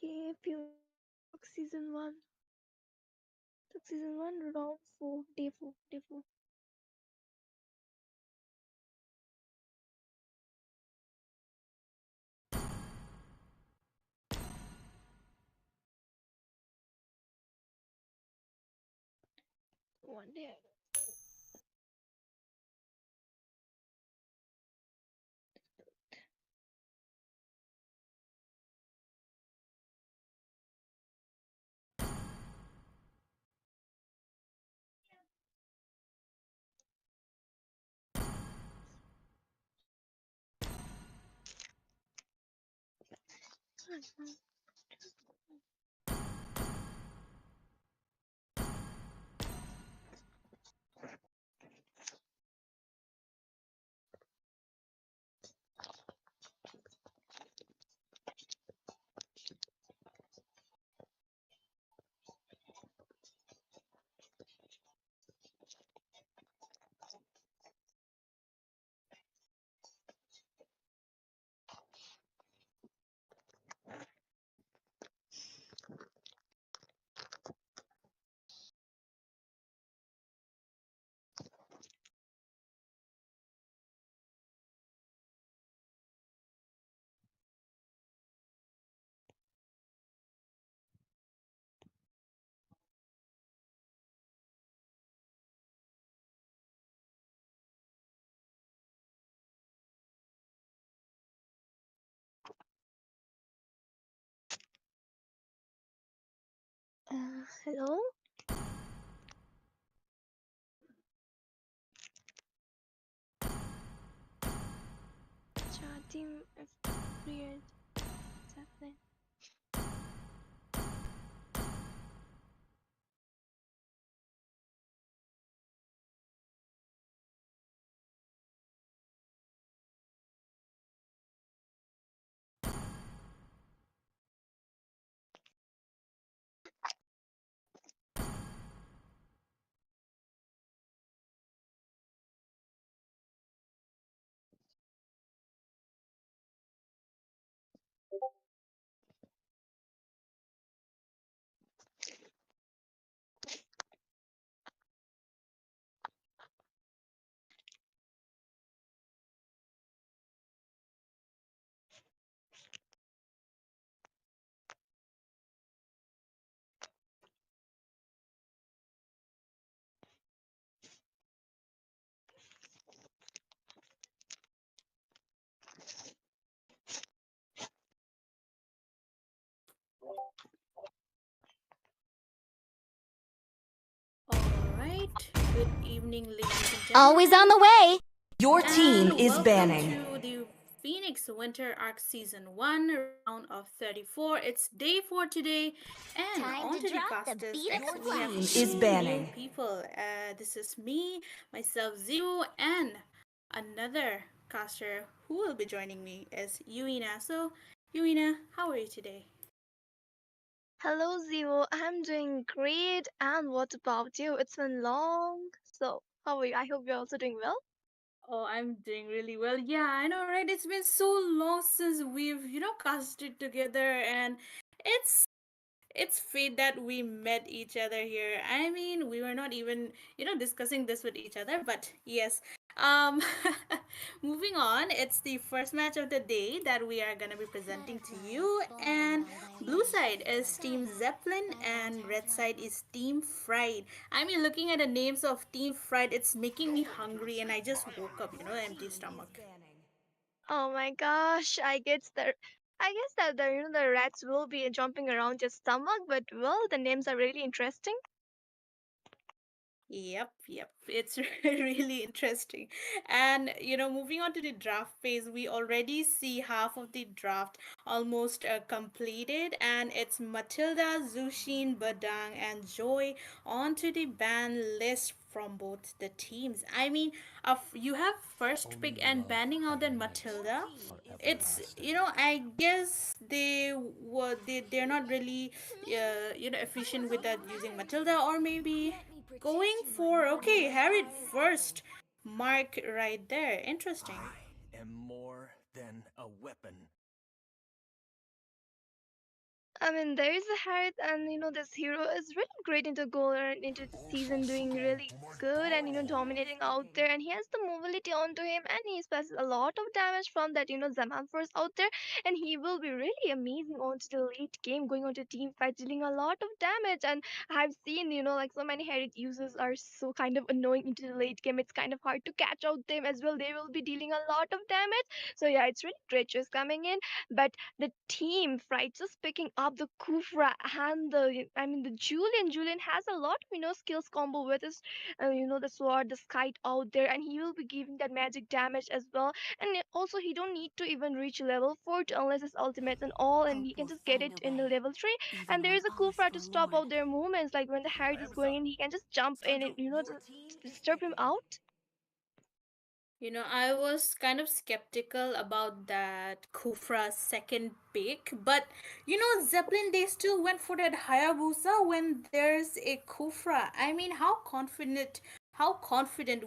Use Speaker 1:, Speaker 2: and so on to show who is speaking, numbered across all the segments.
Speaker 1: Okay, few season one. Season one, round four, day four. One day. Hello? Chatting FREID ZEPPLIN.
Speaker 2: Alright, good evening, ladies and
Speaker 3: Always on
Speaker 2: gentlemen,
Speaker 3: the way.
Speaker 4: Your team
Speaker 2: and
Speaker 4: is
Speaker 2: welcome
Speaker 4: banning.
Speaker 2: to the Phoenix Winter Arc Season 1, round of 34. It's day 4 today, and
Speaker 3: Time
Speaker 2: on
Speaker 3: to
Speaker 2: to the
Speaker 3: drop the
Speaker 2: casters.
Speaker 3: beat of
Speaker 4: Your
Speaker 2: We have
Speaker 4: team
Speaker 3: clash.
Speaker 4: is
Speaker 2: two new
Speaker 4: banning.
Speaker 2: people. This is me, myself, Zero, and another caster who will be joining me is Yuina. So, Yuina, how are you today?
Speaker 1: Hello, Zio. I'm doing great. And what about you? It's been long. So, how are you? I hope you're also doing well.
Speaker 2: Oh, I'm doing really well. Yeah, I know, right? It's been so long since we've, casted together, and it's it's fate that we met each other here. I mean, we were not even, discussing this with each other, but yes. Um moving on, it's the first match of the day that we are going to be presenting to you, and blue side is Team Zeppelin and red side is Team Fried. I mean, looking at the names of Team Fried, it's making me hungry and I just woke up, empty stomach.
Speaker 1: Oh my gosh, I guess that the rats will be jumping around your stomach, but well, the names are really interesting.
Speaker 2: Yep. It's really interesting. And, moving on to the draft phase, we already see half of the draft almost completed, and it's Matilda, Zushin, Badang, and Joy onto the ban list from both the teams. I mean, you have first pick and banning out then Matilda. It's, I guess they're not really efficient with that using Matilda, or maybe going for, okay, Harriet first. Mark right there. Interesting.
Speaker 5: I am more than a weapon.
Speaker 1: I mean, there is a heart, and this hero is really great into goal and into the season, doing really good and dominating out there. And he has the mobility onto him, and he passes a lot of damage from that Zaman force out there, and he will be really amazing onto the late game, going onto team fight, dealing a lot of damage. And I've seen like so many Harriet users are so kind of annoying into the late game. It's kind of hard to catch out them as well. They will be dealing a lot of damage. So yeah, it's really great just coming in, but the team, right? Just picking up the Kufra and the Julian. Julian has a lot of skills combo with his the sword, the kite out there, and he will be giving that magic damage as well. And also he don't need to even reach level 4 to unless his ultimates and all, and
Speaker 3: Hope
Speaker 1: he can
Speaker 3: will
Speaker 1: just get
Speaker 3: find
Speaker 1: it
Speaker 3: a
Speaker 1: in the
Speaker 3: way,
Speaker 1: level 3.
Speaker 3: even
Speaker 1: And there
Speaker 3: when
Speaker 1: is a
Speaker 3: all is
Speaker 1: Kufra to stop
Speaker 3: forlorn.
Speaker 1: out their movements, like when the Harriet is going in, he can just jump in and disturb him out.
Speaker 2: I was kind of skeptical about that Kufra's second pick, but Zeppelin, they still went for that Hayabusa when there's a Kufra. I mean, how confident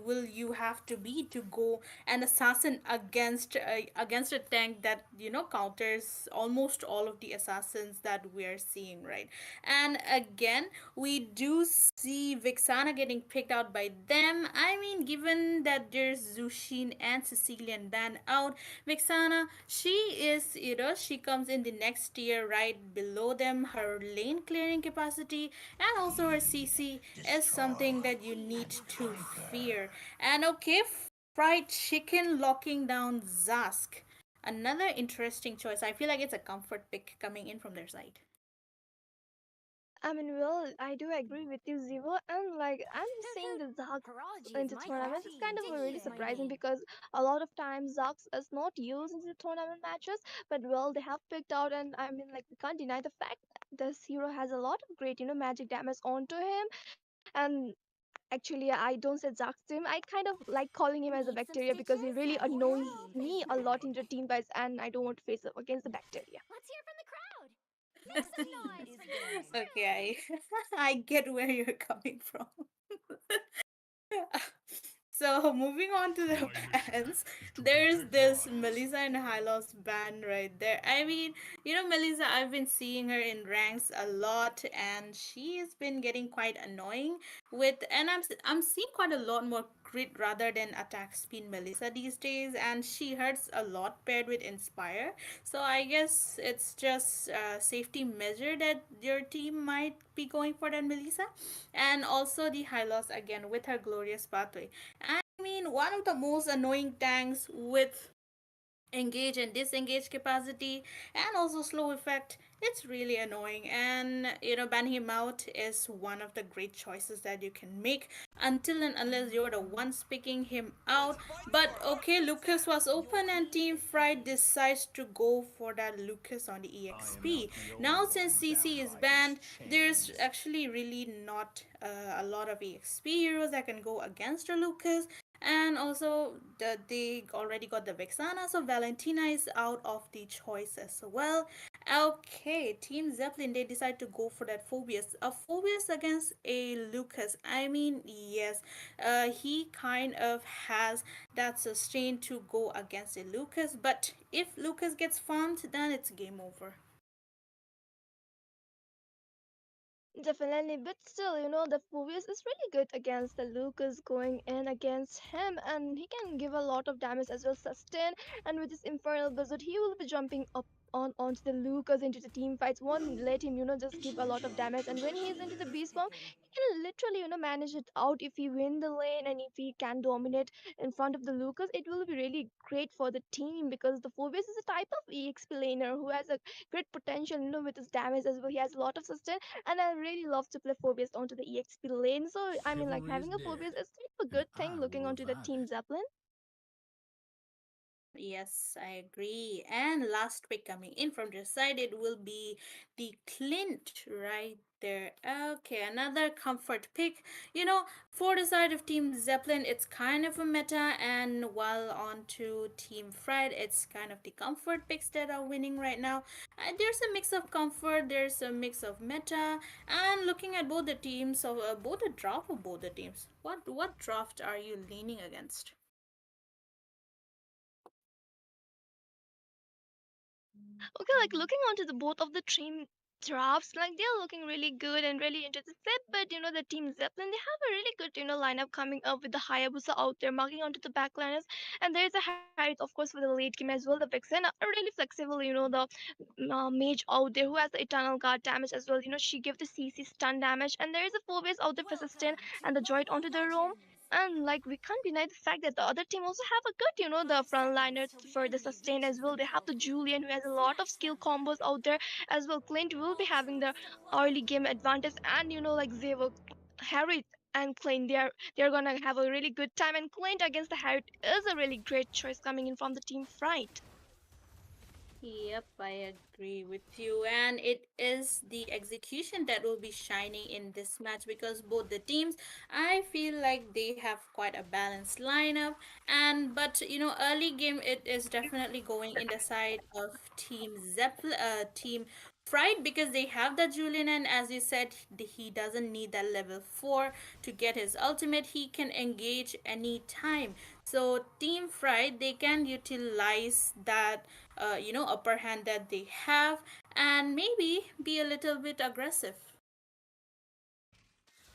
Speaker 2: will you have to be to go an assassin against a tank that counters almost all of the assassins that we're seeing, right? And again, we do see Vixana getting picked out by them. I mean, given that there's Zushin and Sicilian ban out, Vixana, she comes in the next tier right below them. Her lane clearing capacity and also her CC is something that you need to fear. And okay, fried chicken locking down Zask. Another interesting choice. I feel like it's a comfort pick coming in from their side.
Speaker 1: I mean, well, I do agree with you, Zivo. And like, I'm seeing the Zax
Speaker 3: Paraji is
Speaker 1: into
Speaker 3: my
Speaker 1: tournaments. It's
Speaker 3: hobby.
Speaker 1: kind of really
Speaker 3: Dicky is my
Speaker 1: surprising
Speaker 3: name.
Speaker 1: because a lot of times Zax is not used in the tournament matches. But well, they have picked out, and I mean, like, we can't deny the fact that this hero has a lot of great, magic damage onto him. And actually, I don't say Zax to him. I kind of like calling him as a
Speaker 3: Need some
Speaker 1: bacteria because he
Speaker 3: stitches?
Speaker 1: really
Speaker 3: I'm here to
Speaker 1: annoys
Speaker 3: help.
Speaker 1: me a lot in the team fights, and I don't want to face up against the bacteria.
Speaker 3: Let's hear from the crowd. Make some noise for yours
Speaker 2: Okay,
Speaker 3: truly.
Speaker 2: I get where you're coming from. So moving on to the bands, there's this Melissa and Hylos band right there. I mean, Melissa, I've been seeing her in ranks a lot, and she has been getting quite annoying and I'm seeing quite a lot more crit rather than attack speed Melissa these days, and she hurts a lot paired with Inspire. So I guess it's just a safety measure that your team might be going for that Melissa, and also the Hylos again with her glorious pathway. I mean, one of the most annoying tanks with engage and disengage capacity and also slow effect. It's really annoying, and ban him out is one of the great choices that you can make until and unless you're the ones picking him out. But okay, Lucas was open and Team Fried decides to go for that Lucas on the EXP. Now since CC is banned, there's actually really not a lot of EXP heroes that can go against the Lucas, and also they already got the Vexana, so Valentina is out of the choice as well. Okay, Team Zeppelin, they decide to go for that Phobius. A Phobius against a Lucas. I mean, yes, he kind of has that sustain to go against a Lucas, but if Lucas gets farmed, then it's game over.
Speaker 1: Definitely, but still, the Phobius is really good against the Lucas going in against him, and he can give a lot of damage as well, sustain. And with his Infernal Blizzard, he will be jumping up onto the Lucas into the team fights. Won't let him, just give a lot of damage. And when he's into the Beast form, he can literally, manage it out if he win the lane and if he can dominate in front of the Lucas. It will be really great for the team because the Phobius is a type of EXP laner who has a great potential, with his damage as well. He has a lot of sustain, and I really love to play Phobias onto the EXP lane. So I mean, like having a Phobias is kind of a good thing looking onto the team Zeppelin.
Speaker 2: Yes, I agree. And last pick coming in from their side, it will be the Clint right there. Okay, another comfort pick. For the side of Team Zeppelin, it's kind of a meta, and while on to Team Fried, it's kind of the comfort picks that are winning right now. There's a mix of comfort, there's a mix of meta, and looking at both the teams, of both the draft of both the teams, what draft are you leaning against?
Speaker 1: Okay, like looking onto the both of the team. drafts. Like they're looking really good and really into the set, but the team Zeppelin, they have a really good lineup coming up with the Hayabusa out there marking onto the backliners, and there is a Harriet of course for the late game as well. The Vixen are really flexible. The mage out there who has the eternal guard damage as well. She gave the CC stun damage, and there is a 4 base out there for sustain
Speaker 3: Welcome to
Speaker 1: and the joint
Speaker 3: Mobile
Speaker 1: onto the roam.
Speaker 3: Legends!
Speaker 1: And like we can't deny the fact that the other team also have a good, the
Speaker 3: 5 seconds
Speaker 1: frontliner
Speaker 3: till the
Speaker 1: for the
Speaker 3: enemy
Speaker 1: sustain as
Speaker 3: reaches the
Speaker 1: well. They have the
Speaker 3: battlefield.
Speaker 1: Julian who has a lot of
Speaker 3: Smash
Speaker 1: skill
Speaker 3: them!
Speaker 1: combos out there as well. Clint will be having the early game advantage, and like they will Harry and Clint, they're gonna have a really good time. And Clint against the Harry is a really great choice coming in from the team Fright.
Speaker 2: Yep, I agree with you. And it is the execution that will be shining in this match because both the teams, I feel like they have quite a balanced lineup. And but early game it is definitely going in the side of Team Fried because they have that Julian, and as you said, he doesn't need that level 4 to get his ultimate. He can engage anytime. So Team Fried, they can utilize that upper hand that they have and maybe be a little bit aggressive.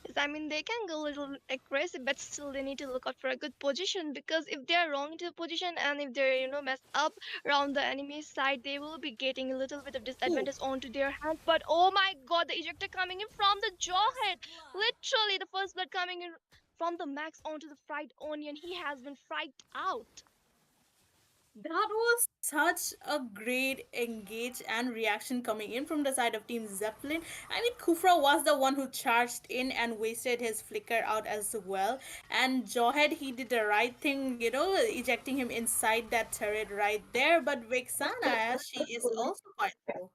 Speaker 1: Yes, I mean they can go a little aggressive, but still they need to look out for a good position, because if they are wrong into the position and if they're mess up around the enemy side, they will be getting a little bit of
Speaker 2: Ooh,
Speaker 1: disadvantage onto their hands. But oh my god, the ejector coming in from the jawhead,
Speaker 3: First blood!
Speaker 1: literally the first blood coming in from the max onto the fried onion. He has been fried out.
Speaker 2: that was such a great engage and reaction coming in from the side of Team Zeppelin. I mean, Kufra was the one who charged in and wasted his flicker out as well. And Jawhead, he did the right thing, ejecting him inside that turret right there. But Vexana, she is also quite low.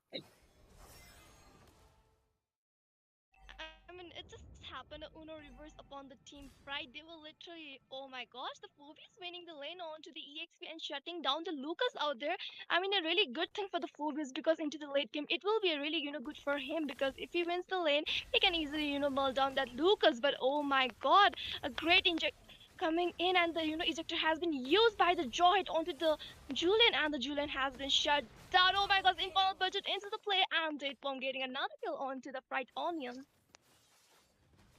Speaker 1: I mean, it just happened. A Uno reverse upon the team Fright. They were literally, oh my gosh, the Phobies winning the lane onto the EXP and shutting down the Lucas out there. I mean, a really good thing for the Phobies, because into the late game, it will be a really, good for him, because if he wins the lane, he can easily, mull down that Lucas. But oh my god, a great inject coming in, and the ejector has been used by the Joy onto the Julian, and the Julian has been shut down. Oh my god,
Speaker 3: Double
Speaker 1: infernal
Speaker 3: kill!
Speaker 1: budget into the play, and Date Bomb getting another kill onto the Fright Onion.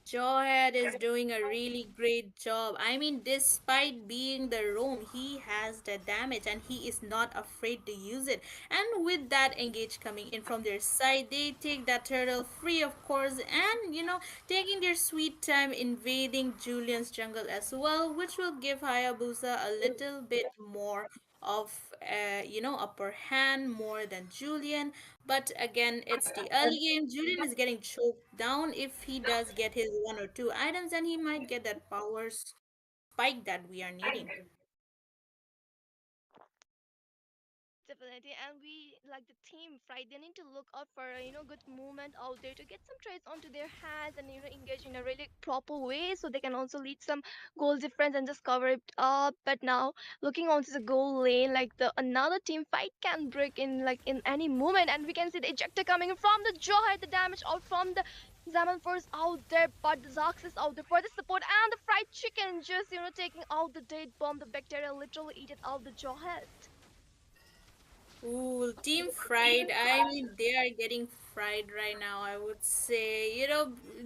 Speaker 2: Jawhead is doing a really great job. I mean, despite being the roam, he has the damage and he is not afraid to use it. And with that engage coming in from their side, they take that turtle free, of course, and taking their sweet time invading Julian's jungle as well, which will give Hayabusa a little bit more of upper hand more than Julian. But again, it's the early game. Julian is getting choked down. If he does get his one or two items, then he might get that power spike that we are needing.
Speaker 1: Definitely, and we like the team, right? They need to look out for good movement out there to get some trades onto their hands, and engage in a really proper way, so they can also lead some goal difference and just cover it up. But now looking onto the goal lane, like the another team fight can break in like in any moment, and we can see the ejector coming in from the jaw, the damage out from the Zaman Force out there, but the Zax is out there for the support, and the fried chicken just taking out the date bomb. The bacteria literally eat it out the jaw head.
Speaker 2: Ooh, Team Fried. I mean, they are getting fried right now, I would say.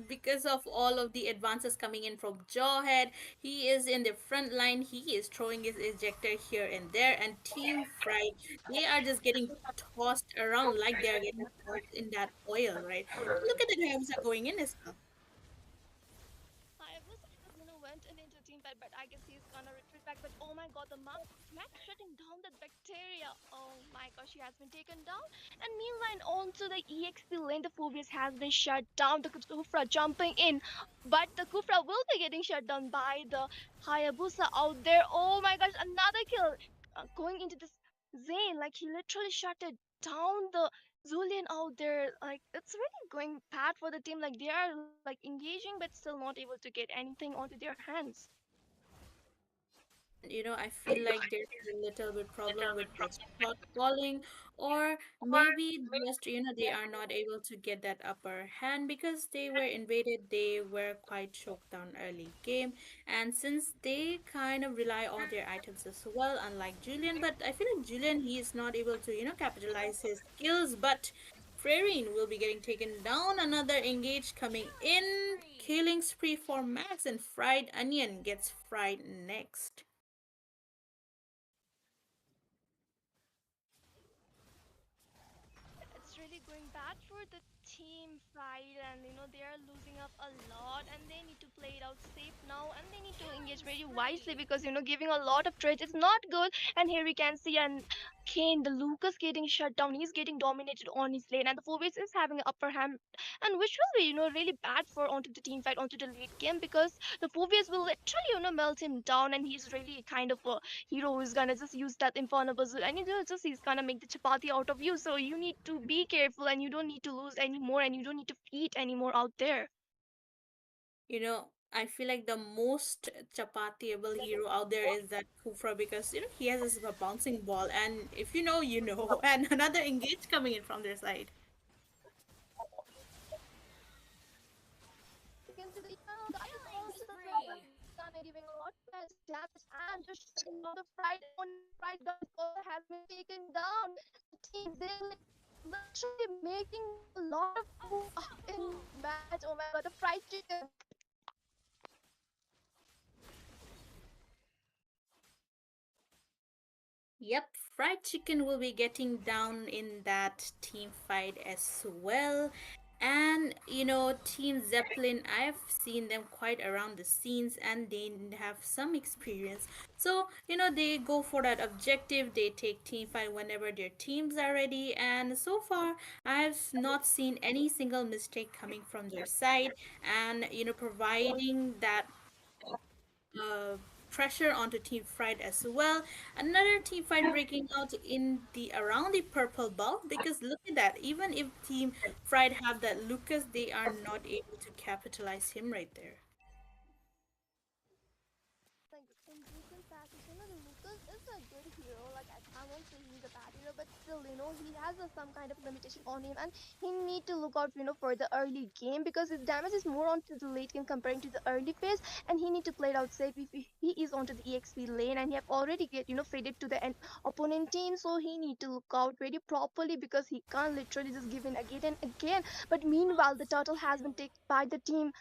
Speaker 2: Because of all of the advances coming in from Jawhead, he is in the front line. He is throwing his ejector here and there. And Team Fried, they are just getting tossed around like they are getting tossed in that oil, right? And look at the Hayabusa going in as well.
Speaker 1: I was has went in into team fight, but I guess he's gonna retreat back. But oh my god, the Max shutting down that bacteria. Oh my gosh, he has been taken down. And meanwhile, onto the EXP lane, the Phobius has been shut down. The Kufra jumping in, but the Kufra will be getting shut down by the Hayabusa out there. Oh my gosh, another kill going into this Zane. Like he literally shut it down. The Zulian out there, like it's really going bad for the team. Like they are like engaging, but still not able to get anything onto their hands.
Speaker 2: And I feel like there's a little bit problem with the shot calling, or maybe just they are not able to get that upper hand because they were invaded. They were quite choked down early game, and since they kind of rely on their items as well, unlike Julian. But I feel like Julian, he is not able to capitalize his skills, but Freyrin will be getting taken down. Another engage coming in. Killing spree for Max, and Fried Onion gets fried next.
Speaker 1: It's really going bad for the team fight, and they are losing up a lot, and they need to play it out safe now, and they need to engage
Speaker 3: Killing
Speaker 1: very wisely
Speaker 3: spree.
Speaker 1: because giving a lot of trades is not good. And here we can see and Kane, the Lucas getting shut down. He's getting dominated on his lane, and the Phoebus is having an upper hand, and which will be really bad for onto the team fight, onto the late game, because the Phoebus will literally melt him down, and he's really kind of a hero who's gonna just use that infernal Bazoo, and just he's gonna make the chapati out of you. So you need to be careful, and you don't need to lose anymore, and you don't need to eat anymore out there.
Speaker 2: I feel like the most chapatiable hero out there is that Kufra, because he has this bouncing ball, and if you know, you know. And another engage coming in from their side.
Speaker 1: You can see the guy is
Speaker 3: Killing
Speaker 1: also the Zeppelin
Speaker 3: spree.
Speaker 1: gonna giving a lot of damage and just shutting down the fried only fried guns also has been taken down. The team Zeppelin literally making a lot of move in this match. Oh my god, the fried chicken.
Speaker 2: Yep, fried chicken will be getting down in that team fight as well. And Team Zeppelin, I've seen them quite around the scenes and they have some experience. So, they go for that objective, they take team fight whenever their teams are ready. And so far, I've not seen any single mistake coming from their side. And, providing that uh, pressure onto Team Fried as well. Another team fight breaking out in the around the purple buff, because look at that. Even if Team Fried have that Lucas, they are not able to capitalize him right there.
Speaker 1: Like in recent passes, Lucas is a good hero. Like I won't say he's a bad hero, but still, he has some kind of limitation on him, and he need to look out, for the early game, because his damage is more onto the late game comparing to the early phase, and he need to play it out safe if he is onto the EXP lane, and he have already get faded to the opponent team, so he need to look out very properly because he can't literally just give in again and again. But meanwhile, the turtle
Speaker 3: Monster
Speaker 1: has been
Speaker 3: kill.
Speaker 1: taken by the team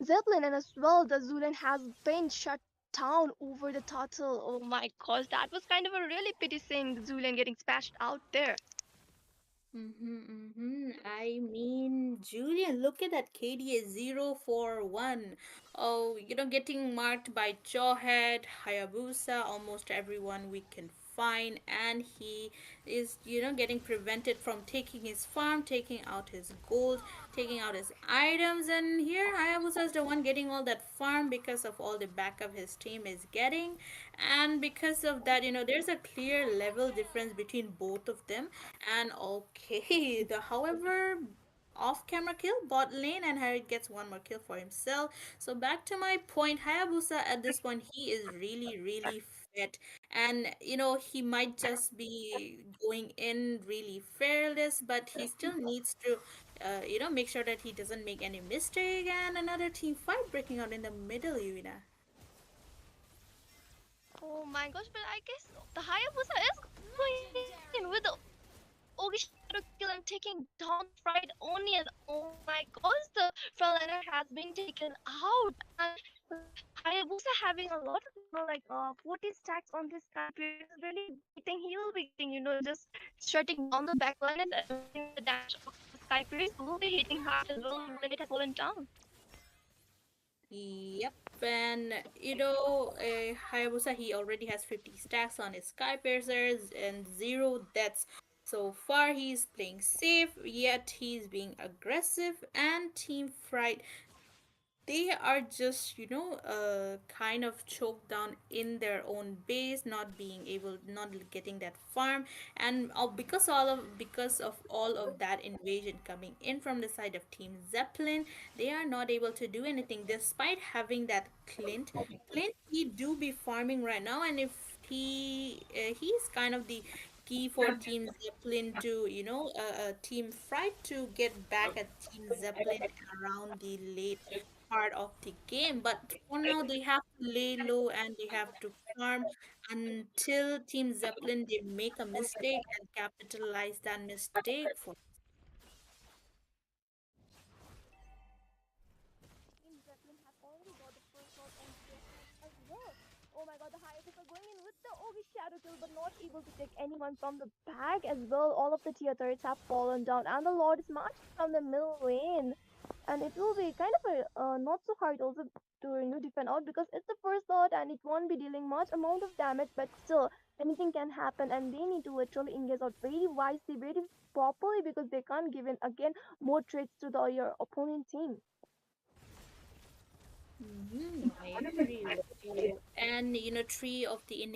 Speaker 1: Zeppelin, and as well, the Zulian has been shut down over the turtle. Oh my gosh, that was kind of a really pity seeing the Zulian getting smashed out there.
Speaker 2: I mean, Julian, look at that KDA 041. Oh, getting marked by Jawhead, Hayabusa, almost everyone we can find, and he is, getting prevented from taking his farm, taking out his gold, taking out his items, and here Hayabusa is the one getting all that farm because of all the backup his team is getting, and because of that, there's a clear level difference between both of them. And okay, the however off camera kill bot lane, and Harry gets one more kill for himself. So back to my point, Hayabusa at this point, he is really really fit, and he might just be going in really fearless, but he still needs to make sure that he doesn't make any mistake. And another team fight breaking out in the middle arena.
Speaker 1: Oh my gosh, but I guess the Hayabusa is going in with the
Speaker 3: Legendary.
Speaker 1: Ogi Shadow kill and taking down the fried onion. Oh my gosh, the frontliner has been taken out, and Hayabusa having a lot of 40 stacks on this Sky Pierce is really a great thing. He will be getting just shutting down the backline and avoiding the damage of the Sky Pierce, will be hitting hard as well, and Ultimate has fallen down.
Speaker 2: Yep, and Hayabusa, he already has 50 stacks on his Sky Piercers and zero deaths. So far, he's playing safe, yet he's being aggressive. And Team Fright, they are just kind of choked down in their own base, not being able, not getting that farm. And because of all of that invasion coming in from the side of Team Zeppelin, they are not able to do anything despite having that Clint. He do be farming right now, and if he's kind of the key for Team Zeppelin to, Team Fright to get back at Team Zeppelin around the late part of the game. But for now, they have to lay low and they have to farm until Team Zeppelin they make a mistake and capitalize that mistake for.
Speaker 1: Ogre shadow kill, but not able to take anyone from the back as well. All of the tier turrets have fallen down, and the Lord is marching from the middle lane. And it will be kind of a not so hard also to defend out because it's the first Lord and it won't be dealing much amount of damage, but still anything can happen, and they need to literally engage out very wisely, very properly because they can't give in again more threats to the your opponent team.
Speaker 2: I agree with you. And three of the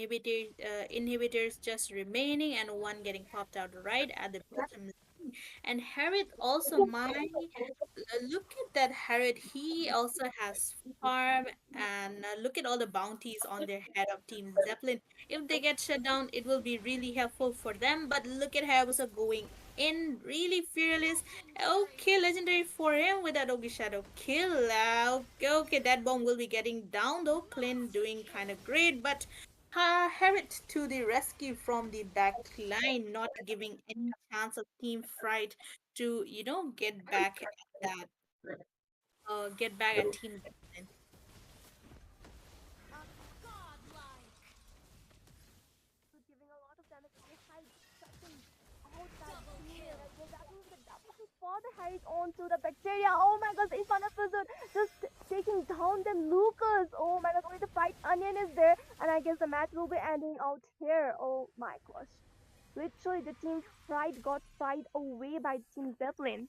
Speaker 2: inhibitors just remaining, and one getting popped out right at the bottom lane. And Harriet also look at that Harriet. He also has farm, and look at all the bounties on their head of Team Zeppelin. If they get shut down, it will be really helpful for them. But look at Hayabusa going in, really fearless. Okay, legendary for him with that Ogi Shadow kill. Okay, that bomb will be getting down though. Clint doing kind of great, but Harriet to the rescue from the back line, not giving any chance of Team Fright to that get back at Team Zeppelin.
Speaker 3: A godlike.
Speaker 1: So giving a lot of damage. Okay, Hyde shutting out that
Speaker 3: Double
Speaker 1: team lane
Speaker 3: kill.
Speaker 1: as well. That will be the double kill for the Hyde onto the bacteria. Oh my gosh, the Infana Wizard just taking down the Lucas. Oh my gosh, only the fight onion is there, and I guess the match will be ending out here. Oh my gosh. Literally, the team Fried got fried away by Team Zeppelin.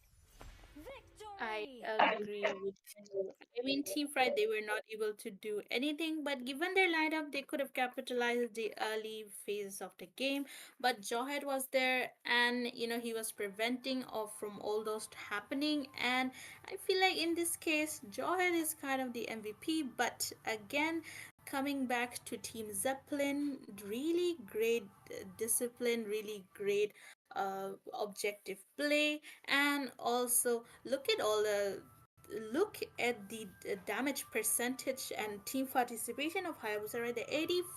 Speaker 2: I
Speaker 3: Victory.
Speaker 2: agree with you. I mean, Team Fright, they were not able to do anything, but given their lineup, they could have capitalized the early phases of the game. But Jawhead was there, and he was preventing of from all those happening. And I feel like in this case, Jawhead is kind of the MVP. But again, coming back to Team Zeppelin, really great discipline, really great objective play, and also look at the damage percentage and team participation of Hayabusa, right? The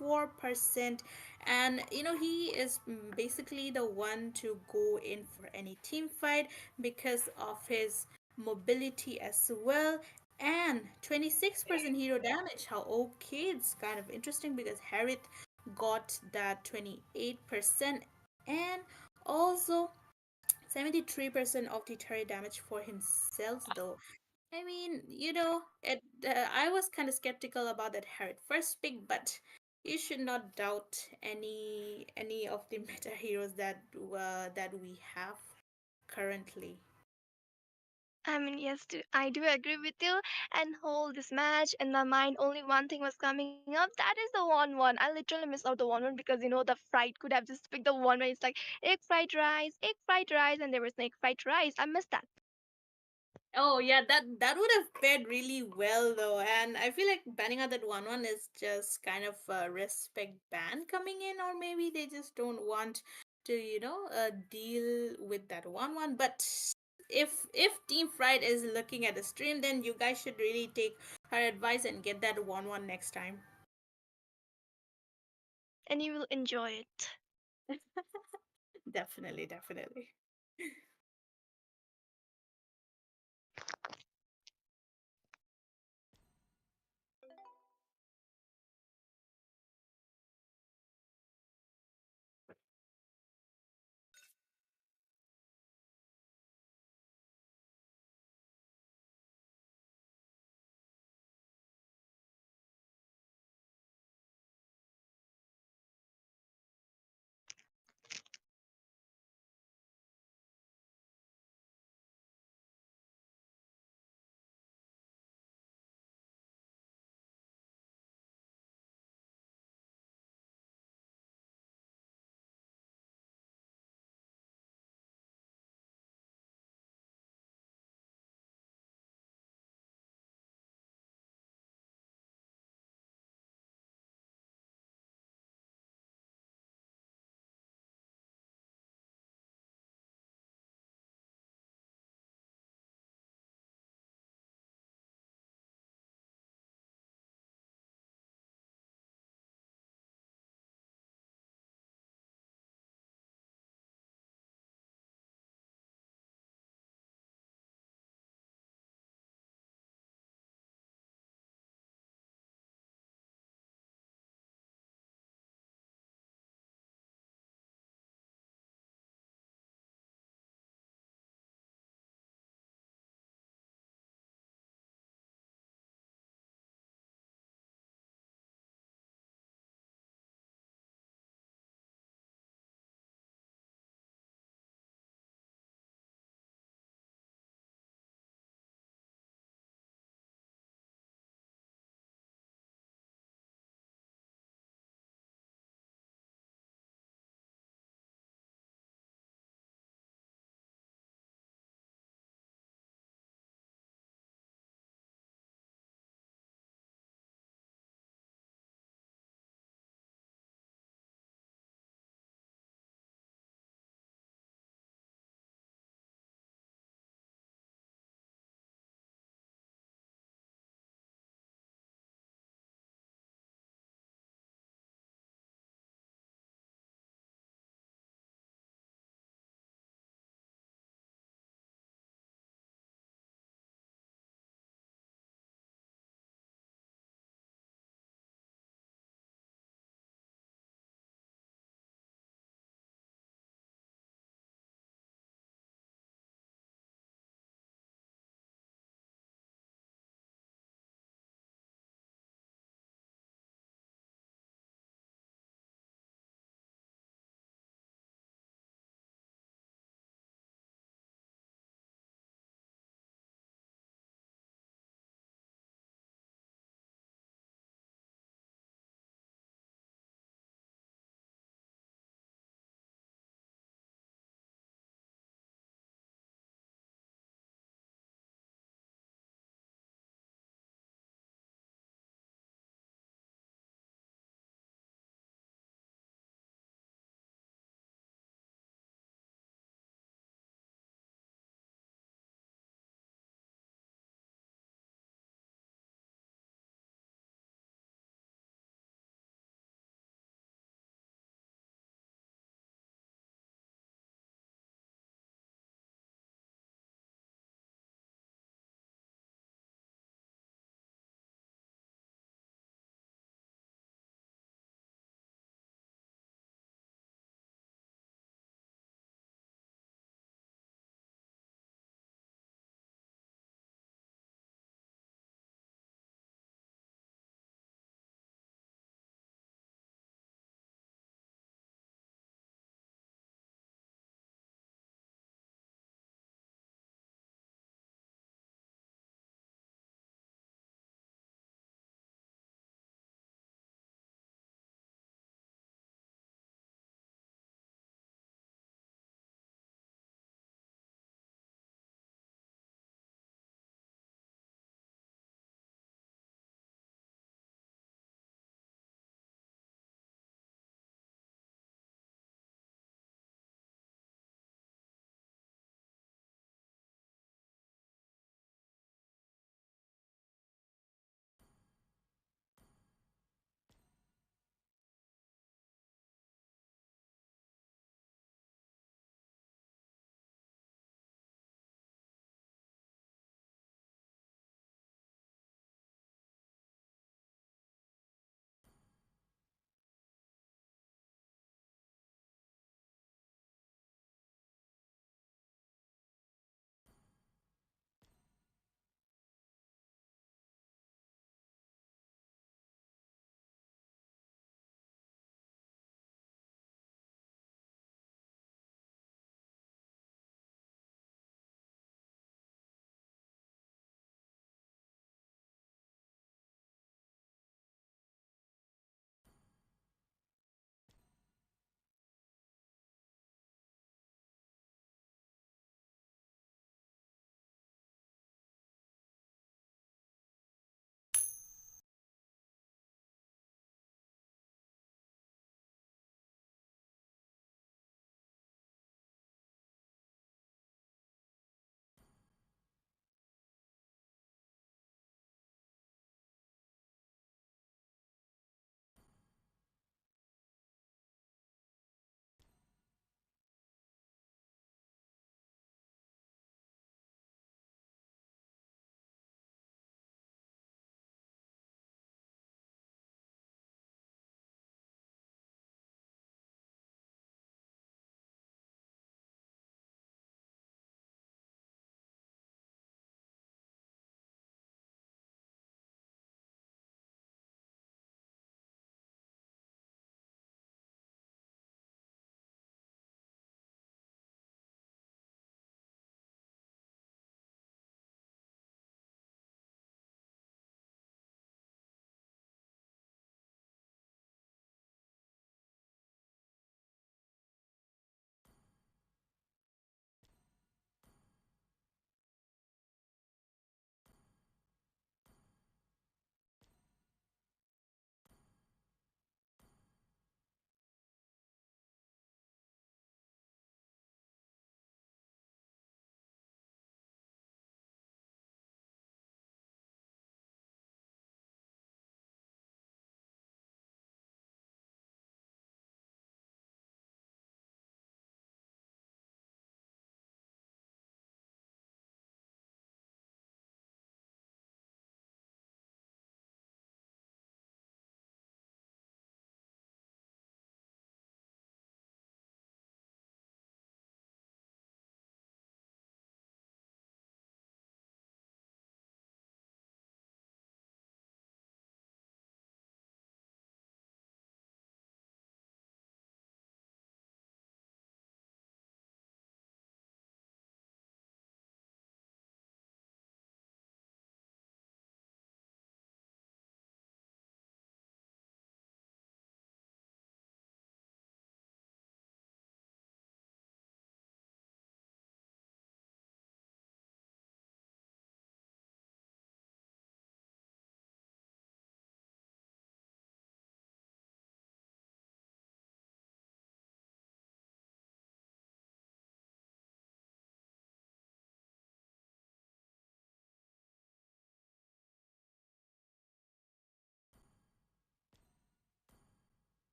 Speaker 2: 84%, and he is basically the one to go in for any team fight because of his mobility as well. And 26% hero damage. How okay, it's kind of interesting because Harriet got that 28%, and also 73% of the turret damage for himself though. I mean, I was kind of skeptical about that Harriet first pick, but you should not doubt any of the meta heroes that we have currently.
Speaker 1: I mean, yes, I do agree with you. And hold this match in my mind, only one thing was coming up. That is the 1-1. I literally missed out the 1-1 because the fried could have just picked the 1-1. It's like egg fried rice, and there was no egg fried rice. I missed that.
Speaker 2: Oh yeah, that would have paired really well though, and I feel like banning out that 1-1 is just kind of a respect ban coming in, or maybe they just don't want to deal with that 1-1. But if Team Fright is looking at the stream, then you guys should really take her advice and get that 1-1 next time.
Speaker 1: And you will enjoy it.
Speaker 2: Definitely, definitely.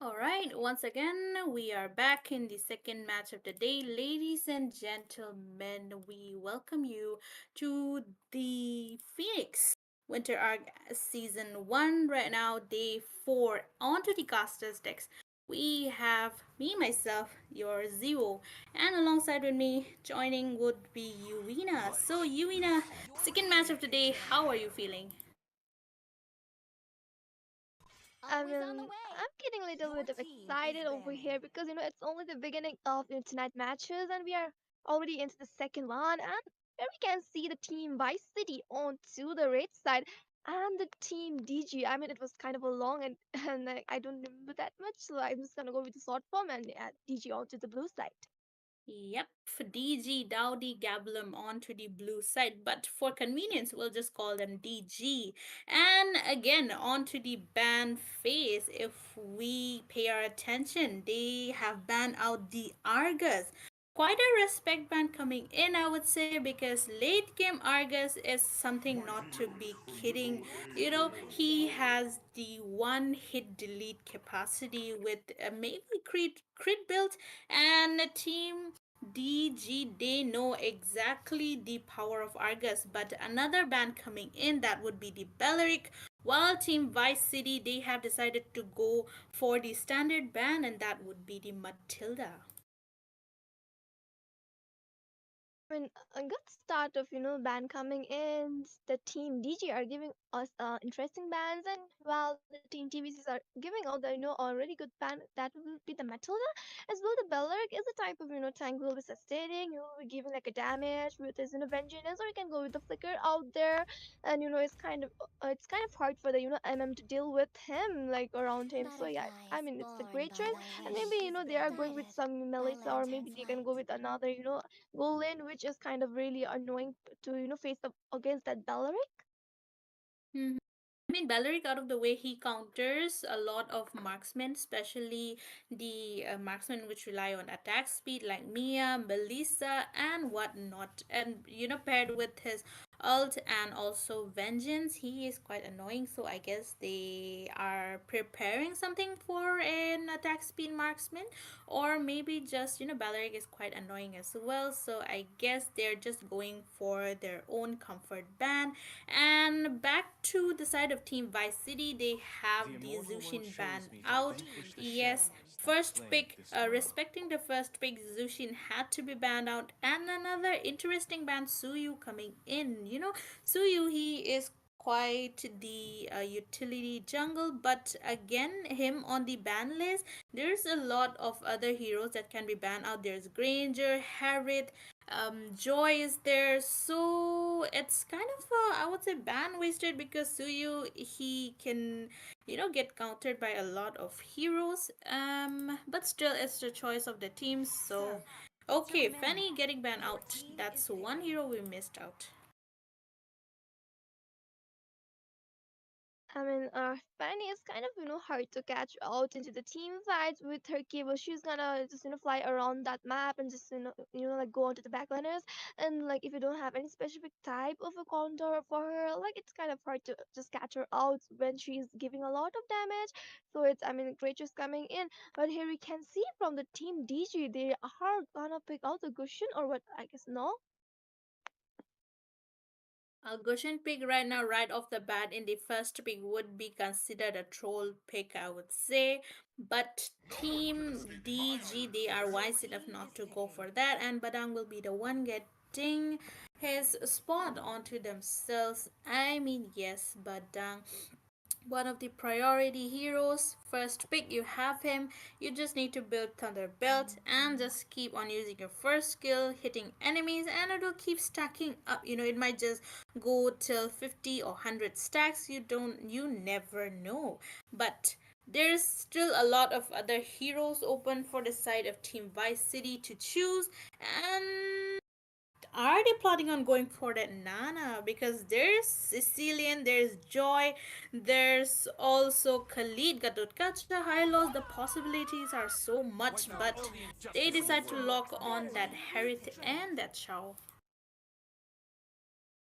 Speaker 2: All right, once again, we are back in the second match of the day. Ladies and gentlemen, we welcome you to the Phoenix Winter Arc Season 1 right now, day 4. On to the casters decks. We have me, myself, your Zero, and alongside with me, joining would be Uina. So, Uina, second match of the day, how are you feeling?
Speaker 1: I
Speaker 3: Always on the
Speaker 1: mean,
Speaker 3: way.
Speaker 1: I'm getting a little
Speaker 3: Your
Speaker 1: bit of
Speaker 3: team is
Speaker 1: excited over
Speaker 3: banning.
Speaker 1: here because it's only the beginning of tonight matches, and we are already into the second one, and where we can see the team Vice City on to the red side and the team DG. I mean, it was kind of a long and I don't remember that much, so I'm just gonna go with the short form and add DG onto the blue side.
Speaker 2: Yep, DG, Dowdy, GABLAM onto the blue side, but for convenience, we'll just call them DG. And again, onto the ban phase. If we pay our attention, they have banned out the Argus. Quite a respect ban coming in, I would say, because late game Argus is something not to be kidding. You know, he has the one hit delete capacity with maybe crit build, and a team DG, they know exactly the power of Argus, but another band coming in, that would be the Belleric. While Team Vice City, they have decided to go for the standard band, and that would be the Matilda.
Speaker 1: I mean, a good start of band coming in. The team DG are giving us interesting bands, and while the team TVCs are giving out the already good band, that will be the Matilda as well. The Belleric is a type of tank will be sustaining. You will be giving like a damage with his vengeance, or you can go with the flicker out there, and it's kind of hard for the MM to deal with him like around him. So yeah, I
Speaker 3: Butterflies
Speaker 1: mean it's a
Speaker 3: born
Speaker 1: great
Speaker 3: by
Speaker 1: choice,
Speaker 3: thy
Speaker 1: and
Speaker 3: wish
Speaker 1: maybe
Speaker 3: is
Speaker 1: they are going with
Speaker 3: banning.
Speaker 1: some
Speaker 3: Thy
Speaker 1: Melissa, or
Speaker 3: lantern
Speaker 1: maybe they can
Speaker 3: flight.
Speaker 1: go with another goal in, which is kind of really annoying to face up against that Belleric.
Speaker 2: Mhm. I mean, Belleric, out of the way, he counters a lot of marksmen, especially the marksmen which rely on attack speed, like Mia, Melissa, and whatnot. And paired with his ult and also Vengeance, he is quite annoying. So I guess they are preparing something for an attack speed marksman, or maybe just Belleric is quite annoying as well. So I guess they're just going for their own comfort ban. And back to the side of Team Vice City, they have the Zushin ban out. Yes, first pick, respecting the first pick, Zushin had to be banned out. And another interesting ban, Suyu, coming in. Suyu, he is quite the utility jungle, but again, him on the ban list, there's a lot of other heroes that can be banned out. There's Granger, Harriet, Joy is there, so it's kind of I would say ban wasted, because Suyu, he can get countered by a lot of heroes, but still it's the choice of the team. So
Speaker 3: Sir,
Speaker 2: okay,
Speaker 3: zoom in.
Speaker 2: Fanny getting banned
Speaker 3: Your
Speaker 2: out,
Speaker 3: team is
Speaker 2: that's one
Speaker 3: banning.
Speaker 2: hero we missed out.
Speaker 1: I mean, Fanny is kind of hard to catch out into the team fights with her cable. She's gonna just fly around that map and just like go onto the backliners. And like if you don't have any specific type of a counter for her, like it's kind of hard to just catch her out when she's giving a lot of damage. So it's, I mean, Creature's coming in, but here we can see from the team DG they are gonna pick out the Gushin, or what, I guess no.
Speaker 2: A Goshen pick right now, right off the bat, in the first pick would be considered a troll pick, I would say. But Team DG, they are
Speaker 3: Your
Speaker 2: wise enough
Speaker 3: team
Speaker 2: not
Speaker 3: is
Speaker 2: to go
Speaker 3: banning.
Speaker 2: for that, and Badang will be the one getting his spot onto themselves. I mean, yes, Badang, one of the priority heroes. First pick, you have him. You just need to build Thunder Belt and just keep on using your first skill, hitting enemies, and it'll keep stacking up. It might just go till 50 or 100 stacks. You never know. But there's still a lot of other heroes open for the side of Team Vice City to choose, and are they plotting on going for that Nana? Because there's Sicilian, there's Joy, there's also Khalid, Gatot Kacha, Hylos. The possibilities are so much, but they decide to lock on
Speaker 3: Your
Speaker 2: that
Speaker 3: team is
Speaker 2: Harith
Speaker 3: banning.
Speaker 2: and that Shao.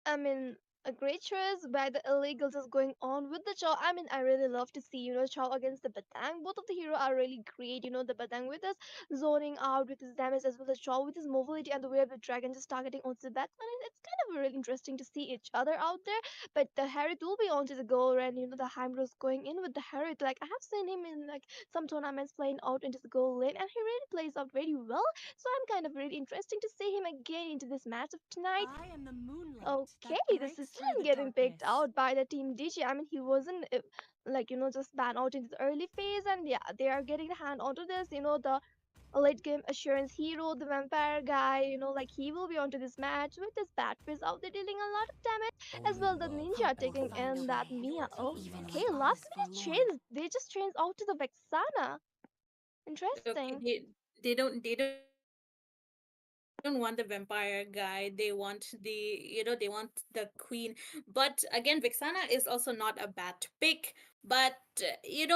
Speaker 1: I mean, a great choice where the illegals is going on with the Chow. I mean, I really love to see, Chow against the Batang. Both of the hero are really great. The Batang with his zoning out with his damage as well as Chow with his mobility and the way of the dragon just targeting onto the Batman. And it's kind of really interesting to see each other out there. But the Harriet will be onto the goal and the Heimros going in with the Harriet. Like I have seen him in like some tournaments playing out into the goal lane and he really plays out very well. So I'm kind of really interesting to see him again into this match of tonight.
Speaker 3: I am the moonlight
Speaker 1: Okay,
Speaker 3: that
Speaker 1: the
Speaker 3: breaks through
Speaker 1: Sicilian
Speaker 3: the
Speaker 1: getting picked
Speaker 3: darkness.
Speaker 1: out by the team DG. I mean, he wasn't like just banned out into the early phase, and yeah, they are getting the hand onto this. The late game assurance hero, the vampire guy. Like he will be onto this match with his bat phase out there dealing a lot of damage, as well the ninja
Speaker 3: Hope will
Speaker 1: taking
Speaker 3: find a
Speaker 1: in that
Speaker 3: way,
Speaker 1: Mia.
Speaker 3: even
Speaker 1: Okay,
Speaker 3: when all
Speaker 1: last
Speaker 3: is
Speaker 1: minute
Speaker 3: forlorn.
Speaker 1: change. They just changed out to the Vexana.
Speaker 2: Okay,
Speaker 1: Interesting.
Speaker 2: they don't want the vampire guy. They want they want the queen. But again, Vixana is also not a bad pick. But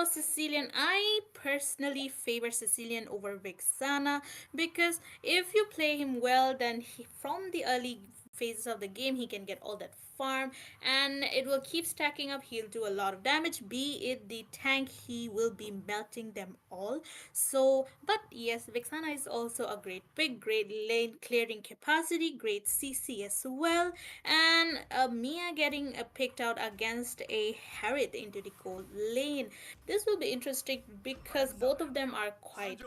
Speaker 2: Sicilian, I personally favor Sicilian over Vixana because if you play him well, then from the early phases of the game he can get all that farm and it will keep stacking up. He'll do a lot of damage, be it the tank, he will be melting them all. So but yes, Vixana is also a great pick, great lane clearing capacity, great CC as well. And Mia getting picked out against a Harriet into the gold lane. This will be interesting because both of them are quite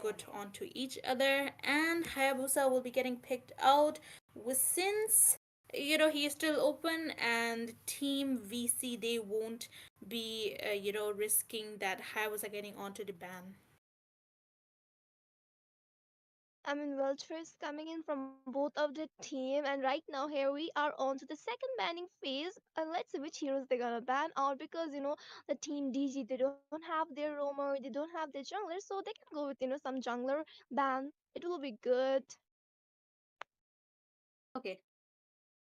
Speaker 2: good onto each other. And Hayabusa will be getting picked out since he is still open, and team VC, they won't be risking that Hayabusa getting onto the ban.
Speaker 1: I mean, Welcher is coming in from both of the team, and right now here we are on to the second banning phase. And let's see which heroes they're gonna ban out because the team DG, they don't have their roamer, they don't have their jungler, so they can go with some jungler ban. It will be good.
Speaker 2: Okay,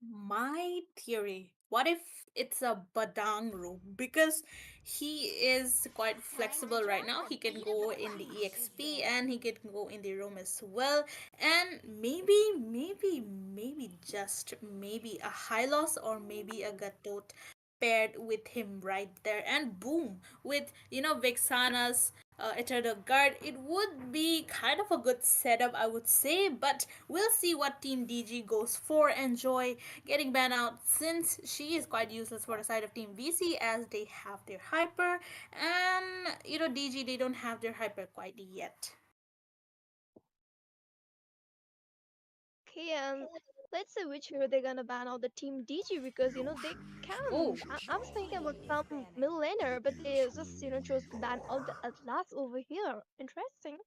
Speaker 2: my theory, what if it's a Badangru? Because he is quite
Speaker 3: Time to
Speaker 2: flexible right
Speaker 3: join
Speaker 2: now.
Speaker 3: the
Speaker 2: He can
Speaker 3: beat of
Speaker 2: go
Speaker 3: the
Speaker 2: in the
Speaker 3: fight is
Speaker 2: EXP
Speaker 3: there.
Speaker 2: and he can go in the room as well. And maybe just maybe a Hylos or maybe a Gatot paired with him right there, and boom, with Vexana's Eternal Guard, it would be kind of a good setup, I would say. But we'll see what Team DG goes for. Enjoy getting banned out since she is quite useless for the side of Team VC as they have their hyper, and DG, they don't have their hyper quite yet.
Speaker 1: Okay, and let's see which hero they're gonna ban out the team DG because they
Speaker 2: Oh,
Speaker 1: can. I was thinking about some middle laner, but they just chose to ban out the Atlas over here. Interesting.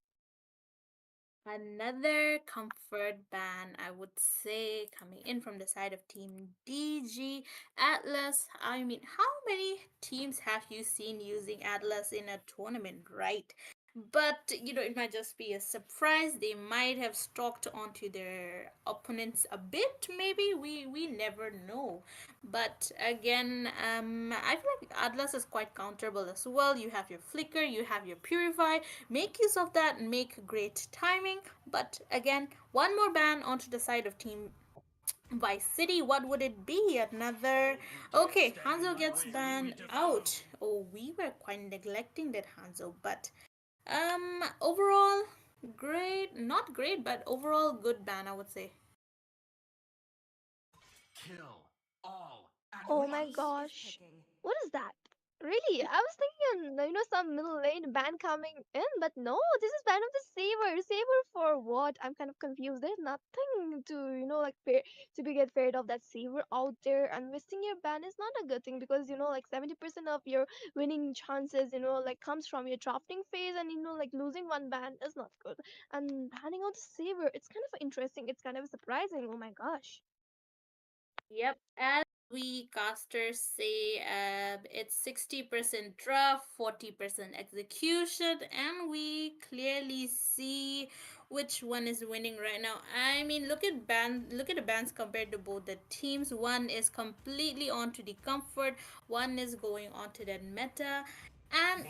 Speaker 2: another comfort ban, I would say, coming in from the side of Team DG. Atlas. I mean, how many teams have you seen using Atlas in a tournament, right? But it might just be a surprise. They might have stalked onto their opponents a bit. Maybe we never know. But again, I feel like Atlas is quite counterable as well. You have your Flicker, you have your Purify. Make use of that. Make great timing. But again, one more ban onto the side of Team Vice City. What would it be? Another. Okay, Hanzo gets banned out. Oh, we were quite neglecting that Hanzo, but overall, great. Not great, but overall good ban, I would say.
Speaker 1: Oh my
Speaker 3: Fate is
Speaker 1: gosh.
Speaker 3: picking.
Speaker 1: What is that? Really? I was thinking, some middle lane ban coming in, but no, this is ban of the Saber. Saber for what? I'm kind of confused. There's nothing to, to be get afraid of that Saber out there. And wasting your ban is not a good thing because, 70% of your winning chances, comes from your drafting phase. And, losing one ban is not good. And banning out the Saber, it's kind of interesting. It's kind of surprising. Oh my gosh.
Speaker 2: Yep. As we casters say, it's 60% draft, 40% execution, and we clearly see which one is winning right now. I mean, look at the bands compared to both the teams. One is completely onto the comfort, one is going onto that meta. And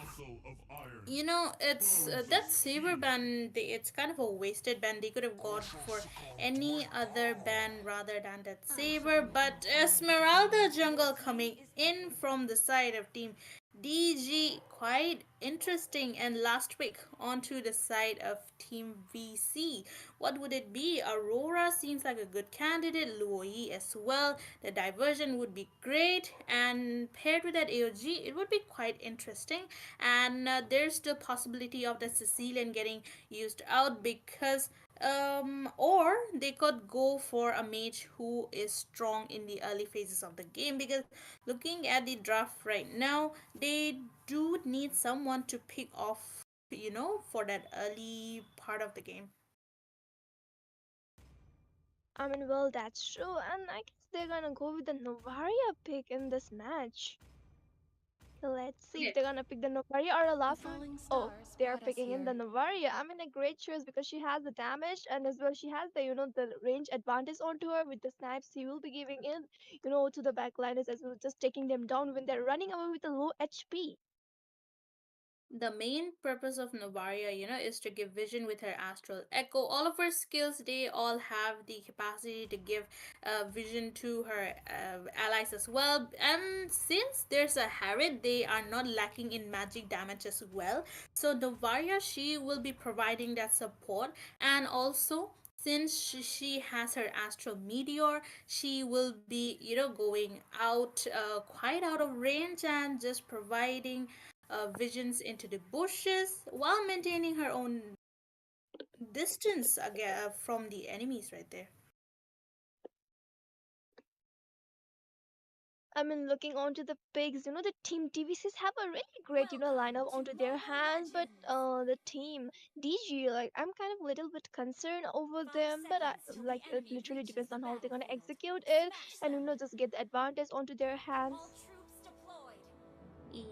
Speaker 2: it's that saber band. It's kind of a wasted band. They could have gone for any other band rather than that saber. But Esmeralda Jungle coming in from the side of Team DG, quite interesting. And last week onto the side of Team VC, what would it be? Aurora seems like a good candidate. Luoyi as well. The diversion would be great, and paired with that AOG, it would be quite interesting. And there's the possibility of the Sicilian getting used out because or they could go for a mage who is strong in the early phases of the game, because looking at the draft right now, they do need someone to pick off, for that early part of the game.
Speaker 1: I mean, well, that's true, and I guess they're gonna go with the Novaria pick in this match. Let's see if they're gonna pick the Novaria or a last one.
Speaker 3: Falling
Speaker 1: Oh,
Speaker 3: stars
Speaker 1: they are
Speaker 3: brought us
Speaker 1: picking in the
Speaker 3: here.
Speaker 1: Novaria. I mean, a great choice because she has the damage and as well she has the the range advantage onto her with the snipes she will be giving in to the backliners as well, just taking them down when they're running away with a low HP.
Speaker 2: The main purpose of Novaria, is to give vision with her astral echo. All of her skills, they all have the capacity to give vision to her allies as well. And since there's a Harriet, they are not lacking in magic damage as well. So Novaria, she will be providing that support. And also, since she has her astral meteor, she will be going out quite out of range and just providing visions into the bushes while maintaining her own distance again from the enemies right there.
Speaker 1: I mean, looking onto the pigs, the team TVCs have a really great,
Speaker 3: Welcome
Speaker 1: lineup
Speaker 3: to
Speaker 1: onto their
Speaker 3: Mobile
Speaker 1: hands, but
Speaker 3: Legends!
Speaker 1: the team DG, like, I'm kind of a little bit concerned over
Speaker 3: 5
Speaker 1: them, but
Speaker 3: seconds till the
Speaker 1: it
Speaker 3: enemy
Speaker 1: literally
Speaker 3: reaches
Speaker 1: depends
Speaker 3: the
Speaker 1: on how they're gonna
Speaker 3: battlefield.
Speaker 1: execute it
Speaker 3: Smash
Speaker 1: and,
Speaker 3: them!
Speaker 1: just get the advantage onto their
Speaker 3: All
Speaker 1: hands.
Speaker 3: troops deployed!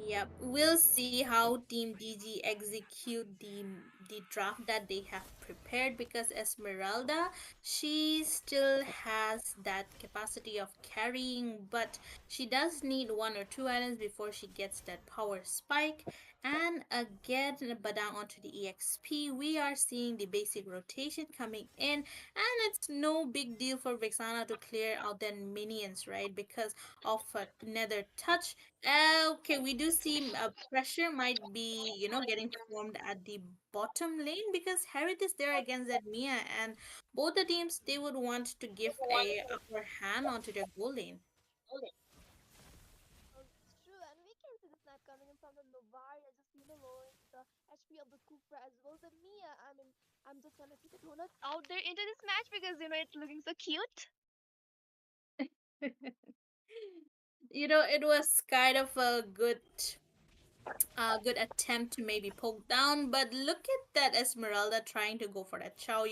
Speaker 2: Yep, we'll see how Team DG execute the draft that they have prepared, because Esmeralda, she still has that capacity of carrying, but she does need one or two items before she gets that power spike. And again, Badang onto the EXP, we are seeing the basic rotation coming in, and it's no big deal for Vexana to clear out their minions, right? Because of another touch. Okay, we do see pressure might be, getting formed at the bottom lane, because Harriet is there against that Mia, and both the teams, they would want to give a upper hand onto their goal lane.
Speaker 1: Well, that's true, and we can see the snap coming in from the Novaria, just lowering the HP of the Kufra as well. The Mia, I mean, I'm just gonna see the donuts out there into this match because it's looking so cute.
Speaker 2: It was kind of a good attempt to maybe poke down, but look at that Esmeralda trying to go for that chow.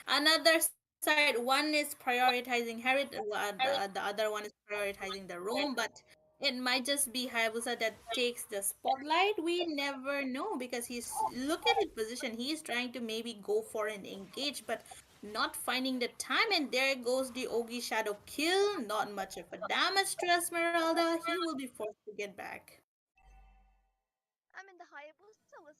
Speaker 2: Another side, one is prioritizing Harriet, the other one is prioritizing the roam, but it might just be Hayabusa that takes the spotlight. We never know, because look at his position. He is trying to maybe go for an engage, but not finding the time, and there goes the Ogi Shadow kill. Not much of a damage to Esmeralda. He will be forced to get back.
Speaker 1: I mean, the Hayabusa was,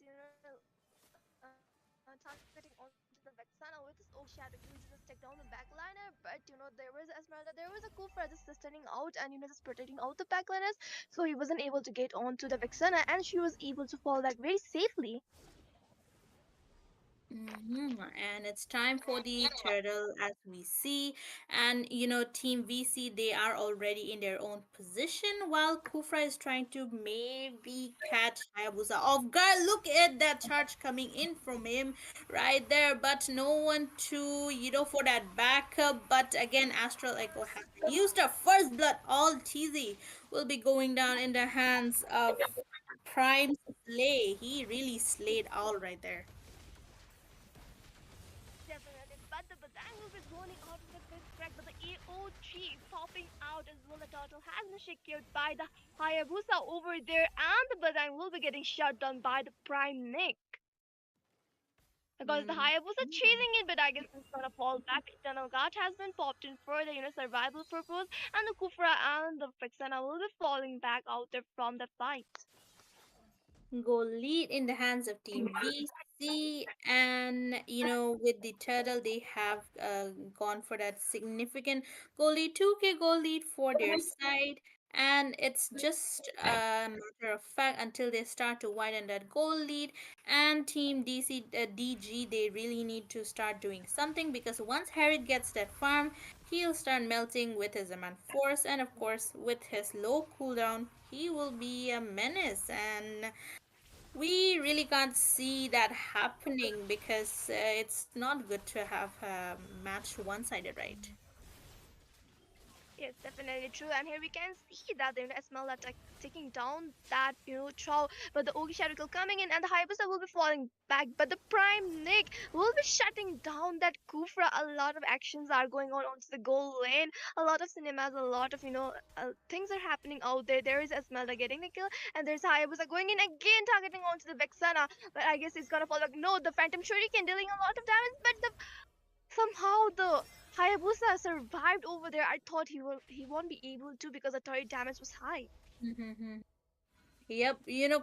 Speaker 1: targeting onto the Vexana with his Oak Shadow. He was just take down the backliner, but there was Esmeralda, there was a Kufra just standing out and just protecting out the backliners, so he wasn't able to get onto the Vexana, and she was able to fall back very safely.
Speaker 2: And it's time for the turtle, as we see. And Team VC, they are already in their own position, while Kufra is trying to maybe catch Hayabusa off guard. Look at that charge coming in from him right there, but no one to, for that backup. But again, Astral Echo has been used up. First blood, all cheesy, will be going down in the hands of Prime Slay. He really slayed all right there.
Speaker 1: Definitely, but the Batang will be zoning out with a quick crack, but the AOG popping out as well. The turtle has been secured by the Hayabusa over there, and the Batang will be getting shut down by the Prime Nick. Because the
Speaker 2: Mhm.
Speaker 1: Hayabusa chasing it, but I guess it's gonna fall back. Eternal Guard has been popped in for the survival purpose, and the Kufra and the Fixana will be falling back out there from the fight.
Speaker 2: Goal lead in the hands of Team VC, and with the turtle, they have gone for that significant goal lead, 2K goal lead for their side. And it's just a matter of fact until they start to widen that goal lead. And Team DG, they really need to start doing something, because once Harriet gets that farm, he'll start melting with his Aman Force, and of course, with his low cooldown, he will be a menace. And we really can't see that happening, because it's not good to have a match one-sided, right?
Speaker 1: Yes, definitely true. And here we can see that Esmeralda taking down that Chow, but the Ogi Shadow coming in, and the Hayabusa will be falling back. But the Prime Nick will be shutting down that Kufra. A lot of actions are going on onto the goal lane. A lot of cinemas, a lot of things are happening out there. There is Esmeralda getting the kill, and there's Hayabusa going in again, targeting onto the Vexana. But I guess it's gonna fall back. No, the Phantom Shuriken dealing a lot of damage, but the somehow the Hayabusa survived over there. I thought he won't be able to because the turret damage was high.
Speaker 2: Yep,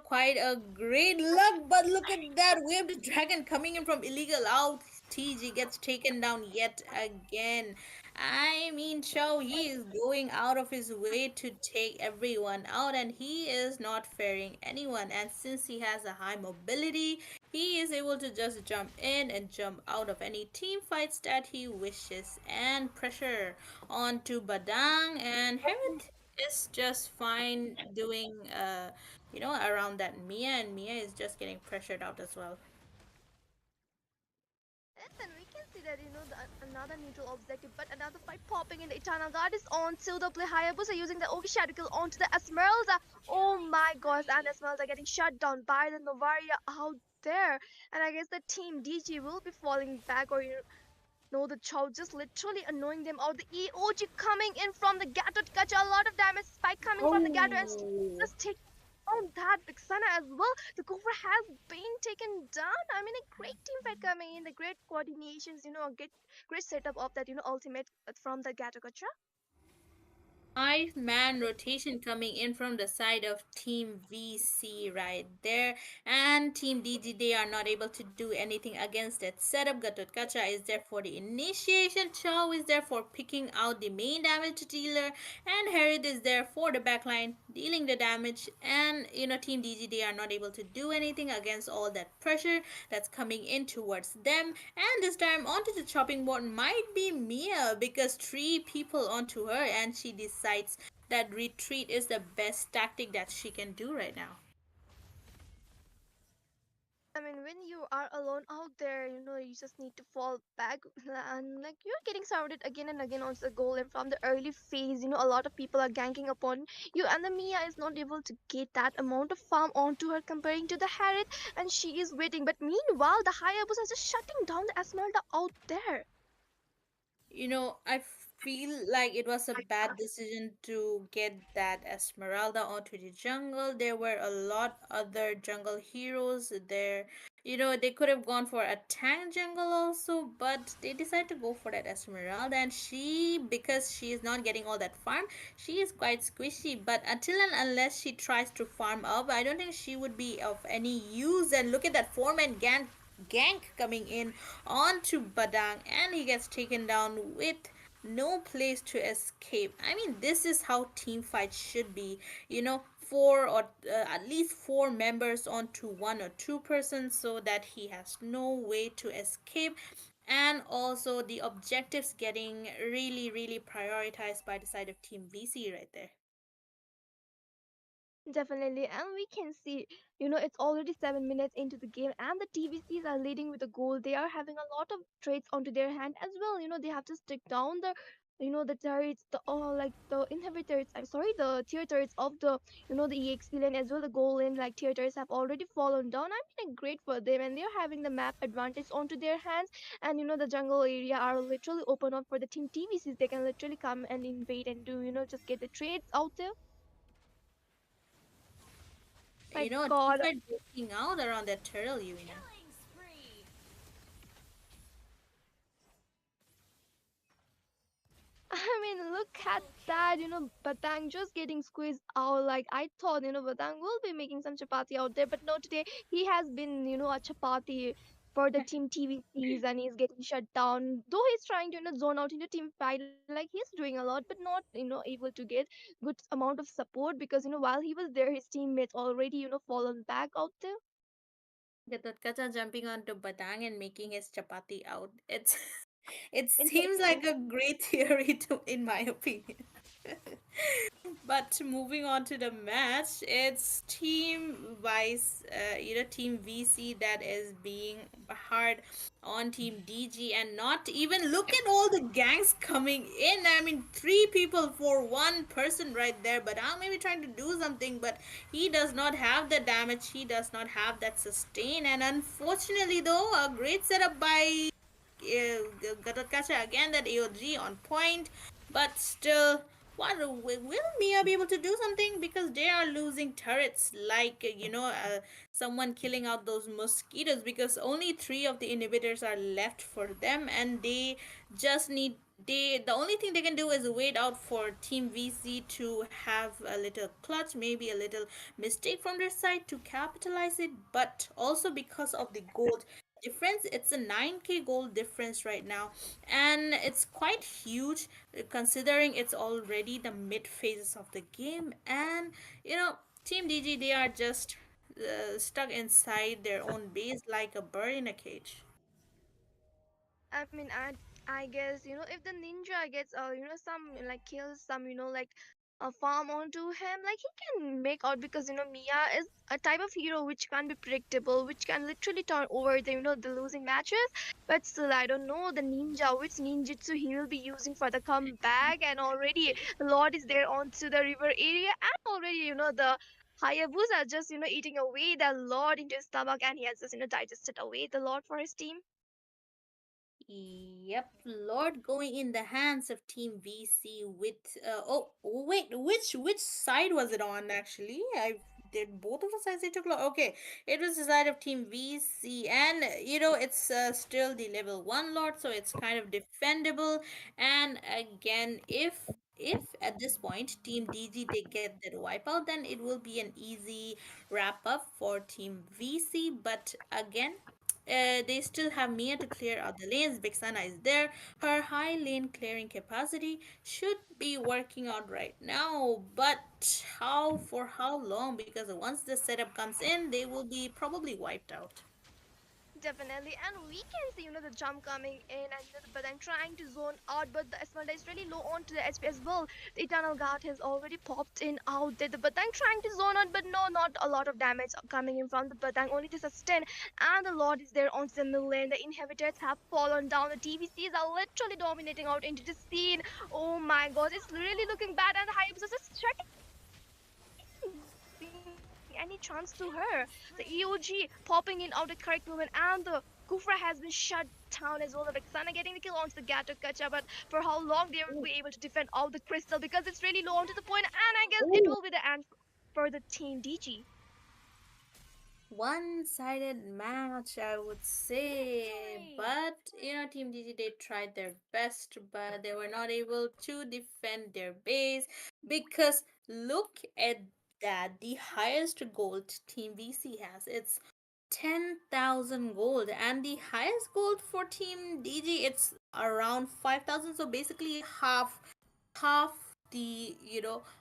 Speaker 2: quite a great luck, but look at that. We have the dragon coming in from illegal out. TG gets taken down yet again. I mean, Chow, he is going out of his way to take everyone out, and he is not fearing anyone. And since he has a high mobility, he is able to just jump in and jump out of any team fights that he wishes. And pressure onto Badang, and Hermit is just fine doing around that Mia, and Mia is just getting pressured out as well.
Speaker 1: Yes, and we can see that another neutral objective, but another fight popping in. The Eternal Guard is on to the play. Hayabusa using the Ogi Shadow kill onto the Esmeralda. Oh my gosh, and Esmeralda getting shut down by the Novaria out there. And I guess the team DG will be falling back, or no, the Chow just literally annoying them out. The EOG coming in from the Gato to catch a lot of damage. Spike coming from the Gato, and
Speaker 2: Oh,
Speaker 1: just taking on that Vixana as well. The Cobra has been taken down. I mean, a great team fight coming in, the great coordinations, great setup of that, ultimate from the Gato Gacha.
Speaker 2: 5-man rotation coming in from the side of Team VC right there. And Team DG, they are not able to do anything against that setup. Gatot Kacha is there for the initiation. Chow is there for picking out the main damage dealer. And Harriet is there for the backline, dealing the damage. And, Team DG, they are not able to do anything against all that pressure that's coming in towards them. And this time, onto the chopping board might be Mia, because 3 people onto her, and she decides that retreat is the best tactic that she can do right now.
Speaker 1: I mean, when you are alone out there, you just need to fall back and like you're getting surrounded again and again on the goal. And from the early phase, a lot of people are ganking upon you, and the Mia is not able to get that amount of farm onto her comparing to the Harriet, and she is waiting. But meanwhile, the Hayabusa is just shutting down the Esmeralda out there.
Speaker 2: I feel like it was a bad decision to get that Esmeralda onto the jungle. There were a lot other jungle heroes there. They could have gone for a tank jungle also, but they decided to go for that Esmeralda, and because she is not getting all that farm, she is quite squishy. But until and unless she tries to farm up, I don't think she would be of any use. And look at that 4-man gank coming in onto Badang, and he gets taken down with no place to escape. I mean, this is how team fights should be. Four or at least 4 members onto 1 or 2 persons, so that he has no way to escape. And also the objectives getting really, really prioritized by the side of Team VC right there.
Speaker 1: Definitely, and we can see, it's already 7 minutes into the game, and the TVCs are leading with a goal. They are having a lot of trades onto their hand as well. They have to stick down the turrets, the like the inhibitors. I'm sorry, the tier turrets of the EXP lane as well. The goal lane, like tier turrets, have already fallen down. I mean, like, great for them, and they're having the map advantage onto their hands. And the jungle area are literally open up for the team TVCs. They can literally come and invade and do just get the trades out there. My
Speaker 2: Team
Speaker 1: God.
Speaker 2: fight breaking out around that turtle,
Speaker 3: Killing spree.
Speaker 1: I mean, look at sad, Batang just getting squeezed out. Like I thought, Batang will be making some chapati out there, but no, today he has been, a chapati for the team TVCs and he's getting shut down. Though he's trying to, zone out into team fight, like he's doing a lot, but not, able to get good amount of support because, while he was there, his teammates already, fallen back out there.
Speaker 2: Gatotkacha jumping onto Batang and making his chapati out. It seems
Speaker 1: Insane.
Speaker 2: like a great theory to, in my opinion. But moving on to the match, it's Team Vice, Team VC that is being hard on Team DG, and not even look at all the gangs coming in. I mean, three people for one person right there. But I'm maybe trying to do something, but he does not have the damage. He does not have that sustain, and unfortunately, though, a great setup by Gatotkacha again, that AOG on point, but still, what will Mia be able to do something because they are losing turrets like someone killing out those mosquitoes because only three of the inhibitors are left for them and they just need the only thing they can do is wait out for Team VC to have a little clutch, maybe a little mistake from their side to capitalize it, but also because of the gold difference. It's a 9k gold difference right now, and it's quite huge considering it's already the mid phases of the game. And Team DG, they are just stuck inside their own base like a bird in a cage.
Speaker 1: I mean, I guess if the ninja gets some like kills some like a farm onto him, like he can make out because Mia is a type of hero which can be predictable, which can literally turn over the the losing matches. But still, I don't know the ninja which ninjutsu he will be using for the comeback, and already the Lord is there onto the river area, and already the Hayabusa just eating away the Lord into his stomach, and he has just digested away the Lord for his team.
Speaker 2: Yep, Lord going in the hands of Team VC with oh wait, which side was it on actually? I did both of the sides they took okay, it was the side of Team VC, and it's still the level 1 Lord, so it's kind of defendable. And again, if at this point Team DG they get that wipeout, then it will be an easy wrap up for Team VC. But again, they still have Mia to clear out the lanes. Vixana is there. Her high lane clearing capacity should be working out right now. But how long? Because once the setup comes in, they will be probably wiped out.
Speaker 1: Definitely, and we can see, the jump coming in, and but I'm trying to zone out, but the Esmeralda is really low onto the HP as well. The Eternal Guard has already popped in out there. The Batang trying to zone out, but no, not a lot of damage coming in from the Batang, only to sustain. And the Lord is there onto the middle lane. The inhibitors have fallen down. The TVCs are literally dominating out into the scene. Oh my god, it's really looking bad, and the Hayabusa is checking giving any chance to her. The EOG popping in out the correct movement, and the Kufra has been shut down as well. The Vexana getting the kill onto the Gato Kacha, but for how long they will be able to defend all the crystal because it's really low onto the point, and I guess it will be the end for the team DG.
Speaker 2: One-sided match, I would say.
Speaker 3: Victory!
Speaker 2: But Team DG they tried their best, but they were not able to defend their base because look at that. The highest gold Team VC has. It's 10,000 gold, and the highest gold for Team DG it's around 5,000. So basically half the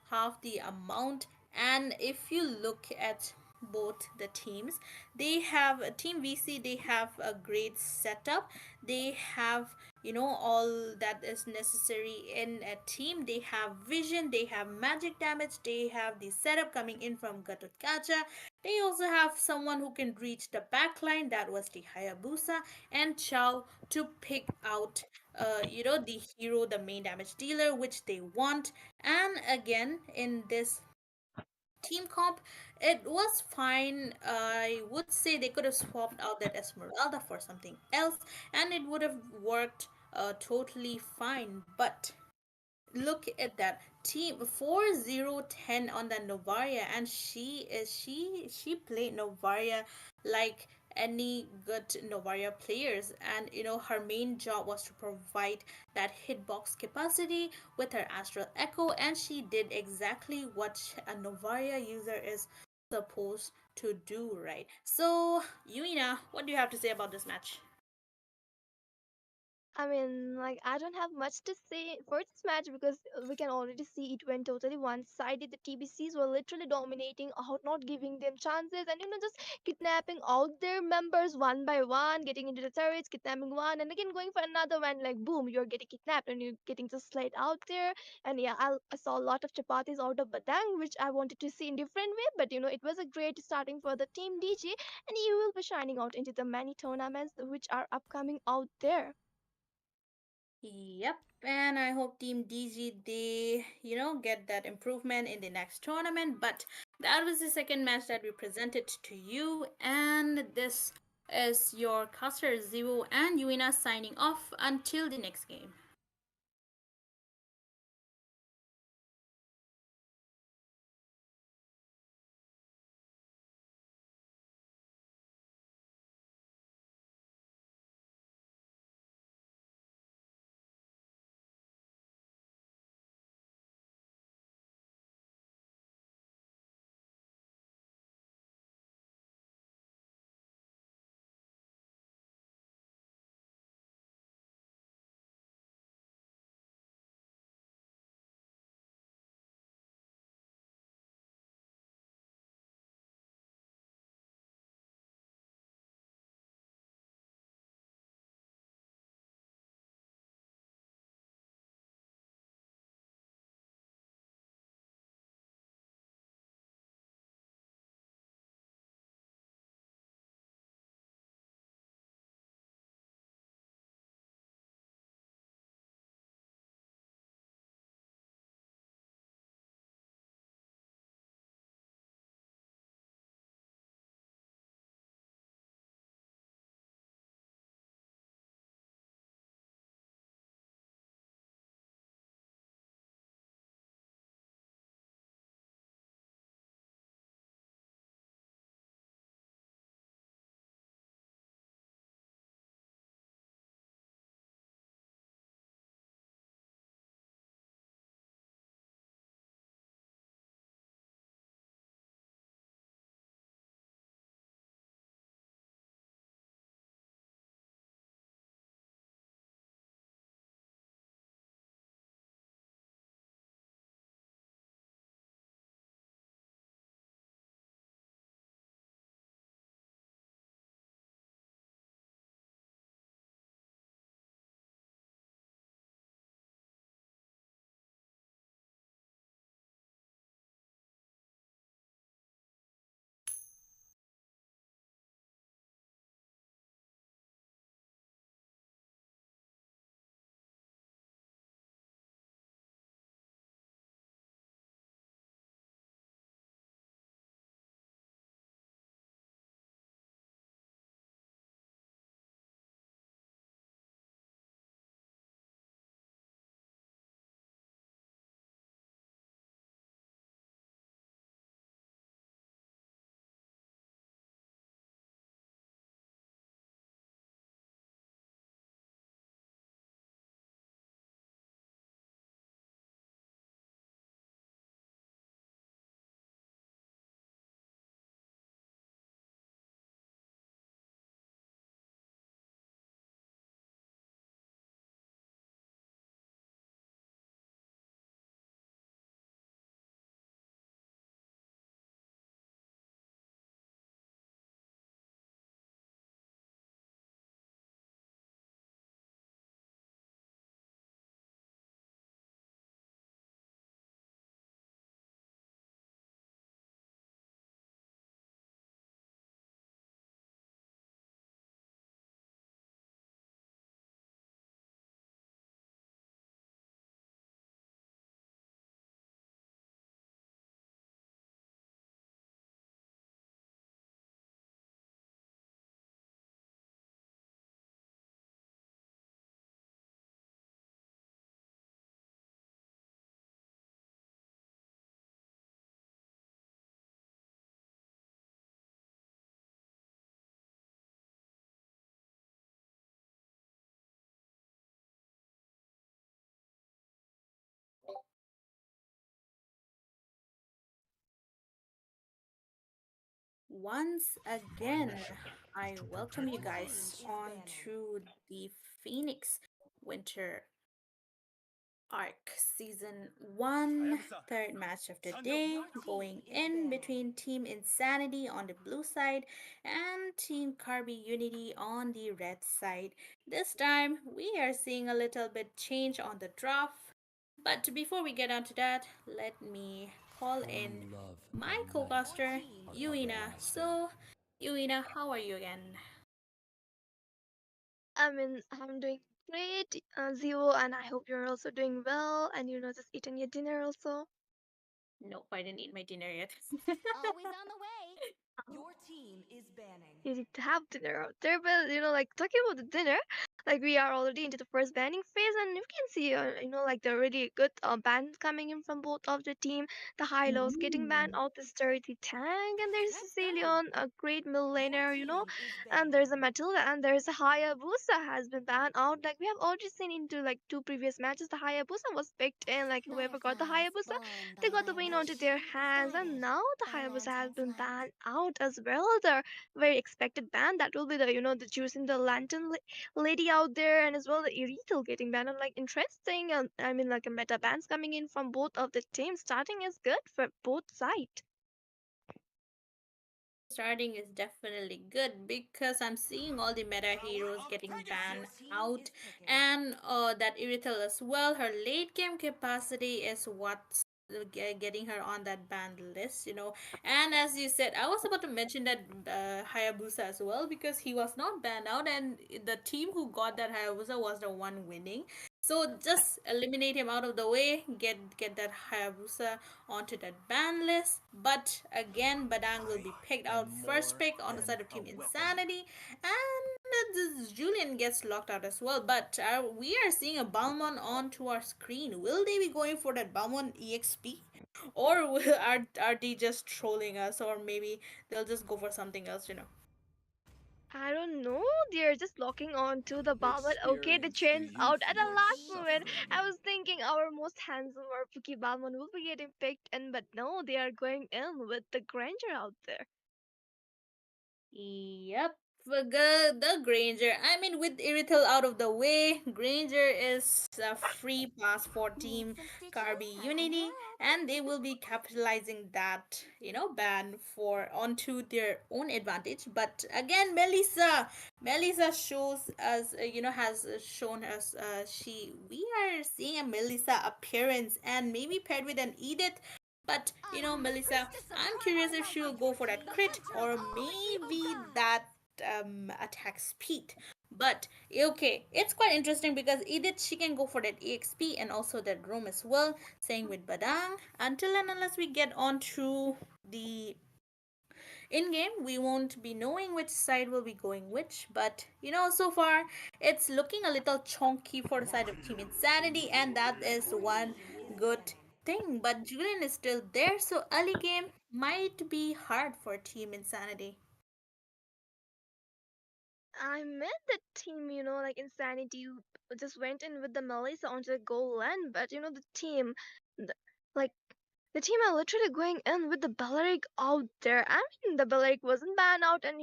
Speaker 2: half the amount. And if you look at both the teams, they have Team VC, they have a great setup. They have all that is necessary in a team. They have vision, they have magic damage, they have the setup coming in from Gatotkacha. They also have someone who can reach the backline, that was the Hayabusa, and Chow to pick out the hero, the main damage dealer, which they want. And again, in this team comp, it was fine. I would say they could have swapped out that Esmeralda for something else, and it would have worked totally fine. But look at that team 4010 on the Novaria, and she played Novaria like any good Novaria players. And her main job was to provide that hitbox capacity with her Astral Echo, and she did exactly what a Novaria user is supposed to do, right? So, Yuina, what do you have to say about this match?
Speaker 1: I mean, like, I don't have much to say for this match because we can already see it went totally one-sided. The TBCs were literally dominating out, not giving them chances, and just kidnapping all their members one by one, getting into the turrets, kidnapping one, and again going for another one. Like, boom, you're getting kidnapped and you're getting just laid out there. And yeah, I saw a lot of chapatis out of Badang, which I wanted to see in different way. But it was a great starting for the team DG, and you will be shining out into the many tournaments which are upcoming out there.
Speaker 2: Yep, and I hope Team DG they get that improvement in the next tournament. But that was the second match that we presented to you, and this is your caster Zero and Yuina signing off until the next game. Once again, I welcome you
Speaker 3: Your team
Speaker 2: guys
Speaker 3: is
Speaker 2: on
Speaker 3: banning.
Speaker 2: to the Phoenix Winter Arc Season 1, third match of the day,
Speaker 3: Your team
Speaker 2: going
Speaker 3: is
Speaker 2: in
Speaker 3: banning.
Speaker 2: between Team Insanity on the blue side and Team KARBI Unity on the red side. This time, we are seeing a little bit change on the draft. But before we get on to that, let me call in my
Speaker 3: Your
Speaker 2: co-caster,
Speaker 3: team is
Speaker 2: Yuina.
Speaker 3: banning.
Speaker 2: So, Yuina, how are you again?
Speaker 1: I mean, I'm doing great, Zio, and I hope you're also doing well and just eating your dinner also.
Speaker 2: Nope, I didn't eat my dinner yet.
Speaker 3: Always on the way.
Speaker 1: Oh,
Speaker 3: Your team is banning.
Speaker 1: you need to have dinner out there, but like talking about the dinner, like we are already into the first banning phase, and you can see, like the really good bans coming in from both of the team. The high lows getting banned
Speaker 2: Mm.
Speaker 1: out the Sturdy Tank, and there's
Speaker 3: Let's go.
Speaker 1: Cecilion, a great middle
Speaker 3: Your
Speaker 1: laner,
Speaker 3: team is
Speaker 1: and
Speaker 3: banning.
Speaker 1: there's a Matilda, and there's a Hayabusa has been banned out. Like we have already seen into like two previous matches, the Hayabusa was picked in, like whoever got the
Speaker 3: Fireflies
Speaker 1: Hayabusa,
Speaker 3: born
Speaker 1: they
Speaker 3: by
Speaker 1: got the
Speaker 3: where
Speaker 1: win
Speaker 3: the
Speaker 1: onto their
Speaker 3: sheep
Speaker 1: hands, and
Speaker 3: decided.
Speaker 1: now the Hayabusa
Speaker 3: Balance
Speaker 1: has
Speaker 3: and
Speaker 1: been
Speaker 3: flight.
Speaker 1: banned out as well. The very expected ban that will be the the choosing the lantern lady out there, and as well the Irithel getting banned. I'm like interesting. I mean, like a meta bans coming in from both of the teams. Starting is good for both sides.
Speaker 2: Starting is definitely good because I'm seeing all the meta heroes getting
Speaker 3: Your
Speaker 2: banned
Speaker 3: team
Speaker 2: out,
Speaker 3: is picking.
Speaker 2: and that Irithel as well. Her late game capacity is what's getting her on that banned list. And as you said, I was about to mention that Hayabusa as well because he was not banned out, and the team who got that Hayabusa was the one winning. So just eliminate him out of the way, get that Hayabusa onto that ban list. But again, Badang will be picked out first pick on the side of Team Insanity, and this Julian gets locked out as well. But we are seeing a Balmon onto our screen. Will they be going for that Balmon EXP? Or are they just trolling us, or maybe they'll just go for something else?
Speaker 1: I don't know. They're just locking on to the bar, but okay, they changed out at the
Speaker 3: Your
Speaker 1: last
Speaker 3: team is
Speaker 1: moment. I
Speaker 3: picking.
Speaker 1: was thinking our most handsome or Pookie Balmon will be getting picked in, but no, they are going in with the Granger out there.
Speaker 2: Yep, the Granger. I mean, with Irithel out of the way, Granger is a free pass for
Speaker 3: Need
Speaker 2: Team
Speaker 3: some stitches?
Speaker 2: KARBI
Speaker 3: I can
Speaker 2: Unity,
Speaker 3: help.
Speaker 2: and they will be capitalizing that ban for onto their own advantage. But again, Melissa shows us, has shown us, we are seeing a Melissa appearance, and maybe paired with an Edith. But
Speaker 3: I'm the
Speaker 2: Melissa,
Speaker 3: priestess of
Speaker 2: I'm curious if
Speaker 3: karma.
Speaker 2: she'll go for that
Speaker 3: The
Speaker 2: crit
Speaker 3: hunter of
Speaker 2: or
Speaker 3: all evil
Speaker 2: maybe
Speaker 3: gods.
Speaker 2: that attack speed. But okay, it's quite interesting because Edith, she can go for that EXP and also that roam as well. Same with Badang. Until and unless we get on to the in game, we won't be knowing which side will be going which. But so far it's looking a little chonky for the side of Team Insanity, and that is
Speaker 3: Your
Speaker 2: one
Speaker 3: team is
Speaker 2: good
Speaker 3: banning.
Speaker 2: thing. But Julian is still there, so early game might be hard for Team Insanity.
Speaker 1: I met the team, like Insanity just went in with the Melissa onto the goal line, but the team, the, like the team are literally going in with the Balearic out there. I mean, the Balearic wasn't banned out, and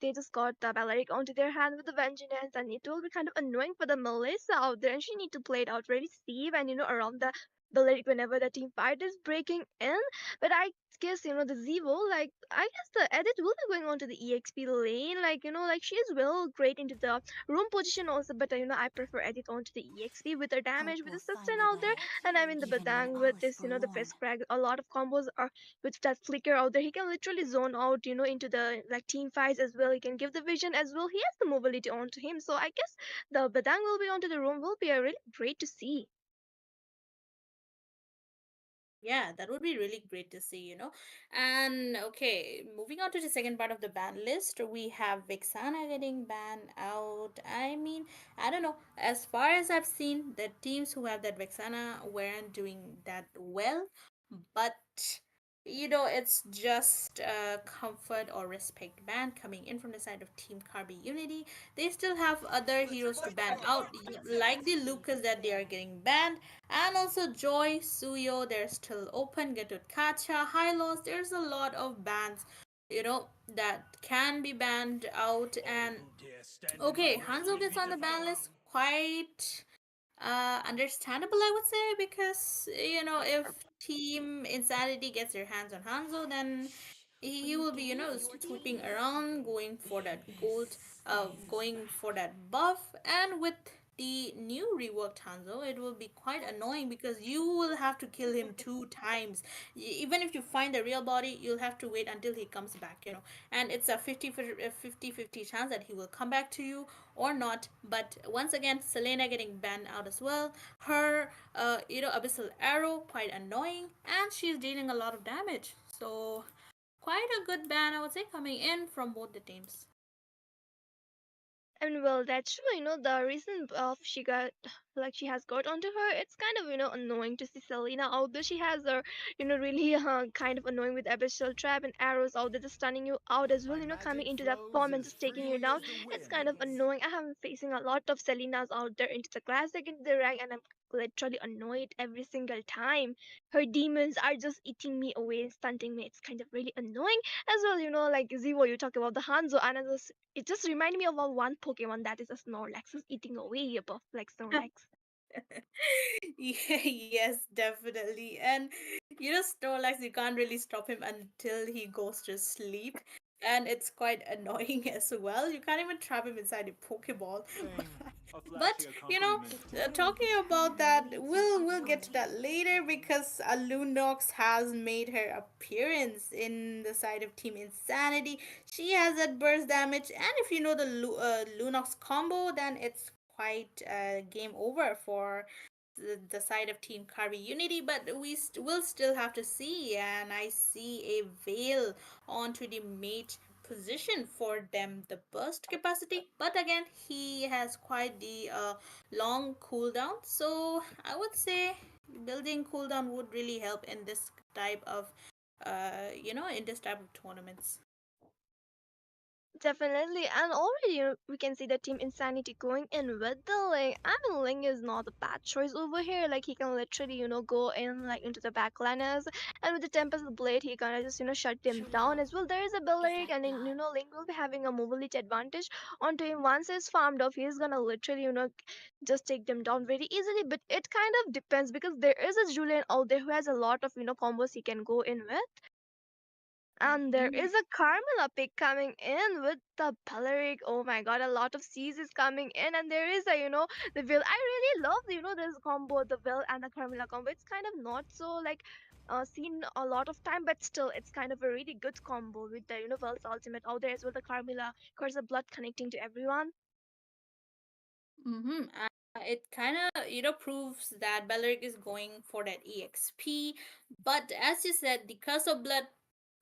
Speaker 1: they just got the Balearic onto their hand with the Vengeance, and it will be kind of annoying for the Melissa out there, and she need to play it out really safe and around the Balearic whenever the team fight is breaking in. But I guess the Zevo, like I guess the edit will be going on to the EXP lane, like like she is well great into the room position also, but I prefer edit onto the EXP with the damage
Speaker 3: Hope
Speaker 1: with
Speaker 3: will
Speaker 1: the sustain
Speaker 3: find a
Speaker 1: out there.
Speaker 3: way,
Speaker 1: And I mean the
Speaker 3: even when
Speaker 1: Badang
Speaker 3: all
Speaker 1: with
Speaker 3: is
Speaker 1: this, the
Speaker 3: forlorn.
Speaker 1: face crack, a lot of combos are with that flicker out there. He can literally zone out, into the like team fights as well. He can give the vision as well. He has the mobility onto him. So I guess the Badang will be onto the room will be a really great to see.
Speaker 2: Yeah, that would be really great to see. And okay, moving on to the second part of the ban list, we have Vixana getting banned out. I mean, I don't know. As far as I've seen, the teams who have that Vixana weren't doing that well, but it's just a comfort or respect ban coming in from the side of Team KARBI Unity. They still have other heroes to ban out,
Speaker 3: Your
Speaker 2: like the
Speaker 3: team
Speaker 2: Lucas
Speaker 3: is
Speaker 2: that they are
Speaker 3: banning.
Speaker 2: getting banned, and also Joy, Suyo, they're still open. Get to Kacha, Hylos, there's a lot of bans that can be banned out. And okay, Hanzo gets on the ban list, quite understandable, I would say, because if Team Insanity gets their hands on Hanzo, then he will be swooping around, going for that gold, going for that buff. And with the new reworked Hanzo, it will be quite annoying because you will have to kill him two times. Even if you find the real body, you'll have to wait until he comes back, and it's a 50-50 chance that he will come back to you or not. But once again, Selena getting banned out as well. Her Abyssal Arrow, quite annoying, and she's dealing a lot of damage. So quite a good ban, I would say, coming in from both the teams.
Speaker 1: I mean, well, that's true. The reason of she got like she has got onto her, it's kind of annoying to see Selena out there. She has her really kind of annoying with abyssal trap and arrows out there, just stunning you out as well. Coming into that form and just taking you down. It's kind of annoying. I have been facing a lot of Selenas out there into the classic, into the rank, and I'm literally annoyed every single time. Her demons are just eating me away, stunting me. It's kind of really annoying as well. Like Zivo, you talk about the Hanzo, and it just reminded me of one Pokemon that is a Snorlax who's eating away above like Snorlax.
Speaker 2: Yeah, yes, definitely. And Snorlax, you can't really stop him until he goes to sleep. And it's quite annoying as well. You can't even trap him inside a Pokeball. But talking about that, we'll get to that later because Lunox has made her appearance in the side of Team Insanity. She has that burst damage, and if you know the Lunox combo, then it's quite game over for the side of Team KARBI Unity. But will still have to see, and I see a veil onto the mate position for them, the burst capacity. But again, he has quite the long cooldown, so I would say building cooldown would really help in this type of in this type of tournaments.
Speaker 1: Definitely, and already we can see the Team Insanity going in with the Ling. I mean, Ling is not a bad choice over here. Like he can literally, go in like into the backliners, and with the Tempest Blade, he can just shut them down as well. There is a Belleric, and then Ling will be having a mobility advantage onto him. Once he's farmed off, he's gonna literally, just take them down very easily. But it kind of depends because there is a Julian out there who has a lot of combos he can go in with. And there
Speaker 2: Mhm.
Speaker 1: is a Carmela pick coming in with the Peleric. Oh my god, a lot of C's is coming in. And there is the Will. I really love, this combo, the Will and the Carmela combo. It's kind of not so like seen a lot of time, but still, it's kind of a really good combo with the, Will's ultimate out there as well. The Carmela, Curse of Blood connecting to everyone.
Speaker 2: Mm-hmm. It kind of, proves that Belleric is going for that EXP. But as you said, the Curse of Blood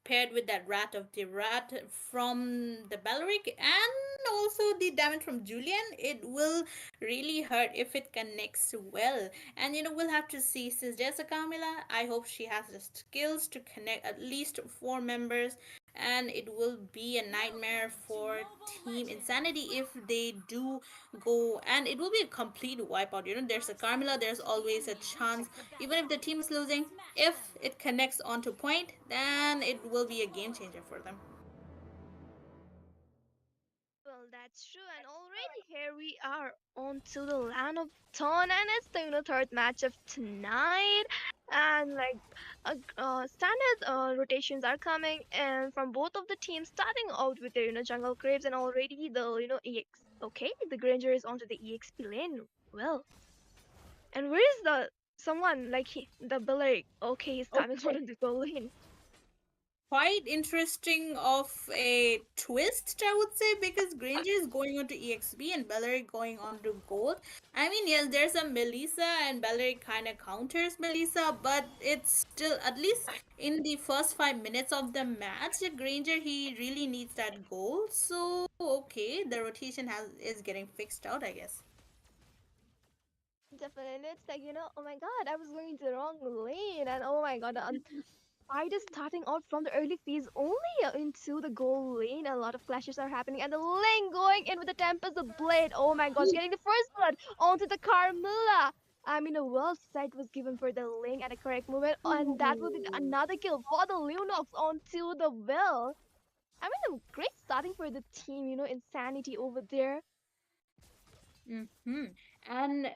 Speaker 2: paired with that Rat of the Rat from the Belleric and also the damage from Julian, it will really hurt if it connects well. And we'll have to see. Since there's a Camila, I hope she has the skills to connect at least four members, and it will be a nightmare for Team Insanity if they do go, and it will be a complete wipeout. There's a Carmilla, there's always a chance, even if the team is losing, if it connects onto point, then it will be a game changer for them.
Speaker 1: Well, that's true, and already here we are on to the land of Ton, and it's the third match of tonight, and like standard rotations are coming, and from both of the teams, starting out with the jungle creeps, and already the EX. Okay, the Granger is onto the EXP lane. Well, and where is the someone like the Belleric? Okay, he's coming
Speaker 2: Okay.
Speaker 1: onto the goal lane.
Speaker 2: Quite interesting of a twist, I would say, because Granger is going on to EXP and Belleric going on to Gold. I mean, yes, there's a Melissa and Belleric kind of counters Melissa, but it's still, at least in the first 5 minutes of the match, Granger, he really needs that goal. So, okay, the rotation is getting fixed out, I guess.
Speaker 1: Definitely, it's like oh my god, I was going to the wrong lane, and oh my god, fight is starting out from the early phase only into the goal lane. A lot of clashes are happening, and the lane going in with the Tempest of Blade. Oh my gosh, getting the first blood onto the Carmilla. I mean, a well set was given for the lane at a correct moment, and that will be
Speaker 2: Ooh.
Speaker 1: another kill for the Lunox onto the Will. I mean, a great starting for the team, insanity over there.
Speaker 2: Mm-hmm. And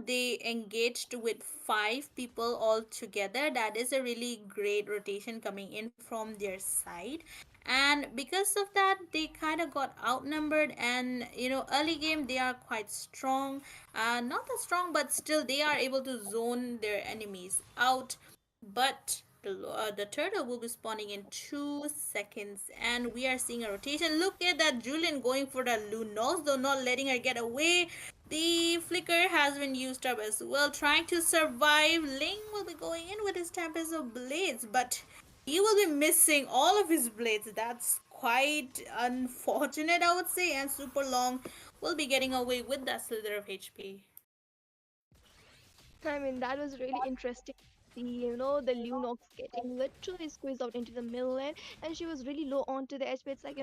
Speaker 2: they engaged with five people all together. That is a really great rotation coming in from their side. And because of that, they kind of got outnumbered. And early game they are quite strong. Not that strong, but still they are able to zone their enemies out. But the turtle will be spawning in 2 seconds, and we are seeing a rotation. Look at that, Julian going for the Lunos, though not letting her get away. The flicker has been used up as well, trying to survive. Ling will be going in with his Tempest of Blades, but he will be missing all of his blades. That's quite unfortunate, I would say, and Super Long will be getting away with that slither of HP.
Speaker 1: I mean, that was really interesting. See, the Lunox getting literally squeezed out into the middle lane, and she was really low onto the HP. It's like,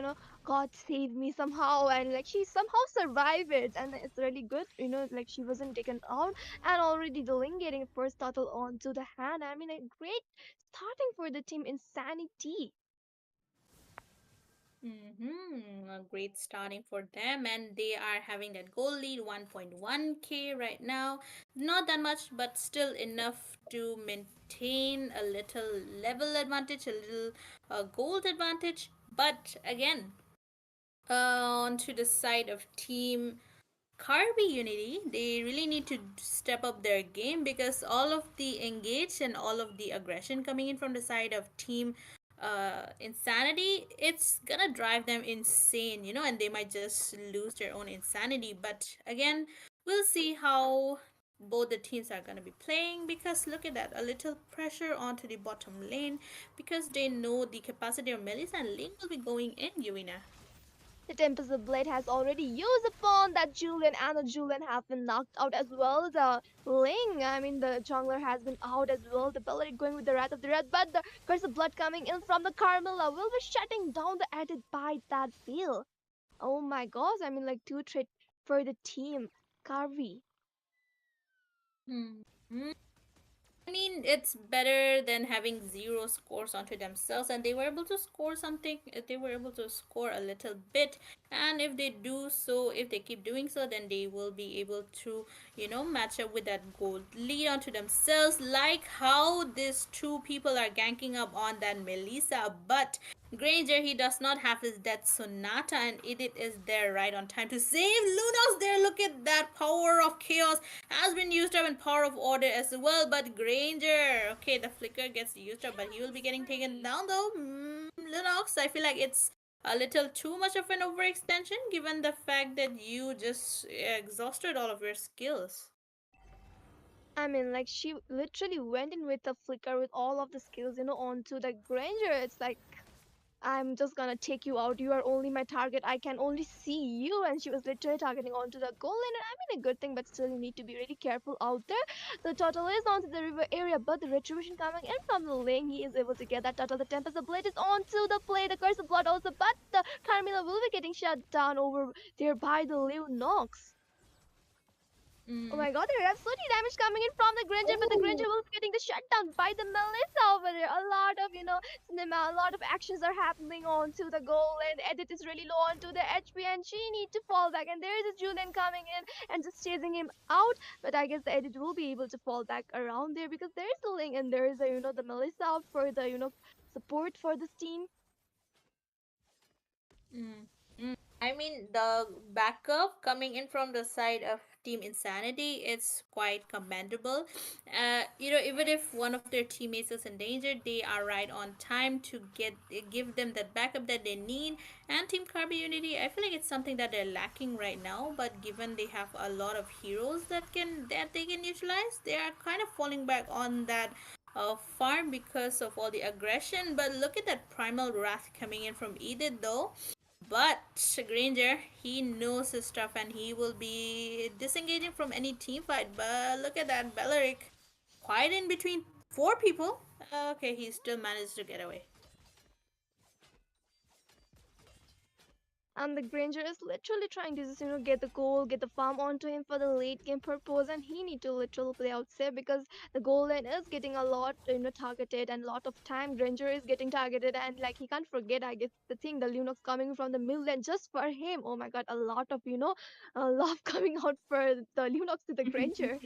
Speaker 1: God save me somehow, and like she somehow survived it, and it's really good, like she wasn't taken out, and already the Ling getting first turtle onto the hand. I mean, a great starting for the team Insanity.
Speaker 2: A great starting for them, and they are having that goal lead 1.1k right now. Not that much, but still enough to maintain a little level advantage, a little gold advantage. But again, onto the side of team KARBI Unity, they really need to step up their game because all of the engage and all of the aggression coming in from the side of team Insanity, it's gonna drive them insane, and they might just lose their own insanity. But again, we'll see how both the teams are gonna be playing because look at that, a little pressure onto the bottom lane because they know the capacity of Melissa and Lane will be going in, Yuina.
Speaker 1: The Tempest of Blade has already used upon that Julian, and the Julian have been knocked out as well. The Ling, I mean the jungler has been out as well. The Bellery going with the Wrath of the Red, but the Curse of Blood coming in from the Carmilla will be shutting down the edit by that Veil. Oh my gosh, I mean like two trade for the team. Karvi.
Speaker 2: Hmm. I mean, it's better than having zero scores onto themselves, and they were able to score something. They were able to score a little bit, and if they do so, if they keep doing so, then they will be able to, match up with that gold lead onto themselves. Like how these two people are ganking up on that Melissa, but Granger, he does not have his Death Sonata, and Edith is there right on time to save Lunos there. Look at that, power of chaos has been used up in power of order as well. But Granger, okay, the flicker gets used up, but he will be getting taken down though. Lunox, I feel like it's a little too much of an overextension given the fact that you just exhausted all of your skills.
Speaker 1: I mean, like she literally went in with the flicker with all of the skills, onto the Granger. It's like I'm just gonna take you out. You are only my target. I can only see you. And she was literally targeting onto the goal line. And I mean, a good thing, but still, you need to be really careful out there. The turtle is onto the river area, but the retribution coming in from the lane, he is able to get that turtle. The Tempest of Blade is onto the play. The Curse of Blood also, but the Carmilla will be getting shut down over there by the Leo Nox. Oh
Speaker 2: Mm.
Speaker 1: my god, there are absolutely damage coming in from the Granger, but the Granger will be getting the shutdown by the Melissa over there. A lot of, cinema, a lot of actions are happening onto the goal, and Edith is really low onto the HP, and she need to fall back. And there is a Julian coming in and just chasing him out. But I guess the Edith will be able to fall back around there because there is the Link, and there is a, the Melissa out for the, support for this team.
Speaker 2: Mm. I mean, the backup coming in from the side of Team Insanity, it's quite commendable. Even if one of their teammates is endangered, they are right on time to give them that backup that they need. And Team Carby Unity, I feel like it's something that they're lacking right now. But given they have a lot of heroes that they can utilize, they are kind of falling back on that farm because of all the aggression. But look at that primal wrath coming in from Edith, though. But Granger, he knows his stuff and he will be disengaging from any team fight. But look at that, Belleric. Quite in between four people. Okay, he still managed to get away.
Speaker 1: and the Granger is literally trying to just get the goal, get the farm onto him for the late game purpose, and he need to literally play out safe because the goal line is getting a lot targeted, and a lot of time Granger is getting targeted, and like he can't forget, I guess, the thing, the Lunox coming from the middle lane just for him. Oh my god, a lot of love coming out for the Lunox to the Granger.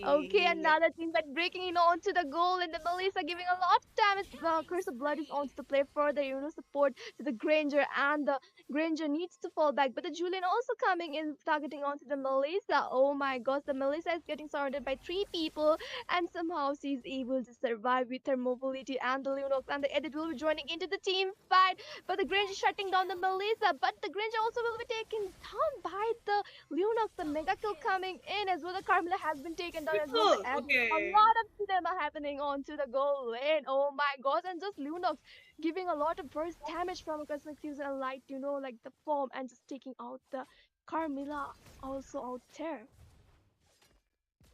Speaker 1: Okay,
Speaker 2: Yeah.
Speaker 1: another team but breaking in onto the goal, and the Melissa giving a lot of damage. Curse of Blood is onto the play for the support to the Granger, and the Granger needs to fall back. But the Julian also coming in, targeting onto the Melissa. Oh my gosh, the Melissa is getting surrounded by three people, and somehow she's able to survive with her mobility, and the Lunox and the Edit will be joining into the team fight. But the Granger shutting down the Melissa, but the Granger also will be taken down by the Lunox, the mega kill coming in as well. The Carmilla has been taken down as well. The
Speaker 2: Triple.
Speaker 1: edge, a
Speaker 2: Okay.
Speaker 1: lot of them are happening onto the goal lane. Oh my gosh, and just Lunox giving a lot of burst damage from a Cosmic Fusion and Light, like the form, and just taking out the Carmilla also out there.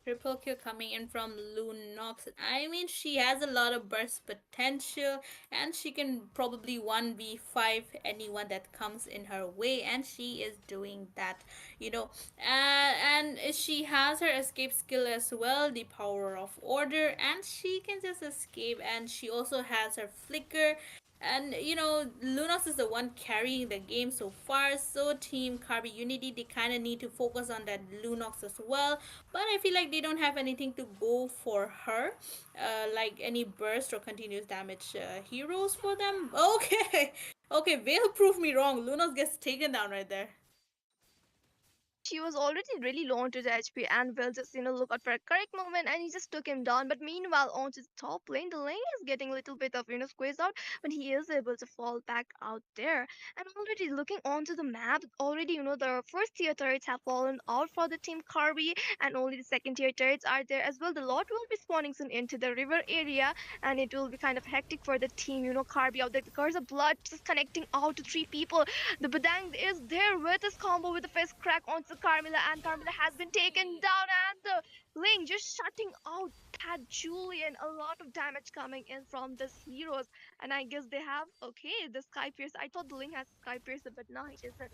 Speaker 2: Triple kill coming in from Lunox. I mean, she has a lot of burst potential, and she can probably 1v5 anyone that comes in her way, and she is doing that, you know. And she has her escape skill as well, the power of order, and she can just escape, and she also has her flicker. And Lunos is the one carrying the game so far. So Team KARBI Unity, they kind of need to focus on that Lunox as well. But I feel like they don't have anything to go for her, like any burst or continuous damage heroes for them. Okay, okay, Vale proved me wrong. Lunos gets taken down right there.
Speaker 1: She was already really low onto the HP, and Will just look out for a correct moment, and he just took him down. But meanwhile onto the top lane, the lane is getting a little bit of squeezed out, but he is able to fall back out there. And already looking onto the map, already the first tier turrets have fallen out for the team Kirby, and only the second tier turrets are there as well. The lot will be spawning soon into the river area, and it will be kind of hectic for the team Kirby out there. The curse of blood just connecting out to three people. The Badang is there with his combo with the face crack onto Carmilla, and Carmilla has been taken down, and the Ling just shutting out that Julian. A lot of damage coming in from these heroes, and I guess they have okay the Sky Pierce. I thought the Ling has Sky Pierce, but no, it isn't.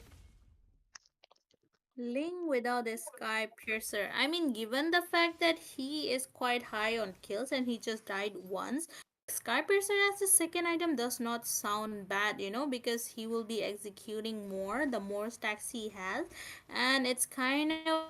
Speaker 2: Ling without a Sky Piercer. I mean, given the fact that he is quite high on kills and he just died once, Sky Piercer as the second item does not sound bad, because he will be executing more the more stacks he has, and it's kind of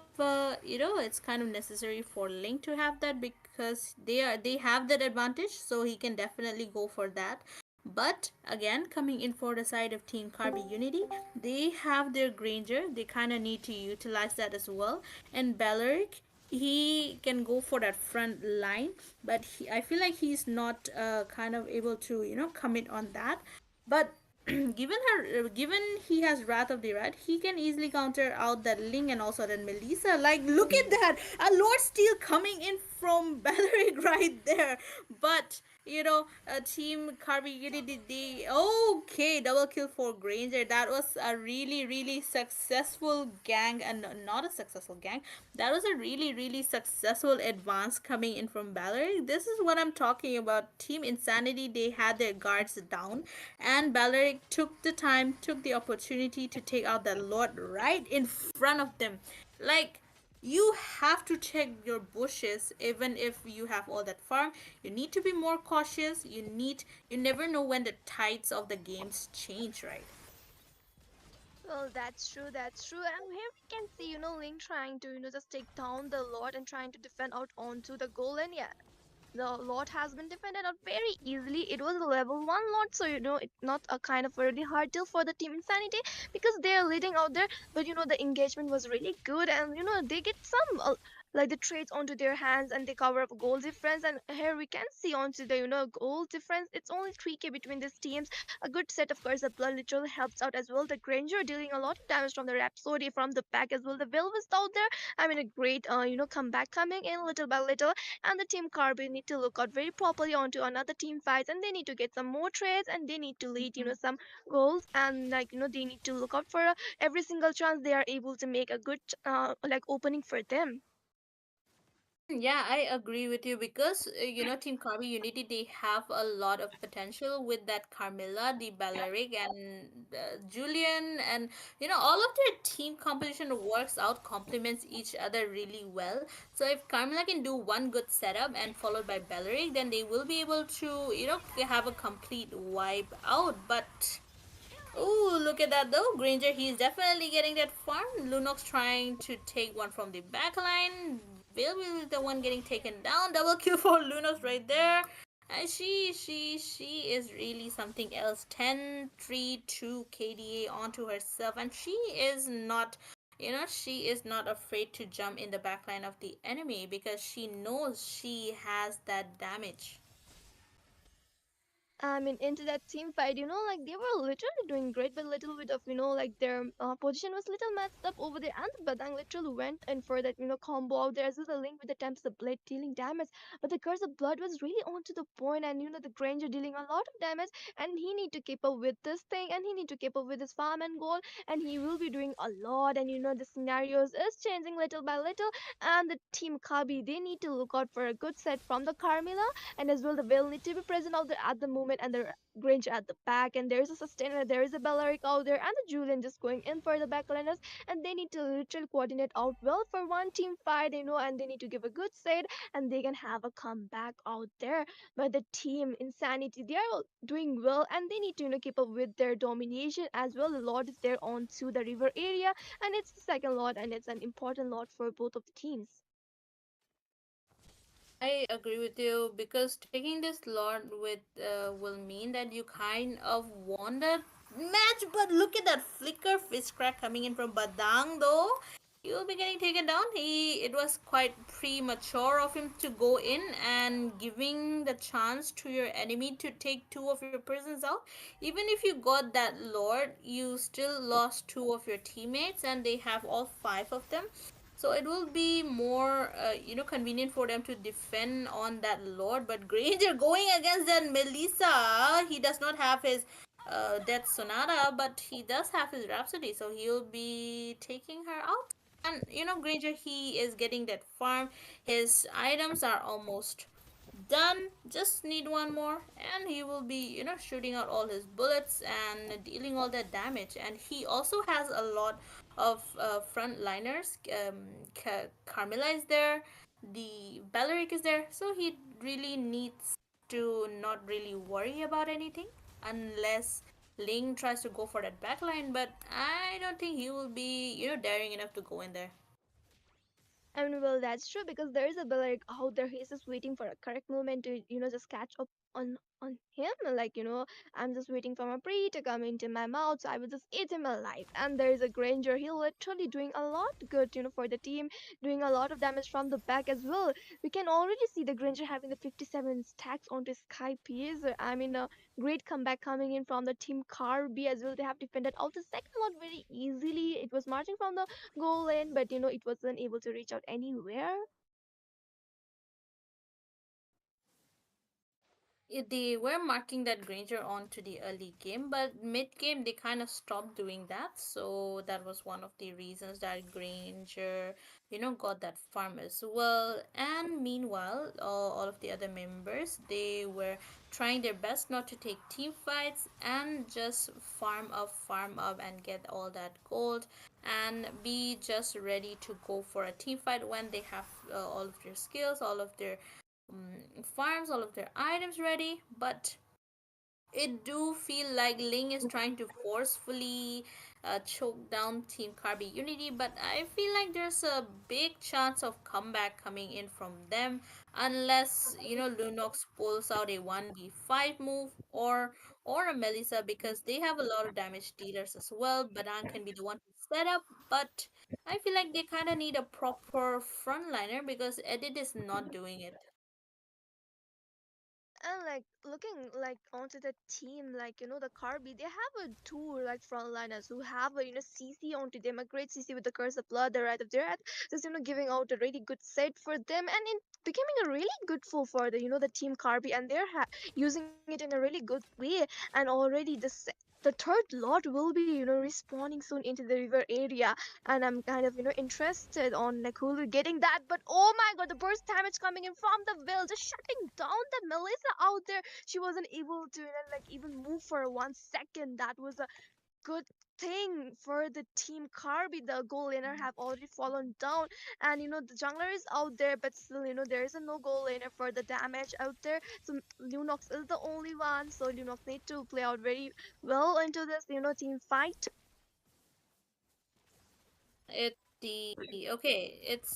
Speaker 2: it's kind of necessary for Link to have that because they have that advantage, so he can definitely go for that. But again, coming in for the side of Team KARBI Unity, they have their Granger. They kind of need to utilize that as well. And Belleric, he can go for that front line, but I feel like he's not kind of able to commit on that. But given he has Wrath of the Rat, he can easily counter out that Ling and also that Melissa. Like, look at that, a Lord Steel coming in from Belleric right there. But Team KARBI Unity, they okay, double kill for Granger. That was a really really successful gang, and not a successful gang. That was a really really successful advance coming in from Belleric. This is what I'm talking about. Team Insanity, they had their guards down, and Belleric took the time, took the opportunity to take out that Lord right in front of them. Like, you have to check your bushes even if you have all that farm. You need to be more cautious. You never know when the tides of the games change, right?
Speaker 1: Well, that's true, that's true. And here we can see, Ling trying to, just take down the Lord and trying to defend out onto the goal. And yeah, the lot has been defended out very easily. It was a level 1 lot, so it's not a kind of a really hard deal for the team Insanity because they're leading out there. But the engagement was really good, and they get some like the trades onto their hands, and they cover up goal difference. And here we can see onto the goal difference. It's only 3k between these teams. A good set of course. The blood literally helps out as well. The Granger dealing a lot of damage from the Rhapsody from the back as well. The Velvet's out there. I mean, a great comeback coming in little by little, and the team Carbon need to look out very properly onto another team fights, and they need to get some more trades, and they need to lead some goals, and like they need to look out for every single chance they are able to make a good like opening for them.
Speaker 2: Yeah, I agree with you because Team Carby Unity, they have a lot of potential with that Carmilla, the Balearic, and Julian, and all of their team composition works out, complements each other really well. So if Carmilla can do one good setup and followed by Balearic, then they will be able to have a complete wipe out. But ooh, look at that though. Granger, he's definitely getting that farm. Lunox trying to take one from the back line. Bill is the one getting taken down. Double kill for Lunox right there. And she is really something else. 10-3-2 KDA onto herself. And she is not afraid to jump in the backline of the enemy because she knows she has that damage.
Speaker 1: I mean, into that team fight, like they were literally doing great, but little bit of, like their position was little messed up over there, and the Badang literally went in for that, combo out there as well. The link with the attempts the blade dealing damage, but the curse of blood was really on to the point, and the Granger dealing a lot of damage, and he need to keep up with this thing, and he need to keep up with his farm and goal, and he will be doing a lot, and the scenarios is changing little by little, and the team Kabi, they need to look out for a good set from the Carmilla, and as well the Vale need to be present out there at the moment, and the Grange at the back, and there's a sustainer, there is a Bellaric out there, and the Julian just going in for the backliners, and they need to literally coordinate out well for one team fight, and they need to give a good set, and they can have a comeback out there. But the team Insanity, they are doing well, and they need to keep up with their domination as well. The Lord is there onto the river area, and it's the second Lord, and it's an important Lord for both of the teams.
Speaker 2: I agree with you because taking this Lord with will mean that you kind of won that match. But look at that flicker fist crack coming in from Badang though. You'll be getting taken down. It was quite premature of him to go in and giving the chance to your enemy to take two of your persons out. Even if you got that Lord, you still lost two of your teammates, and they have all five of them, so it will be more convenient for them to defend on that Lord. But Granger going against that Melissa, he does not have his Death Sonata, but he does have his Rhapsody, so he'll be taking her out. And Granger, he is getting that farm. His items are almost done, just need one more, and he will be shooting out all his bullets and dealing all that damage. And he also has a lot of frontliners. Carmilla is there, the Bellaric is there, so he really needs to not really worry about anything unless Ling tries to go for that backline. But I don't think he will be daring enough to go in there.
Speaker 1: I mean, well, that's true because there is a Bellaric out there. He's just waiting for a correct moment to, just catch up on him. Like, I'm just waiting for my prey to come into my mouth, so I will just eat him alive. And there is a Granger. He literally doing a lot good, for the team, doing a lot of damage from the back as well. We can already see the Granger having the 57 stacks onto his Sky piece. I mean, a great comeback coming in from the team Karbi as well. They have defended out the second lot very easily. It was marching from the goal in, but it wasn't able to reach out anywhere.
Speaker 2: They were marking that Granger on to the early game, but mid game they kind of stopped doing that. So that was one of the reasons that Granger, got that farm as well. And meanwhile, all of the other members, they were trying their best not to take team fights and just farm up, and get all that gold and be just ready to go for a team fight when they have all of their skills, all of their farms, all of their items ready. But it do feel like Ling is trying to forcefully choke down Team Karbi Unity, but I feel like there's a big chance of comeback coming in from them unless Lunox pulls out a 1v5 move, or a Melissa, because they have a lot of damage dealers as well. Badan can be the one to set up, but I feel like they kind of need a proper frontliner because Edit is not doing it.
Speaker 1: And like looking like onto the team, like the Karbi, they have a two like frontliners who have a CC onto them, a great CC with the curse of blood, the right of their head, just giving out a really good set for them, and in becoming a really good foe for the team Karbi, and they're using it in a really good way, and already the third lot will be respawning soon into the river area, and I'm kind of interested on like who will be getting that. But oh my god, the burst damage coming in from the Will, just shutting down the Melissa out there. She wasn't able to like even move for 1 second. That was a good thing for the team Karbi. The goal laner have already fallen down, and the jungler is out there, but still there is a no goal laner for the damage out there. So Lunox is the only one, so Lunox need to play out very well into this team fight.
Speaker 2: It's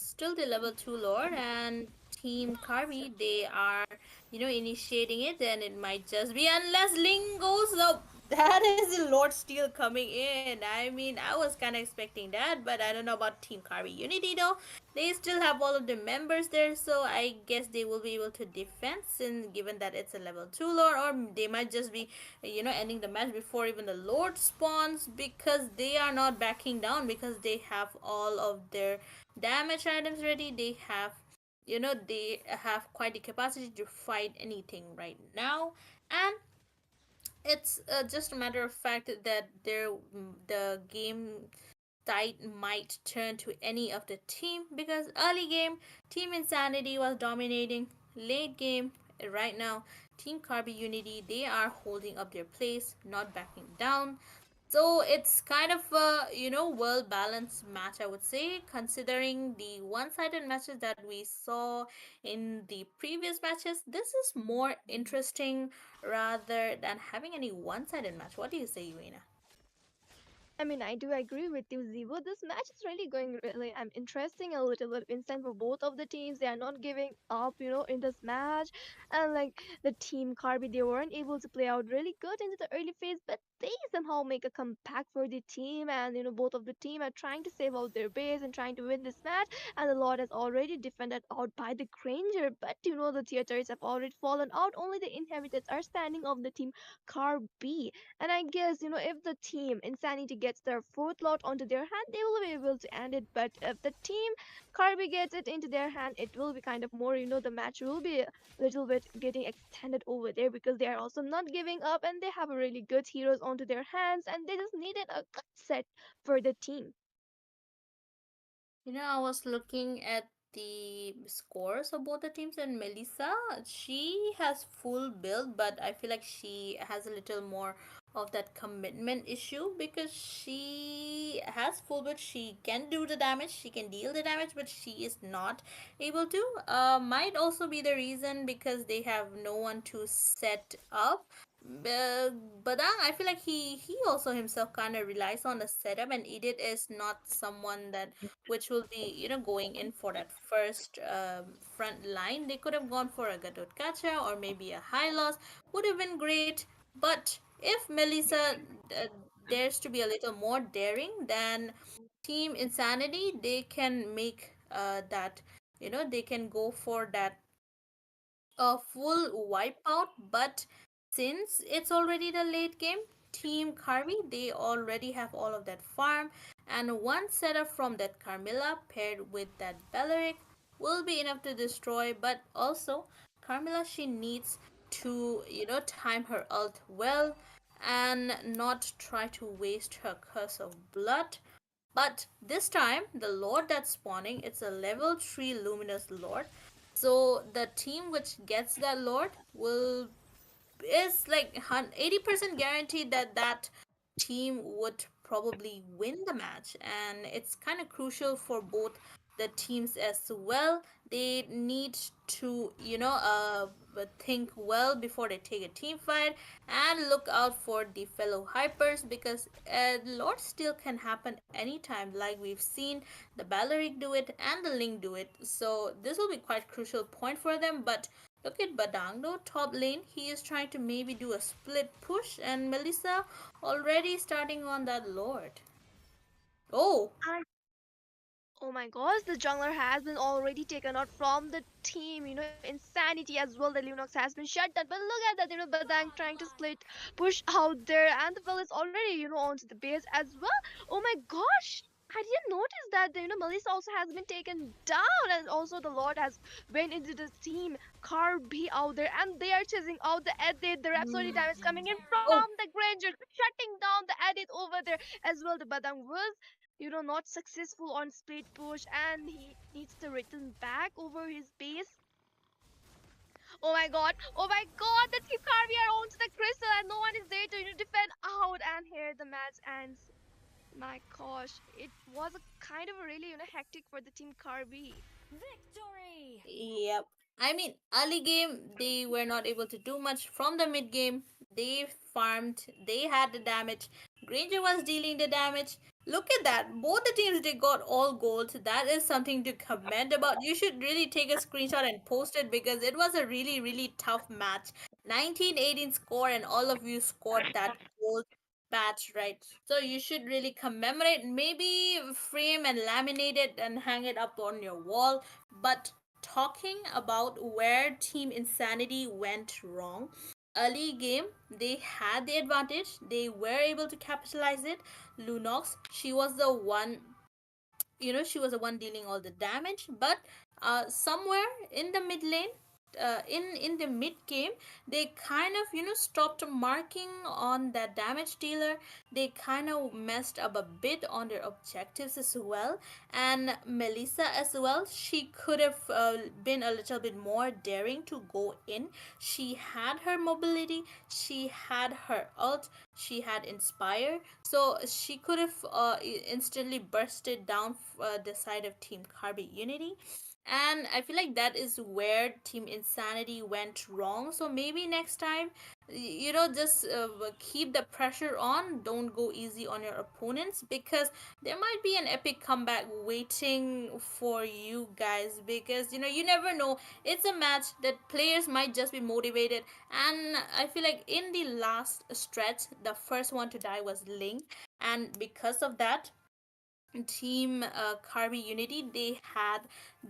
Speaker 2: still the level 2 lord, and Team Karbi, they are, initiating it, and it might just be, unless Ling goes up. That is the Lord Steel coming in. I mean, I was kind of expecting that, but I don't know about Team Karbi Unity though. They still have all of the members there, so I guess they will be able to defend, since given that it's a level 2 lord, or they might just be, ending the match before even the lord spawns, because they are not backing down, because they have all of their damage items ready. They have quite the capacity to fight anything right now, and it's just a matter of fact that the game tide might turn to any of the team, because early game Team Insanity was dominating. Late game, right now, Team Carby Unity, they are holding up their place, not backing down. So it's kind of a well balanced match, I would say, considering the one-sided matches that we saw in the previous matches. This is more interesting rather than having any one-sided match. What do you say, Yuina?
Speaker 1: I mean, I do agree with you, Zivo. This match is really going really. I'm interesting a little bit instant for both of the teams. They are not giving up, in this match. And like the team Karbi, they weren't able to play out really good into the early phase, but they somehow make a comeback for the team. And both of the team are trying to save out their base and trying to win this match. And the Lord has already defended out by the Granger, but the theaters have already fallen out. Only the inhabitants are standing of the team Karbi. And I guess, if the team Insanity gets their fourth lot onto their hand, they will be able to end it. But if the team Kirby gets it into their hand, it will be kind of more, the match will be a little bit getting extended over there, because they are also not giving up, and they have a really good heroes onto their hands, and they just needed a good set for the team.
Speaker 2: I was looking at the scores of both the teams, and Melissa, she has full build, but I feel like she has a little more of that commitment issue, because she has full build. She can do the damage, she can deal the damage, but she is not able to. Might also be the reason because they have no one to set up. uh, Badang, I feel like he also himself kind of relies on the setup, and Edith is not someone that which will be going in for that first front line. They could have gone for a Gadot Kacha or maybe a high loss, would have been great. But if Melissa dares to be a little more daring than Team Insanity, they can make that they can go for that a full wipeout. But since it's already the late game, Team Karmi, they already have all of that farm, and one setup from that Carmilla paired with that Belleric will be enough to destroy. But also, Carmilla, she needs to time her ult well, and not try to waste her curse of blood. But this time, the Lord that's spawning, it's a level 3 Luminous Lord. So the team which gets that Lord will is like 80% guaranteed that that team would probably win the match, and it's kind of crucial for both the teams as well. They need to think well before they take a team fight, and look out for the fellow hypers, because Lord still can happen anytime, like we've seen the Balearic do it and the Link do it. So this will be quite crucial point for them. But look at Badang though, top lane. He is trying to maybe do a split push, and Melissa already starting on that Lord. Oh,
Speaker 1: Oh my gosh, the jungler has been already taken out from the team. Insanity as well. The Lunox has been shut down. But look at that, Badang trying to split, push out there, and the Will is already, onto the base as well. Oh my gosh. I didn't notice that, Melissa also has been taken down, and also the Lord has went into the team. KARBI out there, and they are chasing out the edit. The Rhapsody time is coming in from
Speaker 2: Oh,
Speaker 1: the Granger, shutting down the edit over there as well. The Badang was not successful on split push, and he needs to return back over his base. Oh my god, the Team Carvi are onto the crystal and no one is there to defend out, and here the match ends. My gosh, it was a kind of a really hectic for the Team Carvi.
Speaker 3: Victory!
Speaker 2: yep. I mean, early game, they were not able to do much. From the mid game, they farmed, they had the damage. Granger was dealing the damage. Look at that. Both the teams, they got all gold. That is something to comment about. You should really take a screenshot and post it because it was a really, really tough match. 19-18 score, and all of you scored that gold patch, right? So you should really commemorate, maybe frame and laminate it and hang it up on your wall. But talking about where Team Insanity went wrong, early game they had the advantage, they were able to capitalize it. Lunox, she was the one, she was the one dealing all the damage, but somewhere in the mid lane, in the mid game, they kind of stopped marking on that damage dealer. They kind of messed up a bit on their objectives as well. And Melissa as well, she could have been a little bit more daring to go in. She had her mobility, she had her ult, she had inspire, so she could have instantly bursted down the side of Team Karbi Unity. And I feel like that is where Team Insanity went wrong. So maybe next time, just keep the pressure on. Don't go easy on your opponents because there might be an epic comeback waiting for you guys. Because you never know. It's a match that players might just be motivated. And I feel like in the last stretch, the first one to die was Ling. And because of that, Team Karbi Unity, they had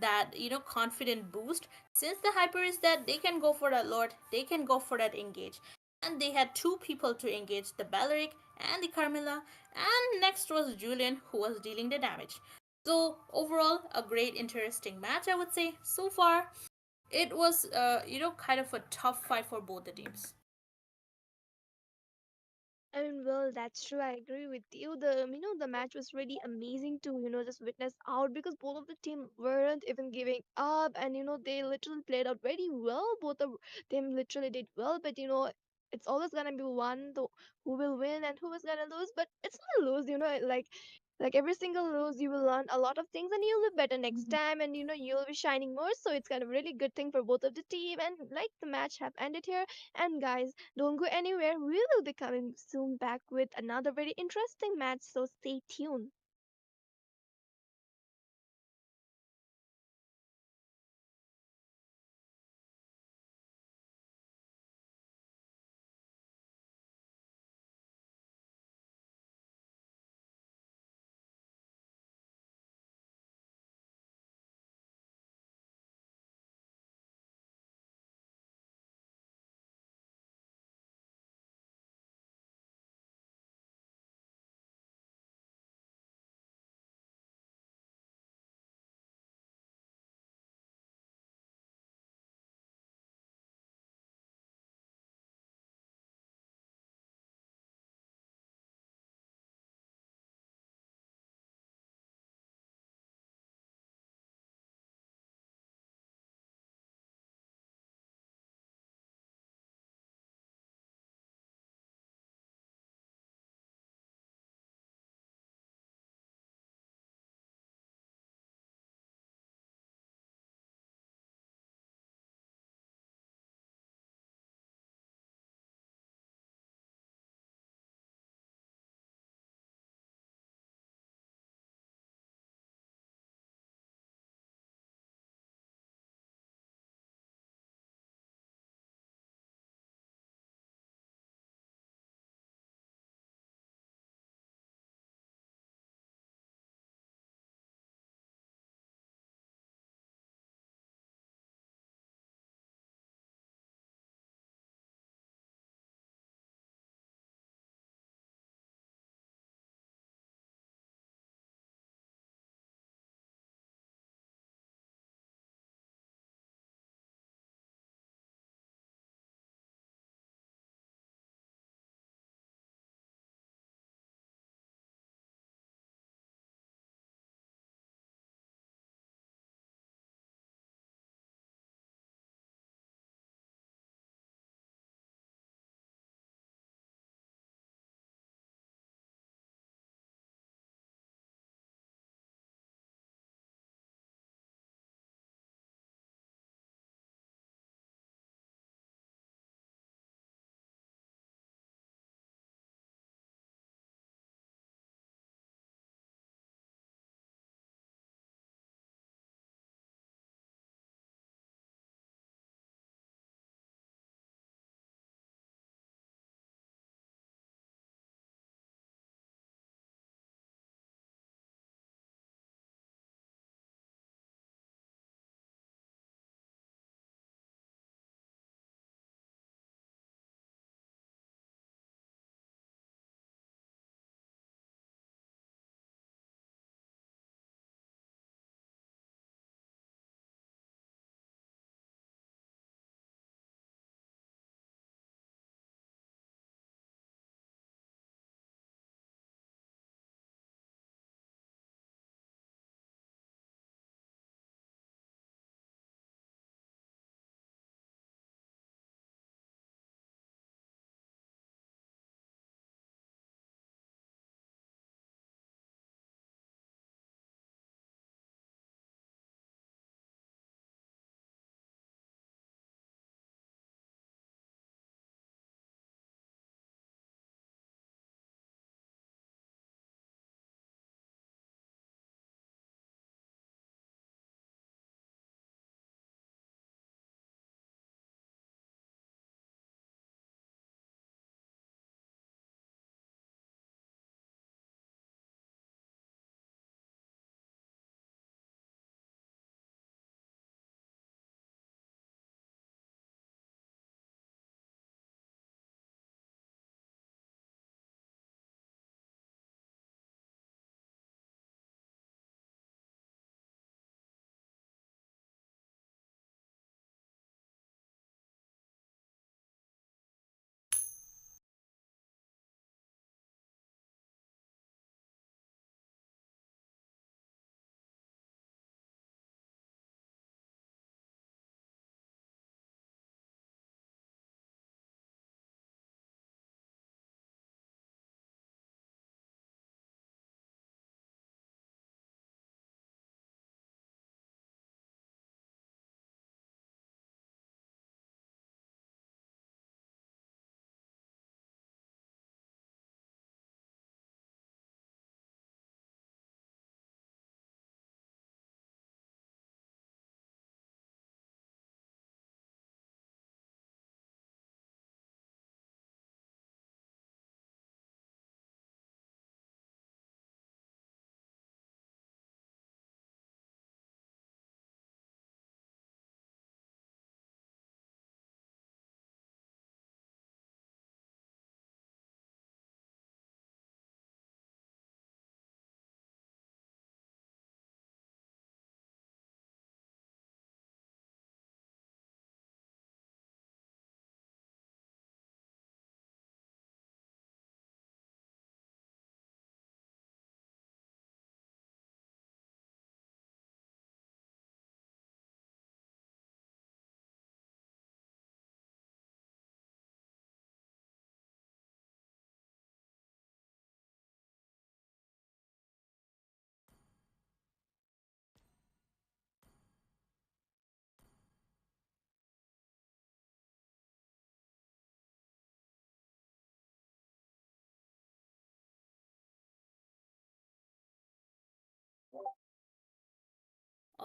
Speaker 2: that confident boost. Since the hyper is that they can go for that Lord, they can go for that engage, and they had two people to engage, the Balearic and the Carmilla, and next was Julian who was dealing the damage. So overall, a great interesting match, I would say. So far it was kind of a tough fight for both the teams.
Speaker 1: I mean, well, that's true. I agree with you. The match was really amazing to, just witness out because both of the team weren't even giving up, and they literally played out very well. Both of them literally did well, but it's always gonna be one who will win and who is gonna lose. But it's not lose, like every single lose, you will learn a lot of things and you'll be better next time, and you'll be shining more. So it's kind of really good thing for both of the team. And like the match have ended here, and guys, don't go anywhere. We will be coming soon back with another very interesting match, so stay tuned.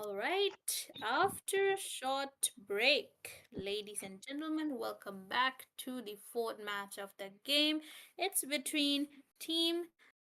Speaker 2: All right, after a short break, ladies and gentlemen, welcome back to the fourth match of the game. It's between Team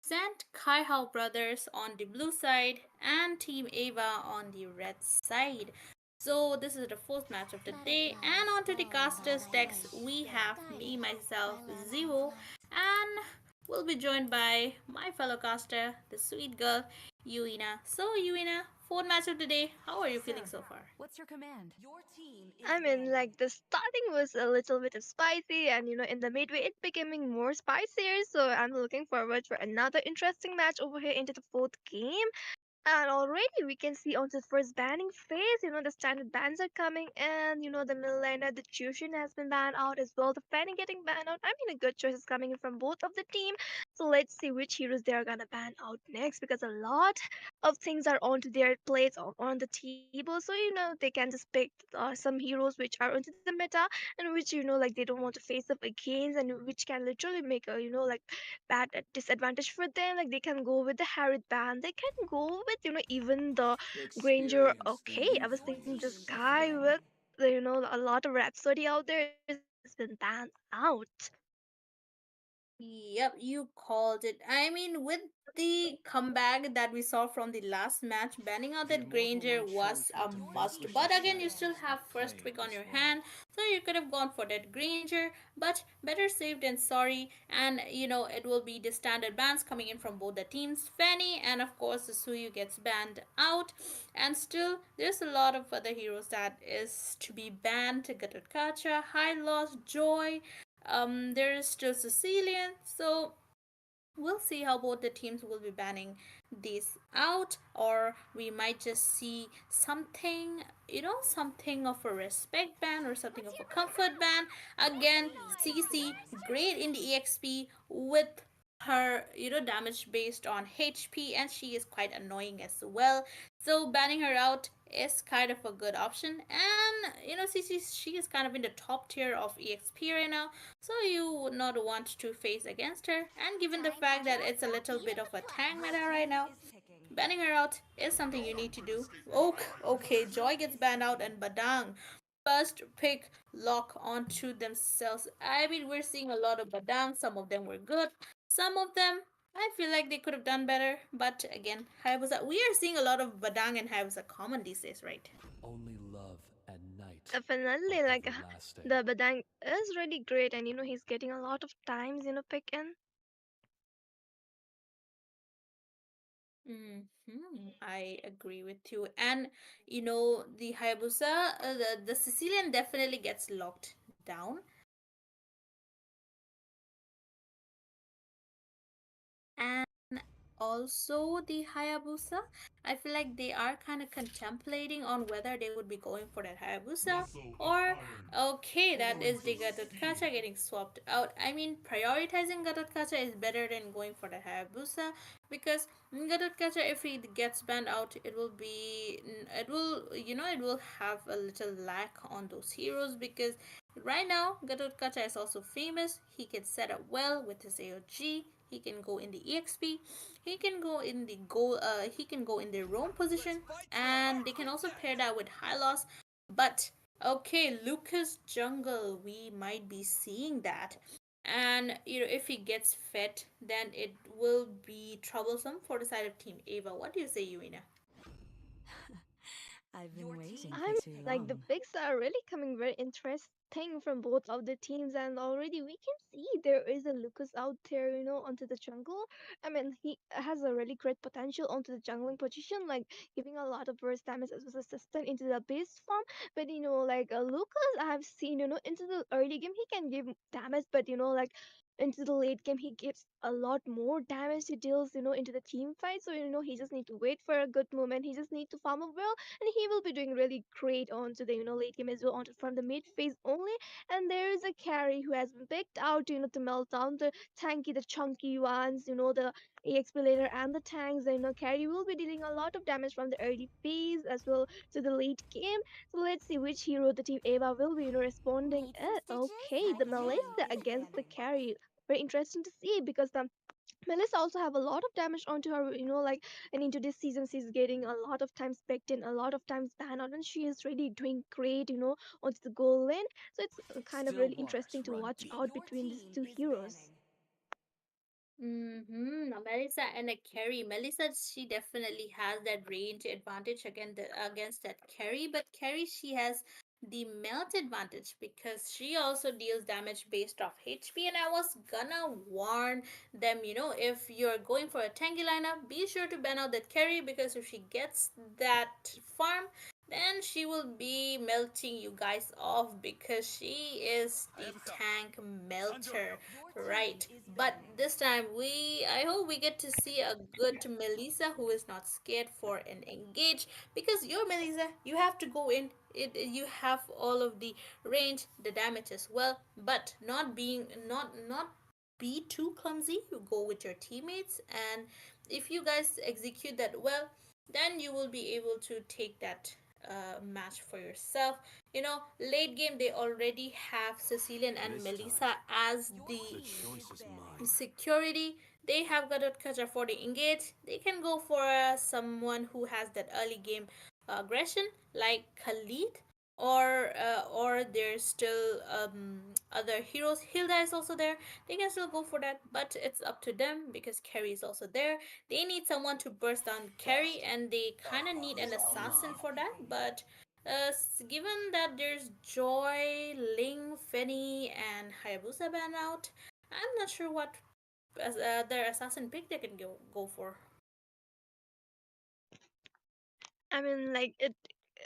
Speaker 2: St. KAIHAO Brothers on the blue side and Team Ava on the red side. So, this is the fourth match of the day, and
Speaker 3: Butterflies
Speaker 2: onto the
Speaker 3: fall
Speaker 2: casters
Speaker 3: on
Speaker 2: decks,
Speaker 3: ice.
Speaker 2: we have me,
Speaker 3: Dinosaurs
Speaker 2: myself,
Speaker 3: toil on
Speaker 2: Zero,
Speaker 3: hard glass.
Speaker 2: and we'll be joined by my fellow caster, the sweet girl, Yuina. So, Yuina, fourth match of the day. How are you feeling
Speaker 4: Sir,
Speaker 2: so far?
Speaker 4: what's your command? Your team is
Speaker 1: I mean,
Speaker 4: banning.
Speaker 1: like the starting was a little bit of spicy, and in the midway it becoming more spicier. So I'm looking forward for another interesting match over here into the fourth game. And already we can see on the first banning phase, the standard bans are coming, and the Milena, the Tuition has been banned out as well. The Fanny getting banned out. I mean, a good choice is coming in from both of the team. So let's see which heroes they are gonna ban out next, because a lot of things are onto their plates on the table. So they can just pick some heroes which are onto the meta, and which like they don't want to face up against, and which can literally make a like bad disadvantage for them. Like they can go with the Harriet band, they can go with even the Granger.
Speaker 5: Experience the
Speaker 1: Okay, I was
Speaker 4: Your
Speaker 1: thinking
Speaker 5: youthful
Speaker 4: team
Speaker 1: this
Speaker 4: is
Speaker 1: guy
Speaker 5: suffering.
Speaker 4: banning.
Speaker 1: with a lot of Rhapsody out there has been banned out.
Speaker 2: Yep, you called it. I mean, with the comeback that we saw from the last match, banning out
Speaker 5: The
Speaker 2: that
Speaker 5: immortal
Speaker 2: Granger
Speaker 5: one
Speaker 2: was
Speaker 5: chose me
Speaker 2: a
Speaker 5: to
Speaker 4: Your
Speaker 2: must.
Speaker 4: team
Speaker 5: vanquish the
Speaker 2: But
Speaker 4: is
Speaker 2: again, you still
Speaker 4: banned.
Speaker 5: shadows
Speaker 2: have
Speaker 5: and
Speaker 2: first
Speaker 5: claim
Speaker 2: pick on
Speaker 5: this
Speaker 2: your
Speaker 5: throne.
Speaker 2: hand, so you could have gone for that Granger. But better safe than sorry. And it will be the standard bans coming in from both the teams. Fanny and of course the Suyu gets banned out. And still, there's a lot of other heroes that is to be banned. Gatotkacha, High Loss, Joy. There's still Sicilian. So we'll see how both the teams will be banning this out, or we might just see something, something of a respect ban or something
Speaker 3: What's
Speaker 2: of a
Speaker 3: your
Speaker 2: comfort
Speaker 3: command?
Speaker 2: ban.
Speaker 3: Your
Speaker 2: Again,
Speaker 3: team is
Speaker 2: CC
Speaker 3: banning.
Speaker 2: great in the exp with her damage based on HP, and she is quite annoying as well. So banning her out is kind of a good option. And CC, she is kind of in the top tier of exp right now, so you would not want to face against her. And given the
Speaker 3: Time
Speaker 2: fact that
Speaker 3: matters.
Speaker 2: it's a little
Speaker 3: Beat
Speaker 2: bit
Speaker 3: up
Speaker 2: of
Speaker 3: the
Speaker 2: a tank
Speaker 4: Your
Speaker 2: meta
Speaker 3: players.
Speaker 2: right
Speaker 4: team
Speaker 2: now,
Speaker 4: is picking.
Speaker 2: banning her out is something you need to do. Okay, Joy gets banned out, and Badang first pick lock onto themselves. I mean, we're seeing a lot of Badang. Some of them were good, some of them I feel like they could have done better. But again, Hayabusa, we are seeing a lot of Badang and Hayabusa common these days, right?
Speaker 5: Only love and night
Speaker 1: Definitely,
Speaker 5: are
Speaker 1: like
Speaker 5: everlasting.
Speaker 1: the Badang is really great, and he's getting a lot of times pick in.
Speaker 2: I agree with you. And the Hayabusa, the Sicilian definitely gets locked down. And also the Hayabusa, I feel like they are kind of contemplating on whether they would be going for that Hayabusa, or okay, that is the Gatotkacha getting swapped out. I mean, prioritizing Gatotkacha is better than going for the Hayabusa, because Gatotkacha, if he gets banned out, it will have a little lack on those heroes, because right now Gatotkacha is also famous. He can set up well with his AOG. He can go in the EXP. He can go in the goal. He can go in the roam position, and they can also pair that with Hylos. But okay, Lucas Jungle, we might be seeing that. And if he gets fed, then it will be troublesome for the side of Team Ava. What do you say, Yuina?
Speaker 4: I've been Your waiting
Speaker 1: I'm
Speaker 4: for team is too
Speaker 1: like the
Speaker 4: long.
Speaker 1: picks are really coming very interesting from both of the teams, and already we can see there is a Lucas out there, onto the jungle. I mean, he has a really great potential onto the jungling position, like giving a lot of burst damage as a assistant into the base form. But like Lucas, I have seen, into the early game he can give damage, but like into the late game he gives a lot more damage. He deals, into the team fight. So he just need to wait for a good moment. He just need to farm up well, and he will be doing really great onto the late game as well, onto from the mid phase only. And there is a carry who has been picked out, to melt down the tanky, the chunky ones, the exp later and the tanks. And carry will be dealing a lot of damage from the early phase as well to the late game. So let's see which hero the team Ava will be responding
Speaker 3: Need some
Speaker 1: at.
Speaker 3: stitches?
Speaker 1: Okay,
Speaker 3: My
Speaker 1: the
Speaker 3: team
Speaker 1: Melissa
Speaker 3: is
Speaker 1: against the
Speaker 3: banning.
Speaker 1: carry. Very interesting to see, because the Melissa also have a lot of damage onto her, like, and into this season she's getting a lot of times picked in, a lot of times banned out, and she is really doing great, onto the goal lane. So it's kind of
Speaker 5: Still
Speaker 1: really
Speaker 5: waters
Speaker 1: interesting to
Speaker 5: run
Speaker 1: watch
Speaker 5: deep.
Speaker 1: out between these two heroes.
Speaker 2: Mm-hmm. Melissa and a carry. Melissa, she definitely has that range advantage against that carry, but carry she has the melt advantage because she also deals damage based off HP. And I was gonna warn them, if you're going for a tanky lineup, be sure to ban out that carry because if she gets that farm, then she will be melting you guys off because she is the tank melter, right? But this time I hope we get to see a good Melissa who is not scared for an engage because you're Melissa, you have to go in. You have all of the range, the damage as well, but not be too clumsy. You go with your teammates, and if you guys execute that well, then you will be able to take that match for yourself. Late game they already have Cecilian and
Speaker 5: This
Speaker 2: Melissa
Speaker 5: time,
Speaker 2: as the
Speaker 5: the choice is mine.
Speaker 2: security. They have got a catcher for the engage. They can go for someone who has that early game aggression like Khalid, or there's still other heroes. Hilda is also there. They can still go for that, but it's up to them because Carrie is also there. They need someone to burst down Carrie, and they kind of need an assassin for that. But given that there's Joy, Ling, Fenny, and Hayabusa ban out, I'm not sure what their assassin pick they can go for.
Speaker 1: I mean, like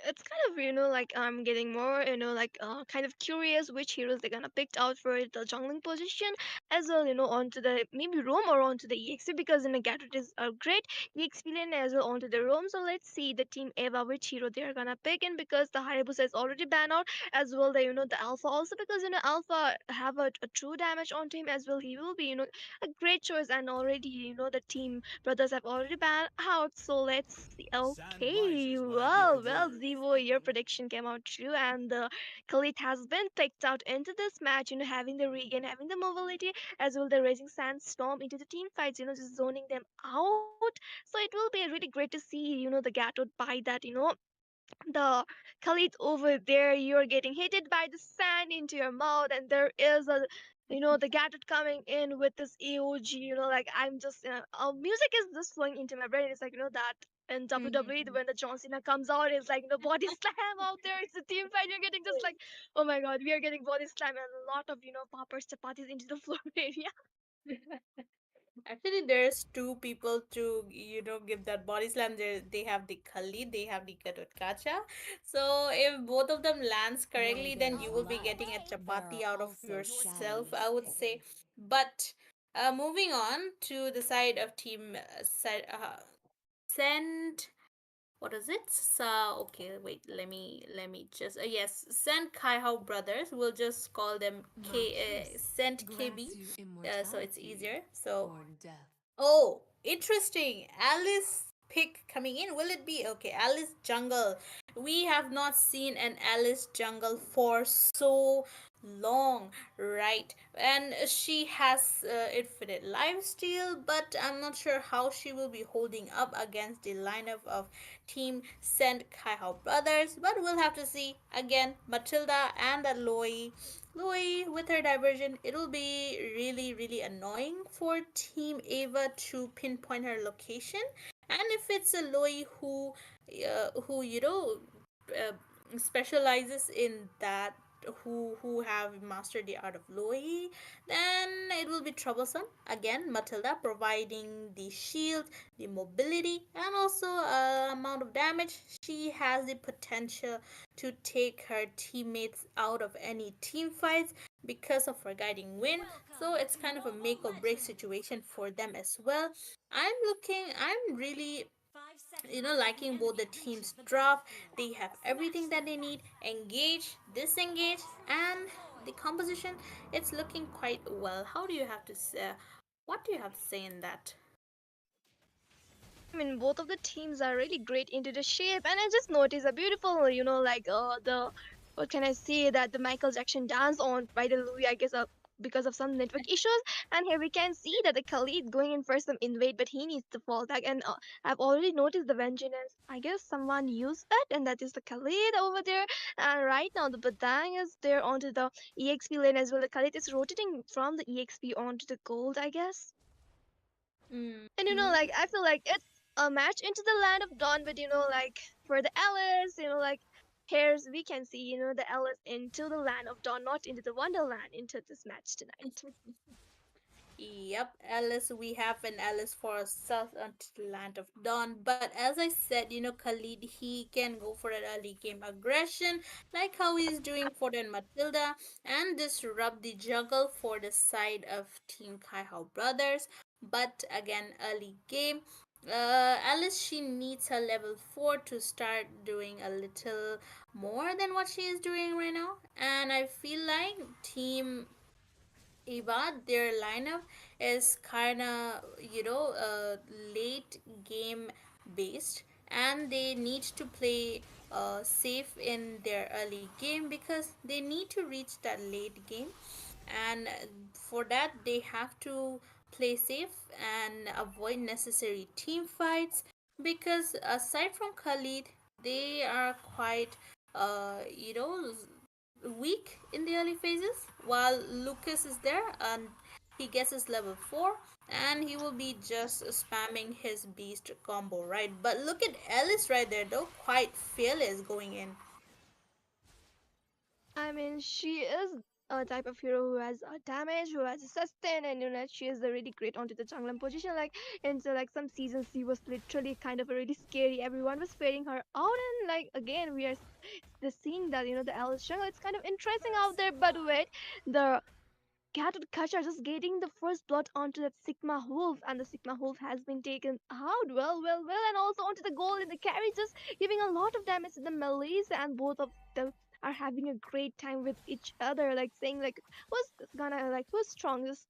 Speaker 1: it's kind of, like I'm getting more, like kind of curious which heroes they're gonna pick out for the jungling position, as well, onto the maybe roam or onto the EXP, because Gatot is a great EXP lane as well onto the roam. So let's see the team Eva which hero they're gonna pick in, because the Hayabusa is already banned out, as well the, the Alpha also, because Alpha have a true damage onto him as well. He will be, a great choice, and already, the team brothers have already banned out. So let's see.
Speaker 5: Sand
Speaker 1: Okay,
Speaker 5: rises when I give the
Speaker 1: well,
Speaker 5: word.
Speaker 1: Zivo, your prediction came out true, and the Khalid has been picked out into this match. Having the regain, having the mobility, as well the Raging Sandstorm into the team fights. Just zoning them out. So it will be really great to see. The Gatot by that. The Khalid over there, you're getting hit by the sand into your mouth, and there is a, the gadget coming in with this AOG, like I'm just, music is just flowing into my brain. It's like, that in WWE, when the John Cena comes out, it's like, body slam out there. It's a team fight. You're getting just like, oh my god, we are getting body slam and a lot of, poppers, chapatis into the floor area.
Speaker 2: Actually, there's two people to give that body slam. They have the Khalid, they have the Kacha. So if both of them lands
Speaker 4: Where
Speaker 2: correctly, then
Speaker 4: there's
Speaker 2: you will be getting a
Speaker 4: light, there
Speaker 2: chapati
Speaker 4: are
Speaker 2: out of
Speaker 4: also
Speaker 2: yourself, I
Speaker 4: shadows.
Speaker 2: would say. But moving on to the side of team Send, what is it? So okay, wait. Let me just yes, Send KAIHAO brothers. We'll just call them
Speaker 4: My
Speaker 2: K
Speaker 4: kiss
Speaker 2: Send KB.
Speaker 4: grants you
Speaker 2: So it's
Speaker 4: immortality
Speaker 2: easier. So
Speaker 4: or death.
Speaker 2: oh, interesting. Alice pick coming in. Will it be okay? Alice Jungle. We have not seen an Alice Jungle for so long, right? And she has infinite lifesteal, but I'm not sure how she will be holding up against the lineup of Team Send Kaihao brothers. But we'll have to see. Again, Matilda and Louis with her diversion, it'll be really, really annoying for Team Ava to pinpoint her location. And if it's a Louis who specializes in that, who have mastered the art of Loi, then it will be troublesome. Again, Matilda providing the shield, the mobility, and also amount of damage. She has the potential to take her teammates out of any team fights because of her guiding wind. So it's kind of a make or break situation for them as well. I'm really liking both the teams draft. They have everything that they need: engage, disengage, and the composition, it's looking quite well. How do you have to say, what do you have to say in that?
Speaker 1: I mean, both of the teams are really great into the shape, and I just noticed a beautiful, like the, what can I say, that the Michael Jackson dance on by the Louis, I guess, because of some network issues. And here we can see that the Khalid going in for some invade, but he needs to fall back. And I've already noticed the vengeance. I guess someone used it, and that is the Khalid over there. And right now the Badang is there onto the EXP lane as well. The Khalid is rotating from the EXP onto the gold, I guess. And
Speaker 2: Mm-hmm.
Speaker 1: like I feel like it's a match into the land of dawn, but like for the Alice, like here's we can see, the Alice into the land of dawn, not into the Wonderland, into this match tonight.
Speaker 2: Yep, Alice, we have an Alice for South until the Land of Dawn. But as I said, Khalid, he can go for an early game aggression, like how he's doing for the Matilda, and disrupt the juggle for the side of Team KAIHAO Brothers. But again, early game. Alice, she needs her level 4 to start doing a little more than what she is doing right now. And I feel like Team Eva, their lineup is kind of, late game based, and they need to play safe in their early game because they need to reach that late game. And for that, they have to play safe and avoid necessary team fights because aside from Khalid, they are quite, weak in the early phases, while Lucas is there and he gets his level 4 and he will be just spamming his beast combo, right? But look at Alice right there, though, quite fearless going in.
Speaker 1: I mean, she is a type of hero who has a damage, who has a sustain, and she is a really great onto the jungler position. Like into like some seasons, she was literally kind of really scary. Everyone was fearing her out, and like again, we are the seeing that the Alice jungle. It's kind of interesting out there, but wait, the Gatot Kacha just getting the first blood onto that Sigma Wolf, and the Sigma Wolf has been taken out. Well, and also onto the goal in the carry, just giving a lot of damage to the melees, and both of them are having a great time with each other, like saying like who's strong, just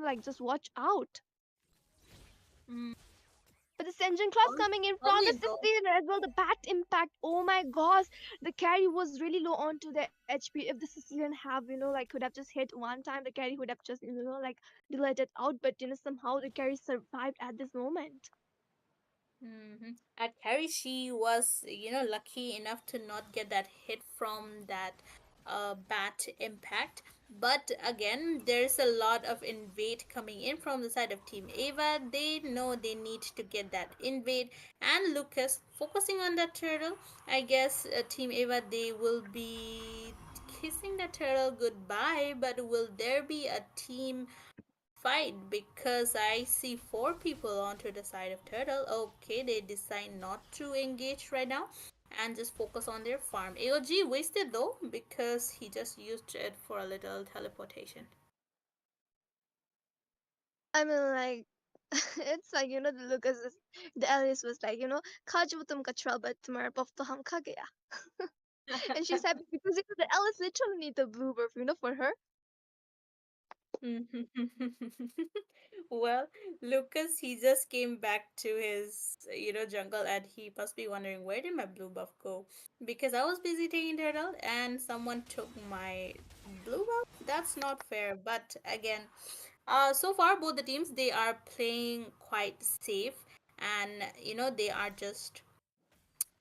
Speaker 1: like just watch out.
Speaker 2: Mm,
Speaker 1: But the Senjin class coming in from the
Speaker 2: probably though.
Speaker 1: 16 as well, the bat impact. Oh my gosh, the carry was really low onto the HP. If the Sicilian have, like could have just hit one time, the carry would have just, like deleted out. But somehow the carry survived at this moment.
Speaker 2: At Carrie, she was, lucky enough to not get that hit from that bat impact. But again, there's a lot of invade coming in from the side of Team Ava. They know they need to get that invade. And Lucas focusing on that turtle. I guess Team Ava, they will be kissing the turtle goodbye. But will there be a team fight because I see four people onto the side of turtle. Okay, they decide not to engage right now and just focus on their farm. AOG wasted though because he just used it for a little teleportation.
Speaker 1: I mean, like, it's like, the Lucas, the Alice was like, "Khaj wo tum kachra, but tumhara buff to hum kha gaya." And she's happy because, the Alice literally need the blue buff, for her.
Speaker 2: Well, Lucas, he just came back to his, jungle and he must be wondering where did my blue buff go? Because I was busy taking turtle and someone took my blue buff. That's not fair. But again, so far both the teams they are playing quite safe and they are just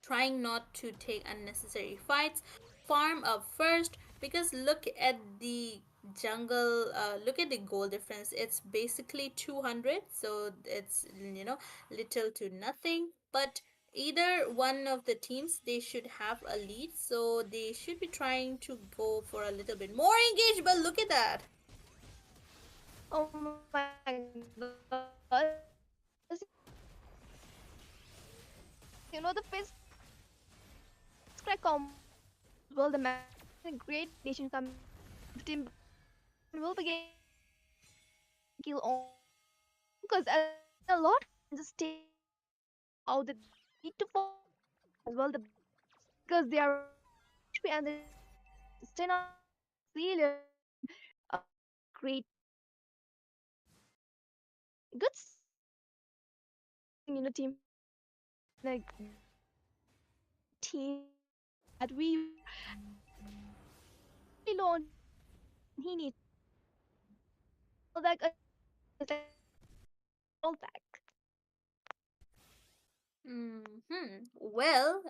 Speaker 2: trying not to take unnecessary fights, farm up first because look at the jungle, look at the goal difference. It's basically 200, so it's little to nothing. But either one of the teams they should have a lead, so they should be trying to go for a little bit more engaged. But look at that.
Speaker 1: Oh my god, the face crack combo as well. The man a great nation coming in from the team and will be getting kill on because as well the Lucas has been a lot and just take out the need to fall as well the because they are running out of HP and they just need to sustain out the Cecilia a great good start for the team Ava. I think team Ava is in a team that we and the Lucas is really low on HP and he needs to sustain out the fall back again. It's like rollback.
Speaker 2: Well,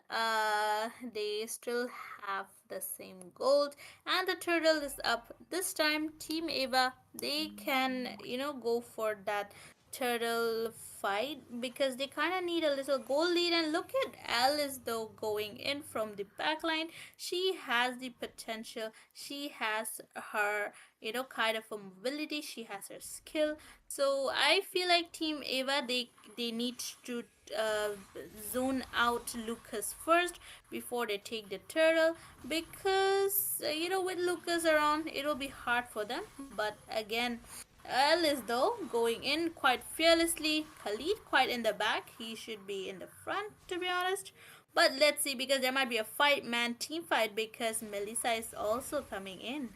Speaker 2: they still have the same gold, and the turtle is up. This time, Team Ava, they can, go for that turtle fight because they kind of need a little goal lead. And look at Alice, though, going in from the back line. She has the potential, she has her, kind of a mobility, she has her skill. So I feel like Team Ava, they need to uh, zone out Lucas first before they take the turtle, because with Lucas around it'll be hard for them. But again, Alice though going in quite fearlessly, Khalid quite in the back, he should be in the front to be honest. But let's see, because there might be a fight, man, team fight, because Melissa is also coming in.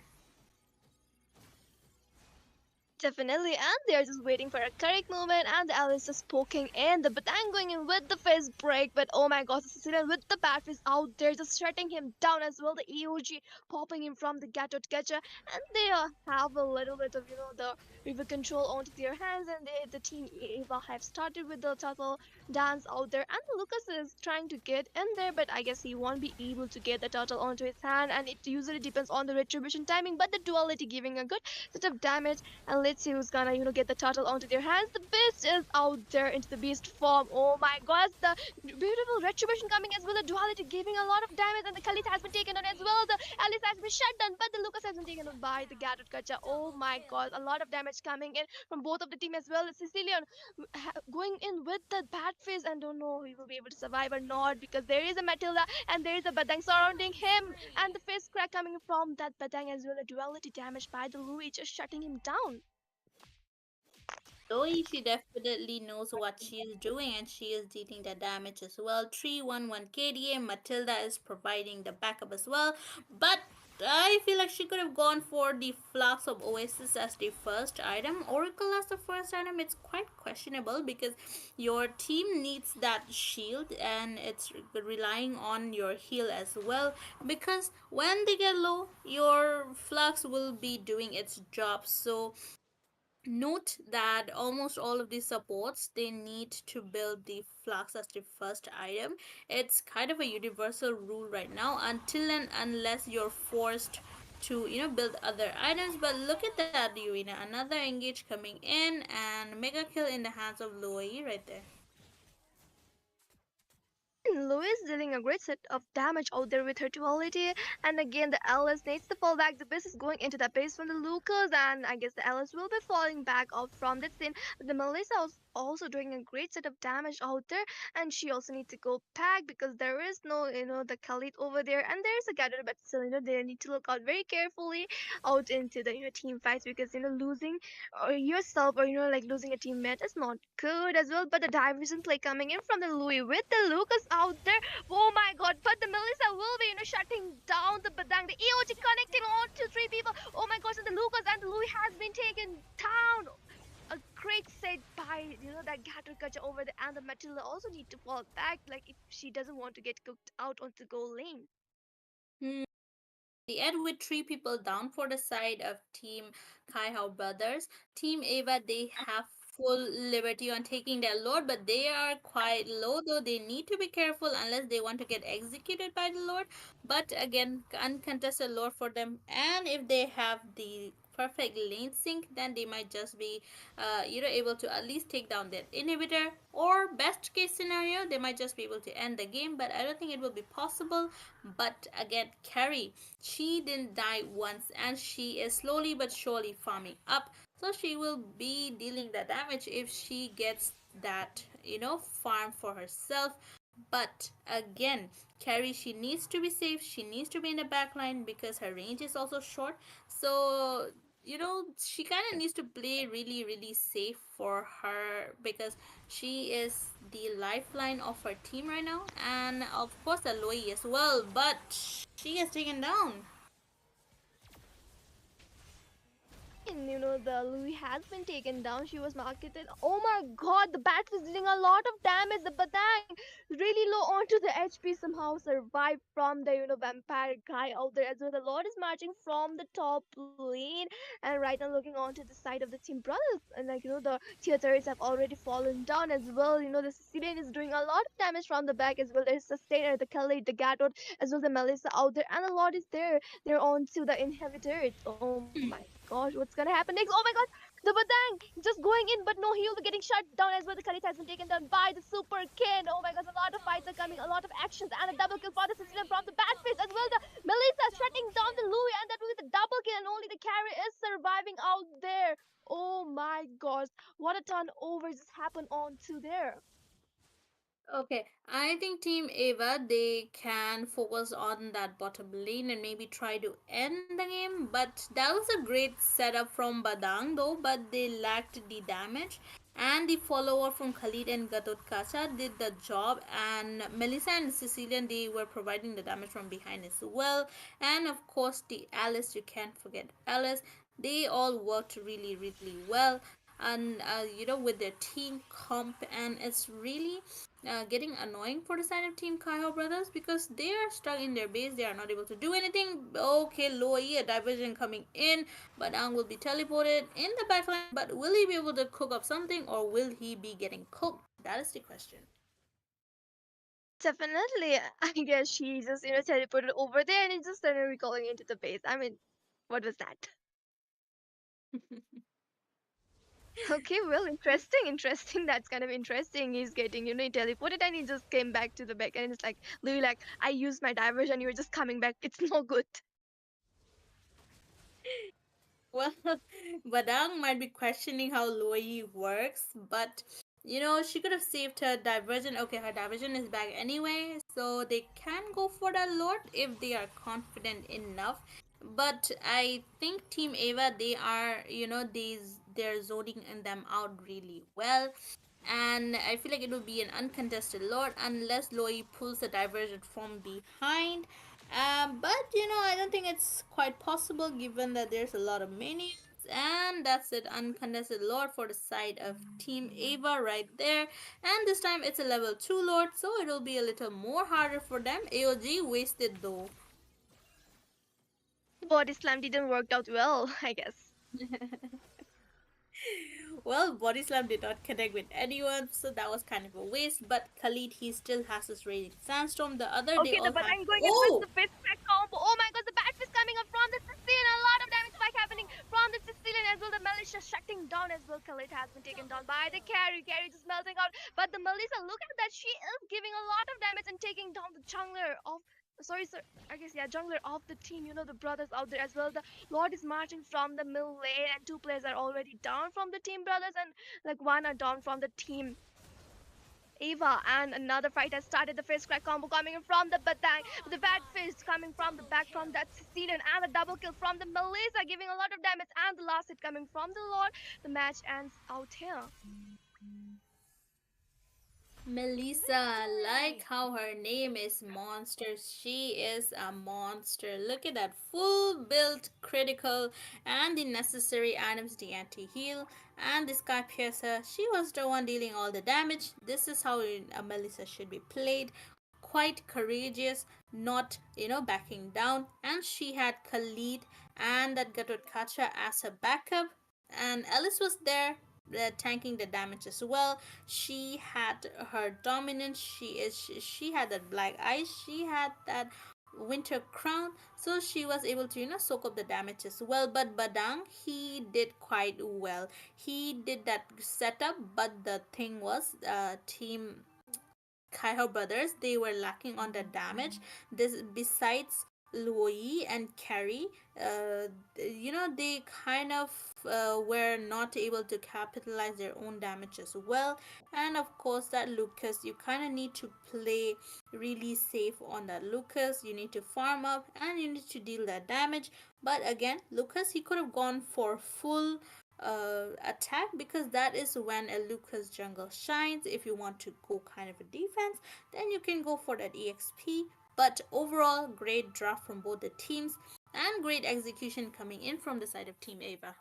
Speaker 1: Definitely, and they're just waiting for a correct moment, and Alice is poking in, the Batang going in with the face break, but oh my god, the Sicilian with the bat face out there, just shutting him down as well, the EOG popping him from the Gato catcher, and they have a little bit of, the river control onto their hands, and the team Eva have started with the turtle dance out there, and Lucas is trying to get in there, but I guess he won't be able to get the turtle onto his hand, and it usually depends on the retribution timing, but the duality giving a good sort of damage, and let's see who's gonna, get the turtle onto their hands. The beast is out there into the beast form. Oh my gosh, the beautiful retribution coming as well. The duality giving a lot of damage, and the Khalid has been taken on as well. The Alice has been shut down, but the Lucas has been taken on by the Garrett Kacha. Oh my god, a lot of damage coming in from both of the team as well. Sicilian going in with the bad face, and don't know he will be able to survive or not, because there is a Matilda and there is a Badang surrounding him, and the face crack coming from that Badang as well. A duality damage by the Louis just shutting him down.
Speaker 2: Zoe, she definitely knows what she is doing, and she is dealing the damage as well. 311 KDA. Matilda is providing the backup as well. But I feel like she could have gone for the Flask of Oasis as the first item. Oracle as the first item, it's quite questionable because your team needs that shield, and it's relying on your heal as well. Because when they get low, your Flux will be doing its job. So note that almost all of these supports, they need to build the flux as the first item. It's kind of a universal rule right now, until and unless you're forced to build other items. But look at that, Yuina, another engage coming in, and mega kill in the hands of Loi right there.
Speaker 1: And Louis dealing a great set of damage out there with her duality. And again, the Alice needs to fall back. The base is going into the base from the Lucas, and I guess the Alice will be falling back out from that scene. But the Melissa was also doing a great set of damage out there, and she also needs to go back because there is no, the Khalid over there, and there's a gather, but still, they need to look out very carefully out into the team fights, because losing yourself, or like losing a teammate is not good as well. But the diversion play coming in from the Louis with the Lucas out there, oh my god, but the Melissa will be shutting down the Badang, the EOG connecting on to three people, oh my gosh, and the Lucas and the Louis has been taken down. A great set by that Gator over there, and the Matilda also need to fall back, like if she doesn't want to get cooked out on the goal lane.
Speaker 2: Hmm. The end with three people down for the side of Team KAIHAO brothers. Team Ava, they have full liberty on taking their lord, but they are quite low, though they need to be careful unless they want to get executed by the lord. But again, uncontested lord for them, and if they have the perfect lane sync, then they might just be able to at least take down their inhibitor, or best case scenario, they might just be able to end the game, but I don't think it will be possible. But again, Carrie, she didn't die once, and she is slowly but surely farming up, so she will be dealing the damage if she gets that farm for herself. But again, Carrie, she needs to be safe, she needs to be in the back line because her range is also short. So she kind of needs to play really really safe for her, because she is the lifeline of her team right now, and of course Aloy as well, but she is taken down.
Speaker 1: The Louis has been taken down. She was marketed. Oh my god, the bat was dealing a lot of damage. The Batang really low onto the HP somehow survived from the vampire guy out there as well. The Lord is marching from the top lane and right now looking onto the side of the team brothers. And the tier turrets have already fallen down as well. The Sicilian is doing a lot of damage from the back as well. There's Sustainer, the Khalid, the Gatot, as well as the Melissa out there. And the Lord is there. They're on to the inhibitors. Oh my gosh, what's gonna happen next? Oh my god, the Badang just going in, but no, he'll be getting shut down as well. The Khalid has been taken down by the Super King. Oh my god, a lot of fights are coming, a lot of actions, and a double kill for the Sicilian from the bad face as well. The Melissa shutting down the Louis, and that will be the double kill, and only the carry is surviving out there. Oh my gosh, what a turnover just happened on to there.
Speaker 2: Okay, I think Team Ava they can focus on that bottom lane and maybe try to end the game. But that was a great setup from Badang though, but they lacked the damage. And the follower from Khalid and Gatot Kacha did the job, and Melissa and Sicilian they were providing the damage from behind as well. And of course, the Alice, you can't forget Alice. They all worked really well, and with their team comp, and it's really getting annoying for the side of Team KAIHAO brothers because they are stuck in their base. They are not able to do anything. Okay, Loi, a diversion coming in, but Ang will be teleported in the backline. But will he be able to cook up something, or will he be getting cooked? That is the question.
Speaker 1: Definitely, I guess she just teleported over there and it just started recalling into the base. I mean, what was that? Okay, well, interesting. That's kind of interesting. He's getting, he teleported and he just came back to the back and it's like, Louis, like, I used my diversion, you're just coming back. It's no good.
Speaker 2: Well, Badang might be questioning how Loi works, but she could have saved her diversion. Okay, her diversion is back anyway, so they can go for that Lord if they are confident enough. But I think Team Ava, they are, they're zoning in them out really well. And I feel like it will be an uncontested Lord unless Loi pulls the diversion from behind. But I don't think it's quite possible given that there's a lot of minions. And that's it, uncontested Lord for the side of Team Ava right there. And this time it's a level 2 Lord, so it'll be a little more harder for them. AOG wasted though.
Speaker 1: Body slam didn't work out well, I guess.
Speaker 2: Well, Body Slam did not connect with anyone, so that was kind of a waste. But Khalid, he still has his Raging Sandstorm. The other, they
Speaker 1: Okay, the
Speaker 2: all have.
Speaker 1: Batang going in with
Speaker 2: Oh!
Speaker 1: the fist crack combo. Oh my god, the bat fist coming up from the Sicilian. A lot of damage spike happening from the Sicilian as well. The Militia shutting down as well. Khalid has been taken down by the carry. Carry just melting out. But the Melissa, look at that. She is giving a lot of damage and taking down the jungler of. Sorry, sir. I guess, yeah, jungler of the team. The brothers out there as well. The Lord is marching from the middle lane, and two players are already down from the team brothers, and like one are down from the team Ava, and another fight has started. The face crack combo coming in from the Batang, the bad fist coming from the back from that Sicilian, and a double kill from the Melissa, giving a lot of damage, and the last hit coming from the Lord. The match ends out here.
Speaker 2: Melissa, like how her name is Monster, she is a monster. Look at that full built critical and the necessary items, the anti heal and the Sky Piercer. She was the one dealing all the damage. This is how Melissa should be played. Quite courageous, not backing down. And she had Khalid and that Gatot Kacha as her backup, and Alice was there tanking the damage as well. She had her dominance. She had that black eyes. She had that winter crown, so she was able to soak up the damage as well. But Badang, he did quite well. He did that setup, but the thing was, team KAIHAO brothers, they were lacking on the damage. This besides Luoyi and Carrie, they kind of were not able to capitalize their own damage as well. And of course, that Lucas, you kind of need to play really safe on that Lucas. You need to farm up and you need to deal that damage. But again, Lucas, he could have gone for full attack, because that is when a Lucas jungle shines. If you want to go kind of a defense, then you can go for that EXP. But overall, great draft from both the teams and great execution coming in from the side of Team Ava.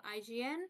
Speaker 2: IGN.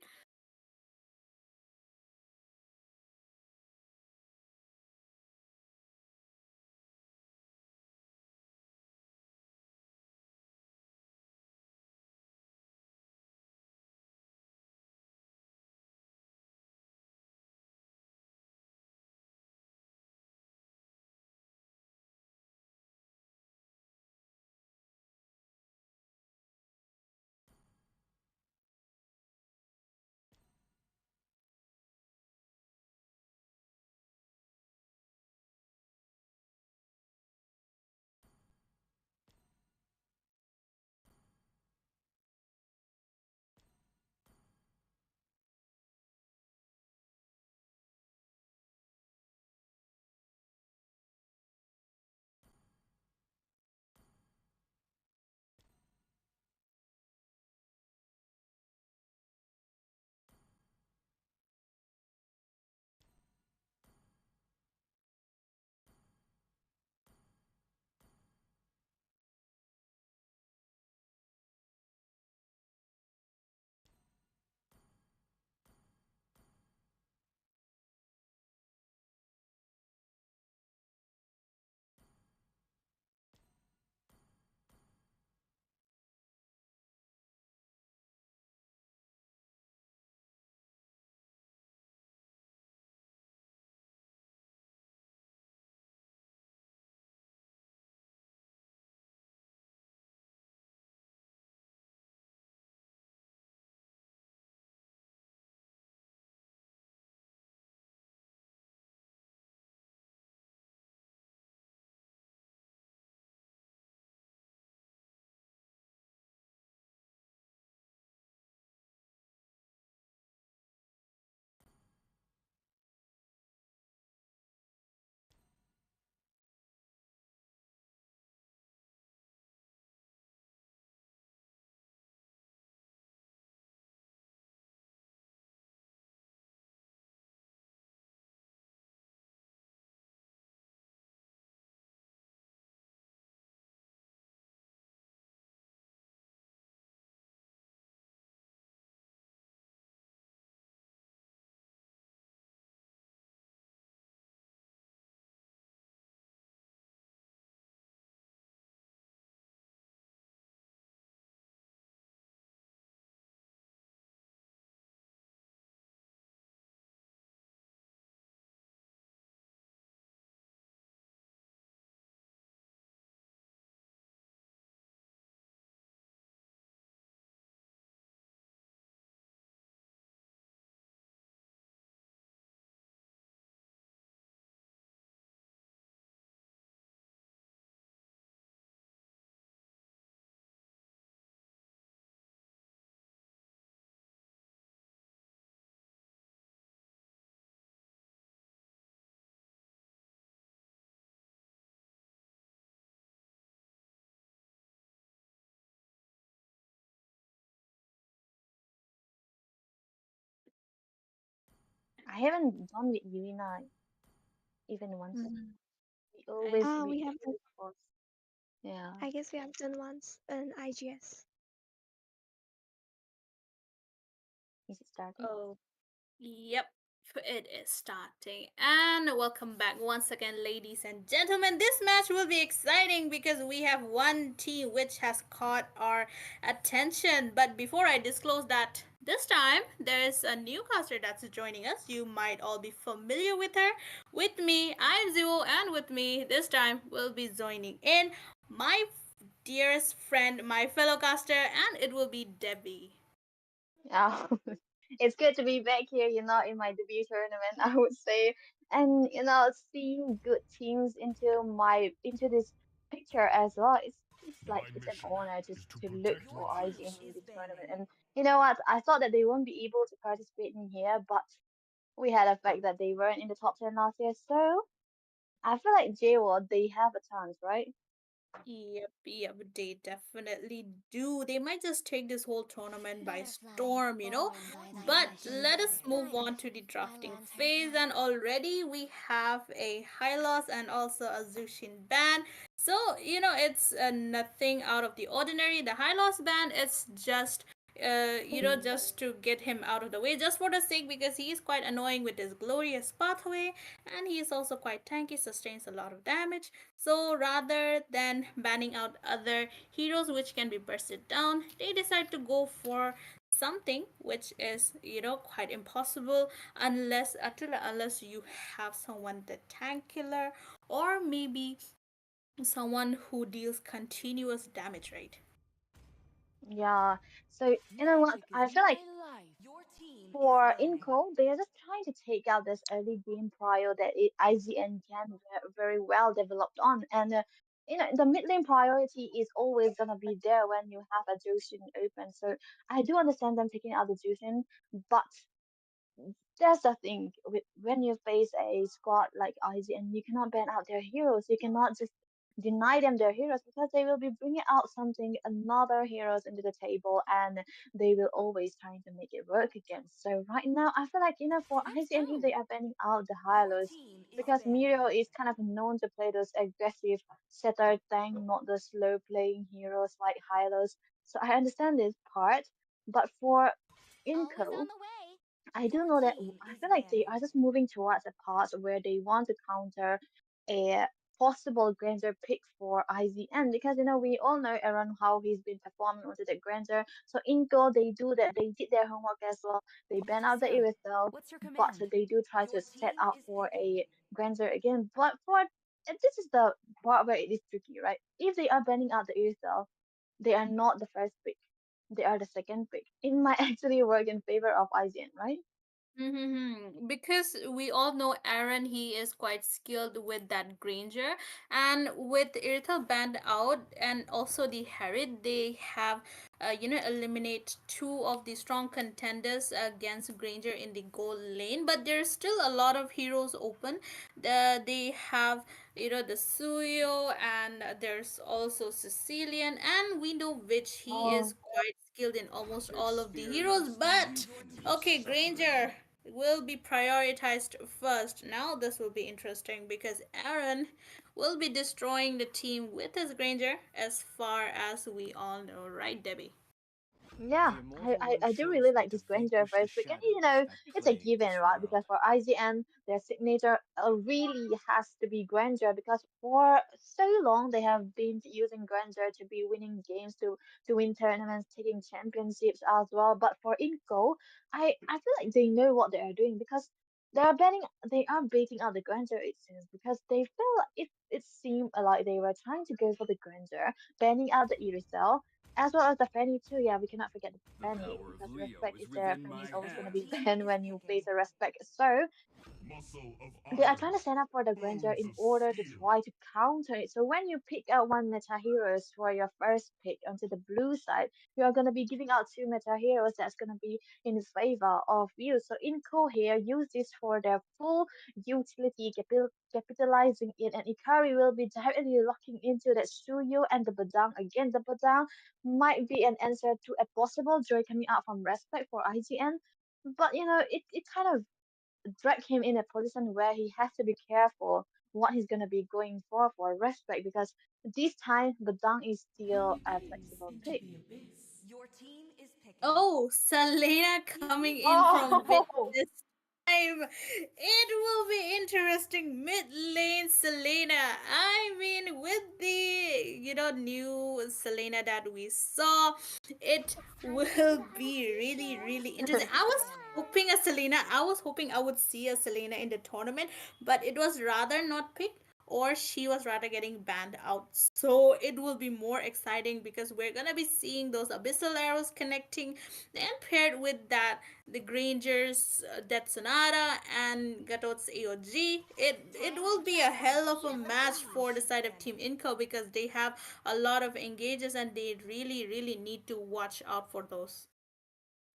Speaker 6: I haven't done with Yurina even once.
Speaker 1: Mhm.
Speaker 6: We
Speaker 2: I
Speaker 6: always
Speaker 1: Ah,
Speaker 6: read
Speaker 1: we have done.
Speaker 6: esports. Yeah.
Speaker 1: I guess we have done once in IGS.
Speaker 6: Is it starting?
Speaker 2: Oh, yep, it is starting. And welcome back once again, ladies and gentlemen. This match will be exciting because we have one team which has caught our attention. But before I disclose that, this time there is a newcaster that's joining us. You might all be familiar with her. With me, I'm Zero, and with me this time will be joining in my dearest friend, my fellow caster, and it will be Debbie.
Speaker 6: Yeah. It's good to be back here, in my debut tournament, I would say. And seeing good teams into this picture as well. It's like it's an honor to look
Speaker 4: Your
Speaker 6: for IGN
Speaker 4: team
Speaker 6: in
Speaker 4: is
Speaker 6: this tournament.
Speaker 4: banned.
Speaker 6: And you know what? I thought that they won't be able to participate in here, but we had a fact that they weren't in the top 10 last year. So I feel like J-Ward, they have a chance, right?
Speaker 2: Yep, they definitely do. They might just take this whole tournament by
Speaker 3: Butterflies
Speaker 2: storm.
Speaker 3: born by the
Speaker 2: But
Speaker 3: hush of
Speaker 2: let us move
Speaker 3: night.
Speaker 2: on to the drafting
Speaker 3: Silence her
Speaker 2: phase, and
Speaker 3: cry.
Speaker 2: already we have a Hylos and also a Zushin ban. So, it's nothing out of the ordinary. The Hylos ban, just to get him out of the way, just for the sake, because he is quite annoying with his glorious pathway, and he is also quite tanky, sustains a lot of damage. So rather than banning out other heroes which can be bursted down, they decide to go for something which is quite impossible, unless you have someone the tank killer, or maybe someone who deals continuous damage, right?
Speaker 6: Yeah. So you know
Speaker 4: Magic
Speaker 6: what?
Speaker 4: is
Speaker 6: I
Speaker 4: in
Speaker 6: feel
Speaker 4: my
Speaker 6: like
Speaker 4: life. Your team is
Speaker 6: for
Speaker 4: down.
Speaker 6: INCO, they are just trying to take out this early game prio that IGN can very well developed on. And the mid lane priority is always gonna be there when you have a Jushin open. So I do understand them taking out the Jushin, but that's the thing with when you face a squad like IG and you cannot ban out their heroes, you cannot just deny them their heroes because they will be bringing out something another heroes into the table and they will always trying to make it work again. So right now I feel like for
Speaker 4: Let's
Speaker 6: IGN if
Speaker 4: go.
Speaker 6: they are banning out the
Speaker 4: Your
Speaker 6: Hylos
Speaker 4: team is
Speaker 6: because
Speaker 4: banned.
Speaker 6: Miro is kind of known to play those aggressive setter tank, not the slow playing heroes like Hylos. So I understand this part, but for
Speaker 3: Always
Speaker 6: Inco
Speaker 3: on the way.
Speaker 6: I do
Speaker 4: Your
Speaker 6: know that
Speaker 4: team
Speaker 6: I
Speaker 4: is
Speaker 6: feel like they
Speaker 4: banned.
Speaker 6: are just moving towards a path where they want to counter a possible Granger pick for IZN because we all know Aaron how he's been performing onto the Granger. So in Go they do that, they did their homework as well. They ban out the
Speaker 4: Sir,
Speaker 6: Irisel,
Speaker 4: what's your
Speaker 6: but
Speaker 4: command?
Speaker 6: they do try to
Speaker 4: Your
Speaker 6: set
Speaker 4: team
Speaker 6: out
Speaker 4: is
Speaker 6: for
Speaker 4: picking.
Speaker 6: a Granger again. But for and this is the part where it is tricky, right? If they are banning out the Irisel, they are not the first pick. They are the second pick. It might actually work in favor of IZN, right?
Speaker 2: Because we all know Aaron, he is quite skilled with that Granger, and with Irithel banned out, and also the Harriet, they have, eliminate two of the strong contenders against Granger in the gold lane. But there's still a lot of heroes open. They have, the Suyo, and there's also Sicilian, and we know which he is
Speaker 6: Oh,
Speaker 2: quite skilled in almost all of the heroes. But okay, Granger will be prioritized first. Now this will be interesting because Aaron will be destroying the team with his Granger, as far as we all know, right, Debbie?
Speaker 6: yeah,
Speaker 5: The
Speaker 6: I,
Speaker 5: Immortal
Speaker 6: I,
Speaker 5: One
Speaker 6: I do
Speaker 5: shows
Speaker 6: really
Speaker 5: me
Speaker 6: like
Speaker 5: to
Speaker 6: this Granger
Speaker 5: vanquish the
Speaker 6: first pick. And
Speaker 5: shadows that
Speaker 6: it's a
Speaker 5: plague
Speaker 6: given,
Speaker 5: this
Speaker 6: right? Because
Speaker 5: world.
Speaker 6: for IGN, their signature really has to be Granger because for so long they have been using Granger to be winning games, to win tournaments, taking championships as well. But for Inco, I feel like they know what they are doing because they are baiting out the Granger it seems because they feel like it seemed like they were trying to go for the Granger, banning out the Irisel as well as the Fanny too, yeah, we cannot forget the
Speaker 5: The
Speaker 6: Fanny
Speaker 5: power of
Speaker 6: because
Speaker 5: Leo
Speaker 6: respect
Speaker 5: is
Speaker 6: is there.
Speaker 5: within
Speaker 6: Fanny
Speaker 5: my
Speaker 6: is always
Speaker 4: Your
Speaker 6: gonna be
Speaker 5: hands.
Speaker 4: team
Speaker 6: banned
Speaker 4: is
Speaker 6: when you
Speaker 4: picking.
Speaker 6: face a respect. So
Speaker 7: Muscle of
Speaker 6: they are
Speaker 7: iron,
Speaker 6: trying to set up for the Granger
Speaker 7: bones
Speaker 6: in
Speaker 7: of
Speaker 6: order to
Speaker 7: steel.
Speaker 6: try to counter it. So when you pick out one meta heroes for your first pick onto the blue side, you are gonna be giving out two meta heroes that's gonna be in favor of you. So Inco here use this for their full utility, capitalizing it, and Ikari will be directly locking into that Shuyo and the Badang again. The Badang might be an answer to a possible joy coming out from respect for IGN. But it kind of drag him in a position where he has to be careful what he's gonna be going for respect because this time Badang is still a flexible pick.
Speaker 4: Your team is picking.
Speaker 2: Oh, Selena coming in from mid
Speaker 6: Oh,
Speaker 2: this time. It will be interesting. Mid lane Selena. I mean, with the new Selena that we saw, it will be really, really interesting. I was hoping a Selena. I was hoping I would see a Selena in the tournament, but it was rather not picked, or she was rather getting banned out. So it will be more exciting because we're gonna be seeing those abyssal arrows connecting, and paired with that, the Granger's Death Sonata and Gatot's AOG. It will be a hell of a
Speaker 4: Your
Speaker 2: match
Speaker 4: team
Speaker 2: for the
Speaker 4: is
Speaker 2: side of Team
Speaker 4: banned.
Speaker 2: Inco because they have a lot of engages and they really, really need to watch out for those.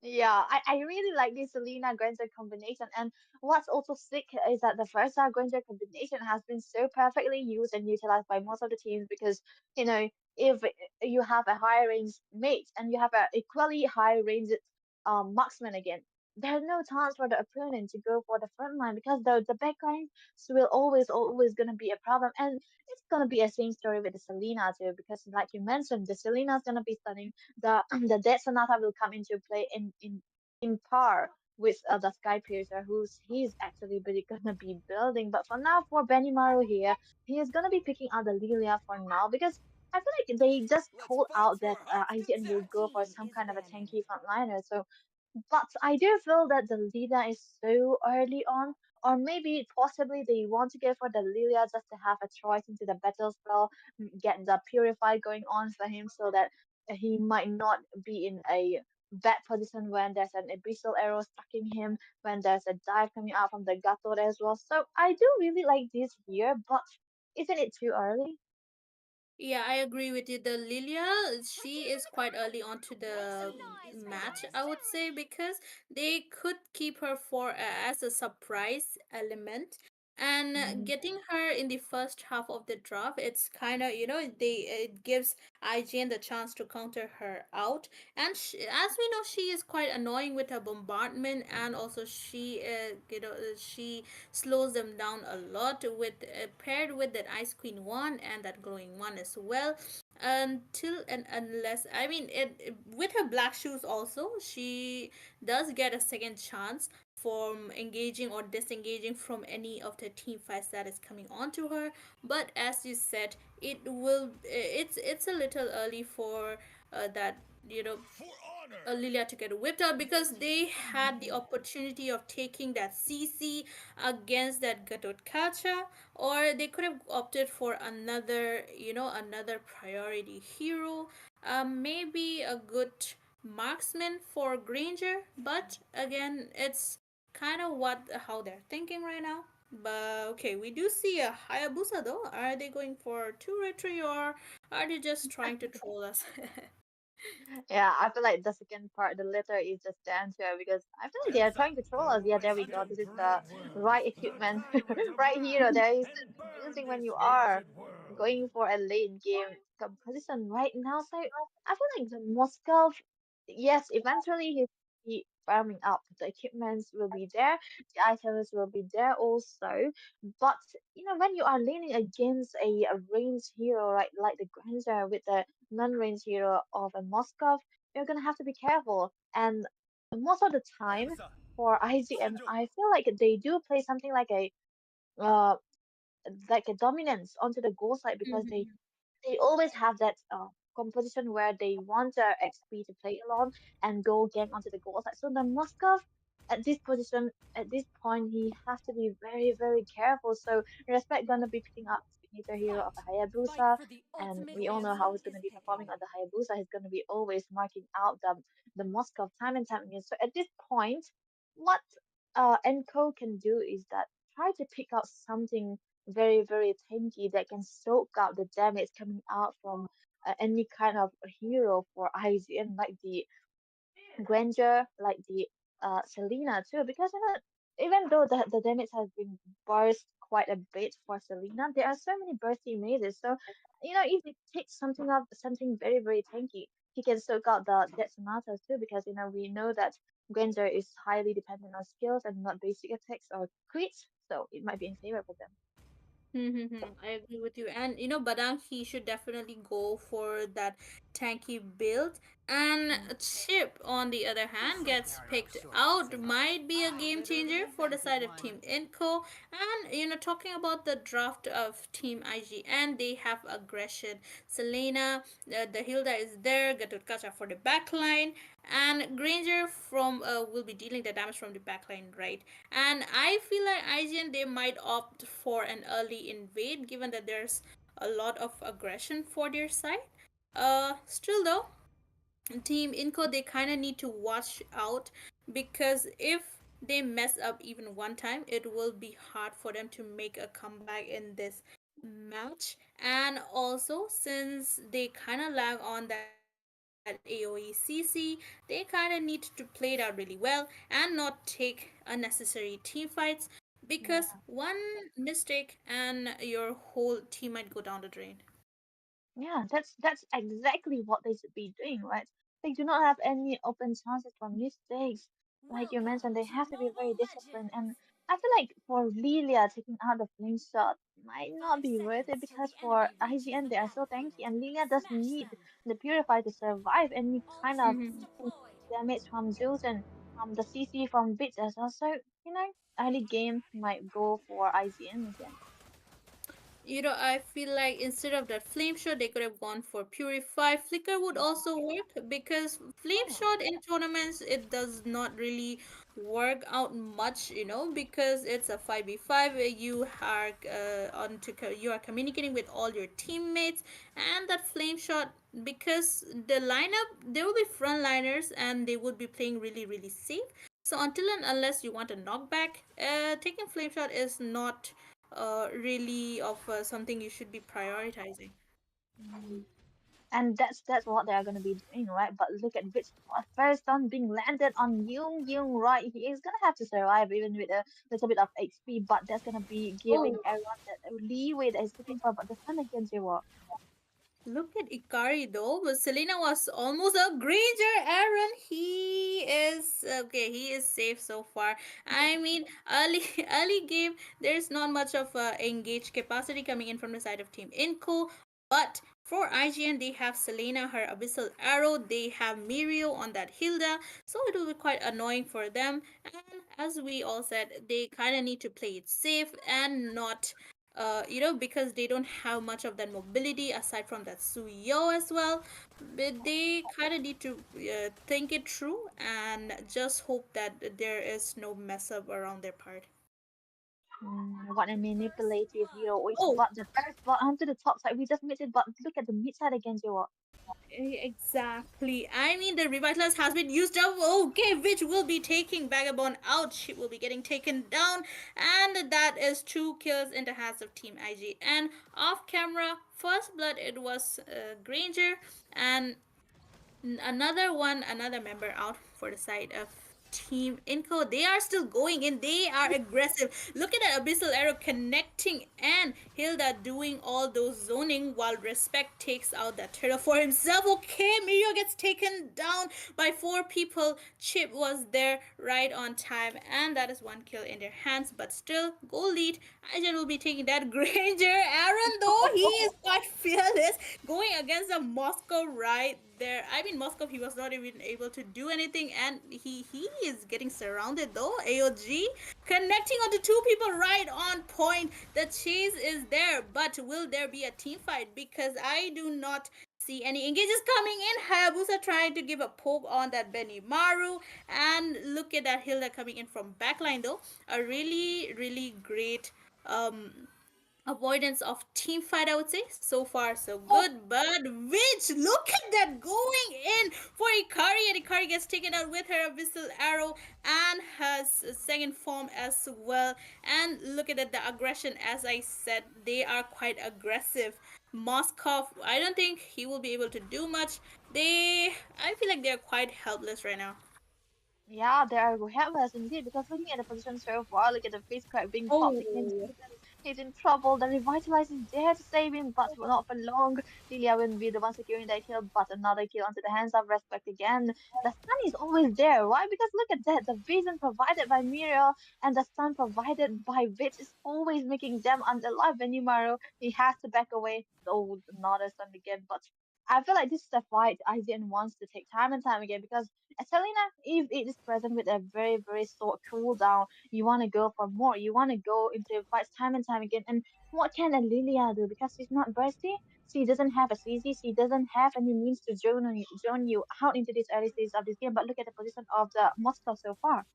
Speaker 6: yeah, I really like this Selena Granger combination. And what's also sick is that the first Granger combination has been so perfectly used and utilized by most of the teams because, if you have a high range mate and you have a equally high range marksman again, there's no chance for the opponent to go for the front line because the back line will always gonna be a problem, and it's gonna be a same story with the Selena too, because like you mentioned, the Selena's gonna be stunning. The the Dead Sonata will come into play in par with the Sky Piercer, who's he's actually really gonna be building. But for now, for Benimaru here, he is gonna be picking out the Lilia for now because I feel like they just called out that IGN will go for some kind of a tanky frontliner. So but I do feel that the Lilia is so early on, or maybe possibly they want to go for the Lilia just to have a choice into the battle spell, get the Purify going on for him so that he might not be in a bad position when there's an abyssal arrow stucking him, when there's a dive coming out from the Gato as well. So I do really like this here, but isn't it too early?
Speaker 2: Yeah, I agree with you. The Lilia, she is quite early onto
Speaker 3: Make some
Speaker 2: the
Speaker 3: noise,
Speaker 2: match,
Speaker 3: fans!
Speaker 2: I would say, because they could keep her for as a surprise element. And
Speaker 6: Mhm.
Speaker 2: getting her in the first half of the draft, it's kind of, it gives IGN the chance to counter her out. And as we know, she is quite annoying with her bombardment, and also she slows them down a lot with paired with that Ice Queen one and that glowing one as well. Until and unless, I mean, with her black shoes also, she does get a second chance from engaging or disengaging from any of the team fights that is coming onto her. But as you said, it's a little early for that, you know Lilia to get whipped out, because they had the
Speaker 6: Mhm.
Speaker 2: opportunity of taking that CC against that Gatot Kacha, or they could have opted for another priority hero, maybe a good marksman for Granger. But again, it's kind of what how they're thinking right now. But okay, we do see a Hayabusa though. Are they going for two retry, or are they just trying to troll us?
Speaker 6: Yeah, I feel like the second part, the letter is just the answer because I feel like they are trying to troll us. Yeah, there we go. This is the right equipment, right hero. There is using when you are going for a late game composition right now. So I feel like the Moscow, yes, eventually he'll be farming up. The equipments will be there, the items will be there also. But when you are leaning against a ranged hero, right, like the Granger with the non-range hero of a Moskov, you're gonna have to be careful. And most of the time for IGN, I feel like they do play something uh like a dominance onto the goal side because they always have that composition where they want the XP to play along and go gang onto the goal side. So the Moskov at this position, at this point, he has to be very, very careful. So Respect gonna be picking up signature hero of the
Speaker 4: Fight! Fight
Speaker 6: Hayabusa,
Speaker 4: for the
Speaker 6: and
Speaker 4: ultimate
Speaker 6: we all know how
Speaker 4: answer
Speaker 6: he's gonna
Speaker 4: is
Speaker 6: be performing
Speaker 4: picking.
Speaker 6: on the Hayabusa. He's gonna be always marking out the Moskov time and time again. So at this point, what Enco can do is that try to pick out something very, very tanky that can soak up the damage coming out from any kind of hero for IZN, like the Granger, like the Selena too, because even though the damage has been burst quite a bit for Selena, there are so many bursty images. So, if he picks something up, something very, very tanky, he can soak out the Death Sonatas too, because we know that Granger is highly dependent on skills and not basic attacks or crits, so it might be in favor for them.
Speaker 2: I agree with you. And Badang, he should definitely go for that tanky build. And Chip, on the other hand, gets picked out. Might be a game changer for the side of Team Inco. And talking about the draft of Team IGN, they have aggression. Selena, the Hilda is there. Gatotkacha for the backline, and Granger from will be dealing the damage from the backline, right? And I feel like IGN, they might opt for an early invade, given that there's a lot of aggression for their side. Still though, Team Inco, they kind of need to watch out, because if they mess up even one time, it will be hard for them to make a comeback in this match. And also, since they kind of lag on that AoE CC, they kind of need to play it out really well and not take unnecessary team fights, because
Speaker 6: Yeah.
Speaker 2: one mistake and your whole team might go down the drain.
Speaker 6: Yeah, that's exactly what they should be doing, right? They do not have any open chances for mistakes. like you
Speaker 3: Welcome
Speaker 6: mentioned, they
Speaker 3: to
Speaker 6: have to be very
Speaker 3: Mobile
Speaker 6: disciplined.
Speaker 3: Legends!
Speaker 6: And I feel like for Lilia taking out the flame shot might not
Speaker 3: 5
Speaker 6: be worth it
Speaker 3: seconds till
Speaker 6: because
Speaker 3: the
Speaker 6: for
Speaker 3: enemy reaches
Speaker 6: IGN
Speaker 3: the
Speaker 6: they are so tanky
Speaker 3: battlefield.
Speaker 6: and Lilia does
Speaker 3: Smash
Speaker 6: need
Speaker 3: them!
Speaker 6: the Purify to survive and you kind of
Speaker 3: Ultimate
Speaker 2: Mhm.
Speaker 6: taking
Speaker 3: deployed!
Speaker 6: damage from Zeus and from the CC from Bits as well. So, early game might go for IGN again.
Speaker 2: I feel like instead of that flame shot, they could have gone for purify. Flicker would also work because flame
Speaker 3: Four,
Speaker 2: shot in tournaments it does not really work out much, because it's a 5v5 where you are communicating with all your teammates, and that flame shot, because the lineup there will be frontliners and they would be playing really really safe. So until and unless you want a knockback, taking flame shot is not really of something you should be prioritizing.
Speaker 6: Mm. And that's what they are gonna be doing, right? But look at which first stun being landed on Yung, right? He is gonna have to survive even with a little bit of HP, but that's gonna be giving
Speaker 2: Oh,
Speaker 6: everyone that leeway that he's looking for. But the stun against Zero.
Speaker 2: look at Ikari though. But Selena was almost a Granger. Aaron, he is okay. He is safe so far. I mean, early early game, there's not much of engaged capacity coming in from the side of Team INCO. But for IGN, they have Selena, her Abyssal Arrow. They have Mirio on that Hilda. So it will be quite annoying for them. And as we all said, they kind of need to play it safe and not because they don't have much of that mobility aside from that Suyo as well. But they kind of need to think it through and just hope that there is no mess up around their part.
Speaker 6: What a
Speaker 3: first
Speaker 6: manipulative
Speaker 3: blood!
Speaker 6: hero is.
Speaker 2: Oh,
Speaker 6: But the first bot onto the top side, we just missed it. But look at the mid side against Zero.
Speaker 2: exactly. I mean, the Revitalize has been used up. Okay, which will be taking Vagabond out. She will be getting taken down. And that is 2 kills in the hands of Team IG. And off camera, first blood, it was Granger. And another member out for the side of Team INCO. They are still going in. They are aggressive. Look at that Abyssal Arrow connecting and Hilda doing all those zoning while Respect takes out that turtle for himself. Okay, Mirio gets taken down by 4 people. Chip was there right on time, and that is 1 kill in their hands. But still, goal lead. Ajan will be taking that. Granger. Aaron, though, he is quite fearless going against the Moscow right there. I mean, Moscow, he was not even able to do anything, and he is getting surrounded though. AOG connecting onto 2 people right on point. The chase is there, but will there be a team fight? Because I do not see any engages coming in. Hayabusa trying to give a poke on that Benny Maru, and look at that Hilda coming in from backline though. A really really great um avoidance of team fight, I would say. So far so good, but which look at that going in for Ikari, and Ikari gets taken out with her Abyssal Arrow and has a second form as well. And look at that, the aggression, as I said, they are quite aggressive. Moskov, I don't think he will be able to do much. I feel like they're quite helpless right now.
Speaker 6: Yeah, they are helpless indeed because looking at the position so far, look at the face crack being popped against
Speaker 2: Oh,
Speaker 6: Ethan. He's in trouble. The Revitalize is there to save him, but for not for long. Lilia will be the one securing that kill, but another kill onto the hands of Respect again. The stun is always there, right? Because look at that. The vision provided by Muriel and the stun provided by Witch is always making them alive. When Yumaru, he has to back away. Oh, another stun again, but I feel like this is a fight IGN wants to take time and time again because Selena, if it is present with a very, very short cooldown, you want to go for more. You want to go into fights time and time again. And what can a Lilia do? Because she's not bursty. She doesn't have a CC. She doesn't have any means to zone you out into this early stage of this game. But look at the position of the Moscow so far.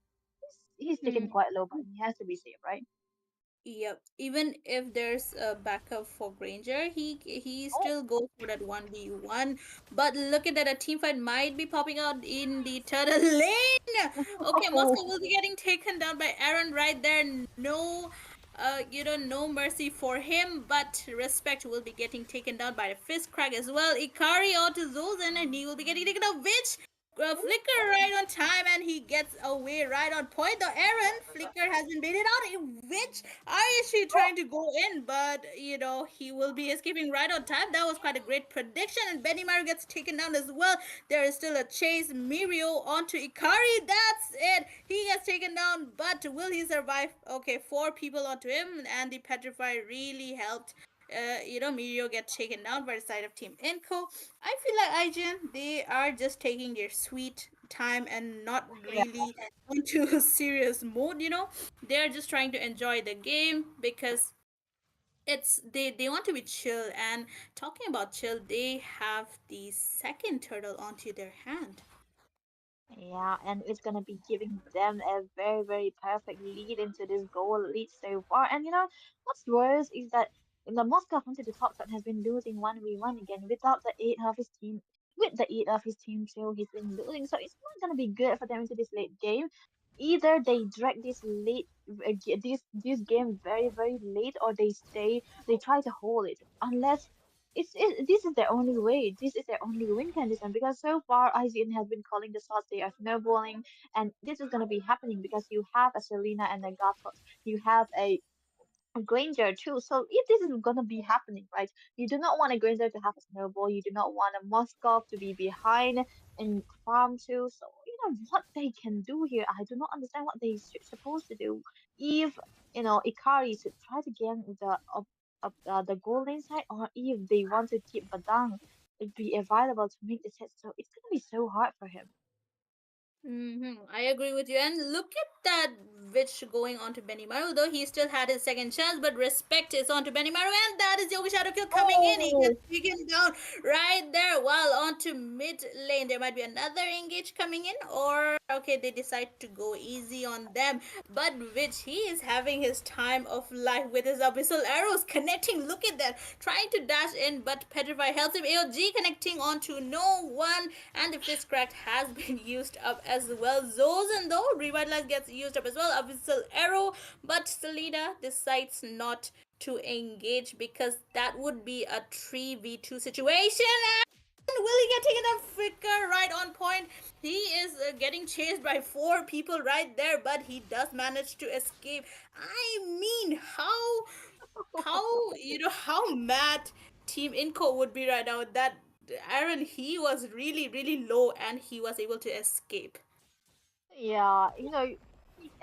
Speaker 6: He's taken
Speaker 2: hmm.
Speaker 6: quite low, but he has to be safe, right?
Speaker 2: Yep. Even if there's a backup for Granger, he
Speaker 6: Oh,
Speaker 2: still goes for that 1v1. But look at that, a team fight might be popping out in the turtle lane. Okay, Moscow will be getting taken down by Aaron right there. No, no mercy for him. But Respect will be getting taken down by the fist crack as well. Ikari onto Zozen, and he will be getting taken out. Which Flicker right on time, and he gets away right on point. The Aaron Flicker has been baited out. Which are she trying to go in? But he will be escaping right on time. That was quite a great prediction. And Benny Maru gets taken down as well. There is still a chase. Mirio onto Ikari. That's it. He gets taken down, but will he survive? Okay, 4 people onto him, and the Petrify really helped Mirio get taken down by the side of Team INCO. I feel like IGN, they are just taking their sweet time and not
Speaker 6: Yeah,
Speaker 2: really into a serious mode. They're just trying to enjoy the game because they want to be chill. And talking about chill, they have the second turtle onto their hand.
Speaker 6: yeah, and it's gonna be giving them a very, very perfect lead into this goal lead so far. And what's worse is that the Moscow onto the top side has been losing 1v1 again without the eight of his team. With the eight of his team too, he's been losing, so it's not gonna be good for them into this late game. Either they drag this this game very, very late, or they try to hold it. Unless this is their only way. This is their only win condition, because so far IGN has been calling the shots. They are snowballing, and this is gonna be happening because you have a Selena and a Gatot. You have a Granger too. So if this is gonna be happening, right? You do not want a Granger to have a snowball. You do not want a Moskov to be behind in farm too. So what they can do here. I do not understand what they supposed to do. If Ikari should try to gain the goal lane side, or if they want to keep Badang be available to make the set. So it's gonna be so hard for him.
Speaker 2: I agree with you. And look at that Witch going on to Benimaru, though he still had his second chance, but respect is on to Benimaru, and that is Yogi Shadow Kill coming in. He
Speaker 6: Oh,
Speaker 2: gets taken down right there. While on to mid lane, there might be another engage coming in, or okay, they decide to go easy on them. But Witch, he is having his time of life with his abyssal arrows connecting. Look at that, trying to dash in, but Petrify helps him. AOG connecting onto no one, and the fist cracked has been used up as well. Zozen though, Revitalize gets used up as well. Abyssal Arrow, but Selena decides not to engage because that would be a 3v2 situation. And will he get taken down? Flicker right on point. He is getting chased by 4 people right there, but he does manage to escape. I mean, how mad Team Inco would be right now. That Aaron, he was really really low and he was able to escape.
Speaker 6: yeah, he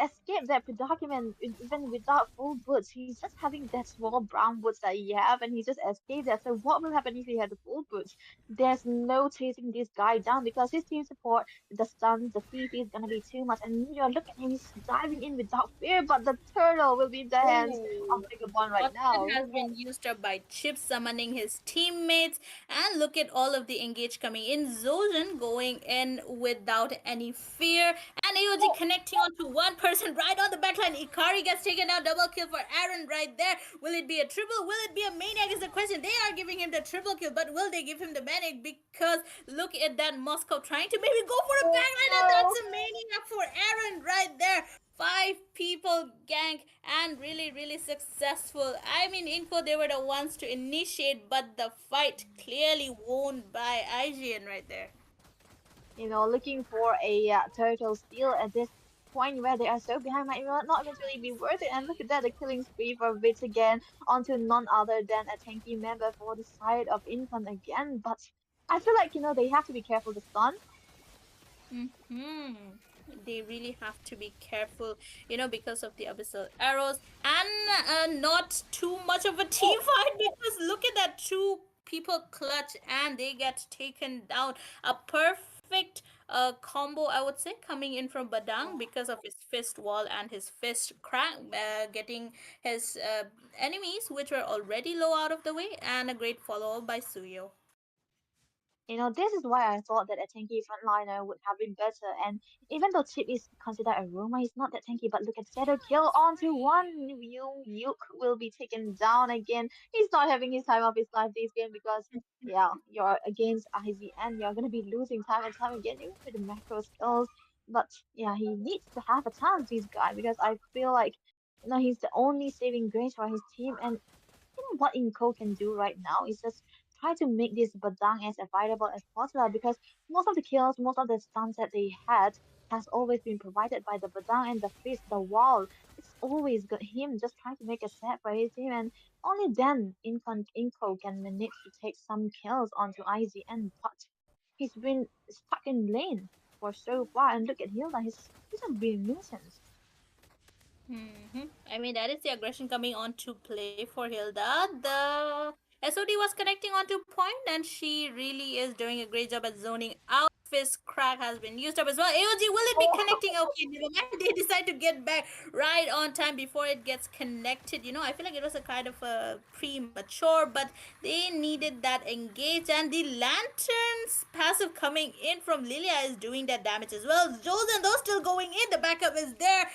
Speaker 6: escaped that predicament even without full boots. He's just having that small brown boots that he have, and he just escaped that. So what will happen if he had the full boots? There's no chasing this guy down because his team support, the stuns, the CP is gonna be too much. And look at him, he's diving in without fear, but the turtle will be in the hands of
Speaker 2: Oh,
Speaker 6: Vagabond right
Speaker 2: Austin
Speaker 6: now.
Speaker 2: has been used up by Chip summoning his teammates. And look at all of the engage coming in. Zojan going in without any fear. And AOG connecting onto one person right on the backline. Ikari gets taken out. Double kill for Aaron right there. Will it be a triple? Will it be a maniac is the question. They are giving him the triple kill, but will they give him the maniac? Because look at that Moscow trying to maybe go for a
Speaker 6: Oh
Speaker 2: backline, and
Speaker 6: no!
Speaker 2: that's a maniac for Aaron right there. 5 people gank and really really successful. I mean, Info, they were the ones to initiate, but the fight clearly won by IGN right there.
Speaker 6: Looking for a turtle steal at this point where they are so behind might not eventually be worth it. And look at that, the killing spree for Wits again onto none other than a tanky member for the side of Infant again. But I feel like, they have to be careful to stun.
Speaker 2: Hmm. They really have to be careful, because of the abyssal arrows, and not too much of a team
Speaker 6: Oh,
Speaker 2: fight, because look at that 2 people clutch and they get taken down. A perfect combo, I would say, coming in from Badang because of his fist wall and his fist crack, getting his enemies, which were already low, out of the way, and a great follow up by Suyo.
Speaker 6: this is why I thought that a tanky frontliner would have been better. And even though Chip is considered a roamer, he's not that tanky. But look at Shadow Kill onto one. Yuk will be taken down again. He's not having his time of his life this game because, yeah, you're against IZN. You're going to be losing time and time again, even with the macro skills. But yeah, he needs to have a chance, this guy, because I feel like, he's the only saving grace for his team. And what Inco can do right now is just try to make this Badang as viable as possible because most of the kills, most of the stuns that they had has always been provided by the Badang and the fist, the wall. It's always got him just trying to make a set for his team, and only then Inco can manage to take some kills onto IZN, but he's been stuck in lane for so far. And look at Hilda, he's a been nuisance.
Speaker 2: I mean, that is the aggression coming on to play for Hilda. The SOD was connecting onto point, and she really is doing a great job at zoning out. Fist crack has been used up as well. AOG, will it be connecting? Okay, never mind. They decide to get back right on time before it gets connected. I feel like it was a kind of a premature, but they needed that engage, and the lanterns passive coming in from Lilia is doing that damage as well. Josen, though, still going in. The backup is there.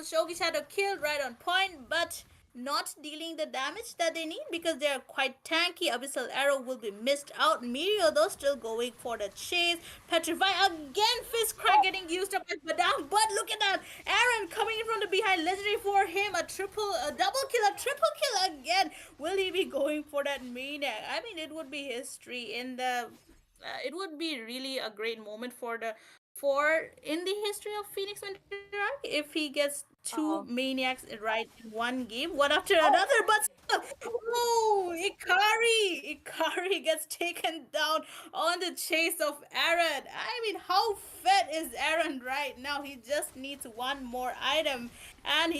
Speaker 2: Shogi Shadow killed right on point, but not dealing the damage that they need because they are quite tanky. Abyssal Arrow will be missed out. Mirio, though, still going for the chase. Petrify again. Fist Crack getting used up as Madame. But look at that. Aaron coming in from the behind. Legendary for him. A double kill, a triple kill again. Will he be going for that maniac? I mean, it would be history in the. It would be really a great moment for in the history of Phoenix Winter if he gets two
Speaker 6: Oh,
Speaker 2: maniacs right in one game, one after
Speaker 6: oh,
Speaker 2: another. But still, oh, Ikari gets taken down on the chase of Aaron. I mean, how fed is Aaron right now? He just needs one more item, and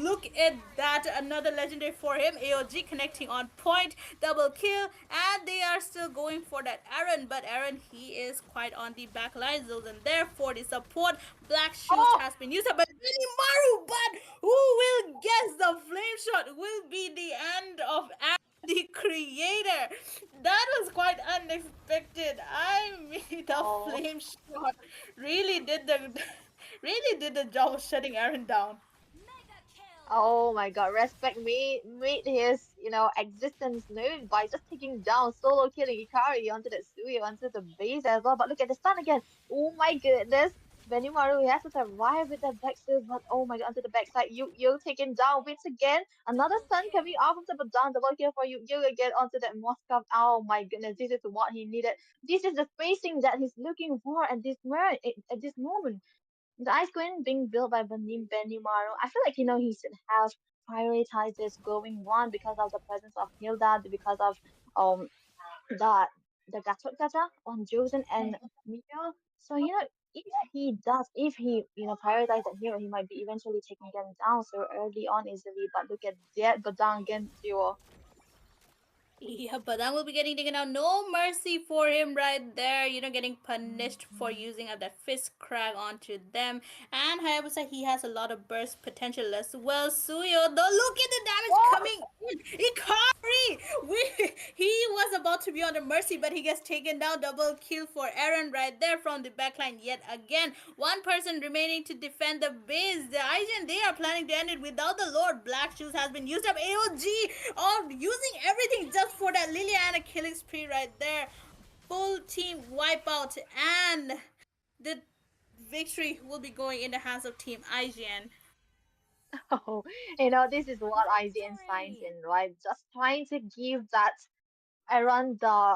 Speaker 2: look at that, another legendary for him. AOG connecting on point, double kill, and they are still going for that Aaron. But Aaron, he is quite on the back line, so then therefore the support Black Shoes
Speaker 6: oh,
Speaker 2: has been used up by Maru. But who will guess the flame shot will be the end of Aaron, the creator? That was quite unexpected. I mean, the
Speaker 6: oh.
Speaker 2: flame shot really did the really did the job of shutting Aaron down.
Speaker 3: Mega kill.
Speaker 6: Oh my god, respect me made his, existence known by just taking down solo killing Ikari onto the Suyo, onto the base as well. But look at the stun again. Oh my goodness. Benimaru, he has to survive with that backside, but oh my god, onto the backside. You take him down once again. Another
Speaker 3: Double
Speaker 6: stun coming
Speaker 3: kill.
Speaker 6: off of the down double kill for you. You again onto that Moscow. Oh my goodness, this is what he needed. This is the spacing that he's looking for at this moment. At this moment. The Ice Queen being built by Benimaru, I feel like he should have prioritized this going one because of the presence of Hilda, because of um the Gatot Gata on Josen and Mio. So if he prioritize that hero, he might be eventually taking them down so early on easily. But look at that, but down again duo.
Speaker 2: Yeah, but that will be getting taken out. No mercy for him right there. Getting punished for using up that fist crack onto them. And Hayabusa, he has a lot of burst potential as well. Suyo, though, look at the damage
Speaker 6: Oh,
Speaker 2: coming in. Ikari! He was about to be on the mercy, but he gets taken down. Double kill for Aaron right there from the backline yet again. One person remaining to defend the base. The IGN, they are planning to end it without the Lord. Black Shoes has been used up. AOG of using everything just for that Liliana killing spree right there. Full team wipeout, and the victory will be going in the hands of Team IGN.
Speaker 6: oh, this is what IGN signs
Speaker 3: Victory.
Speaker 6: in, right? Just trying to give that around the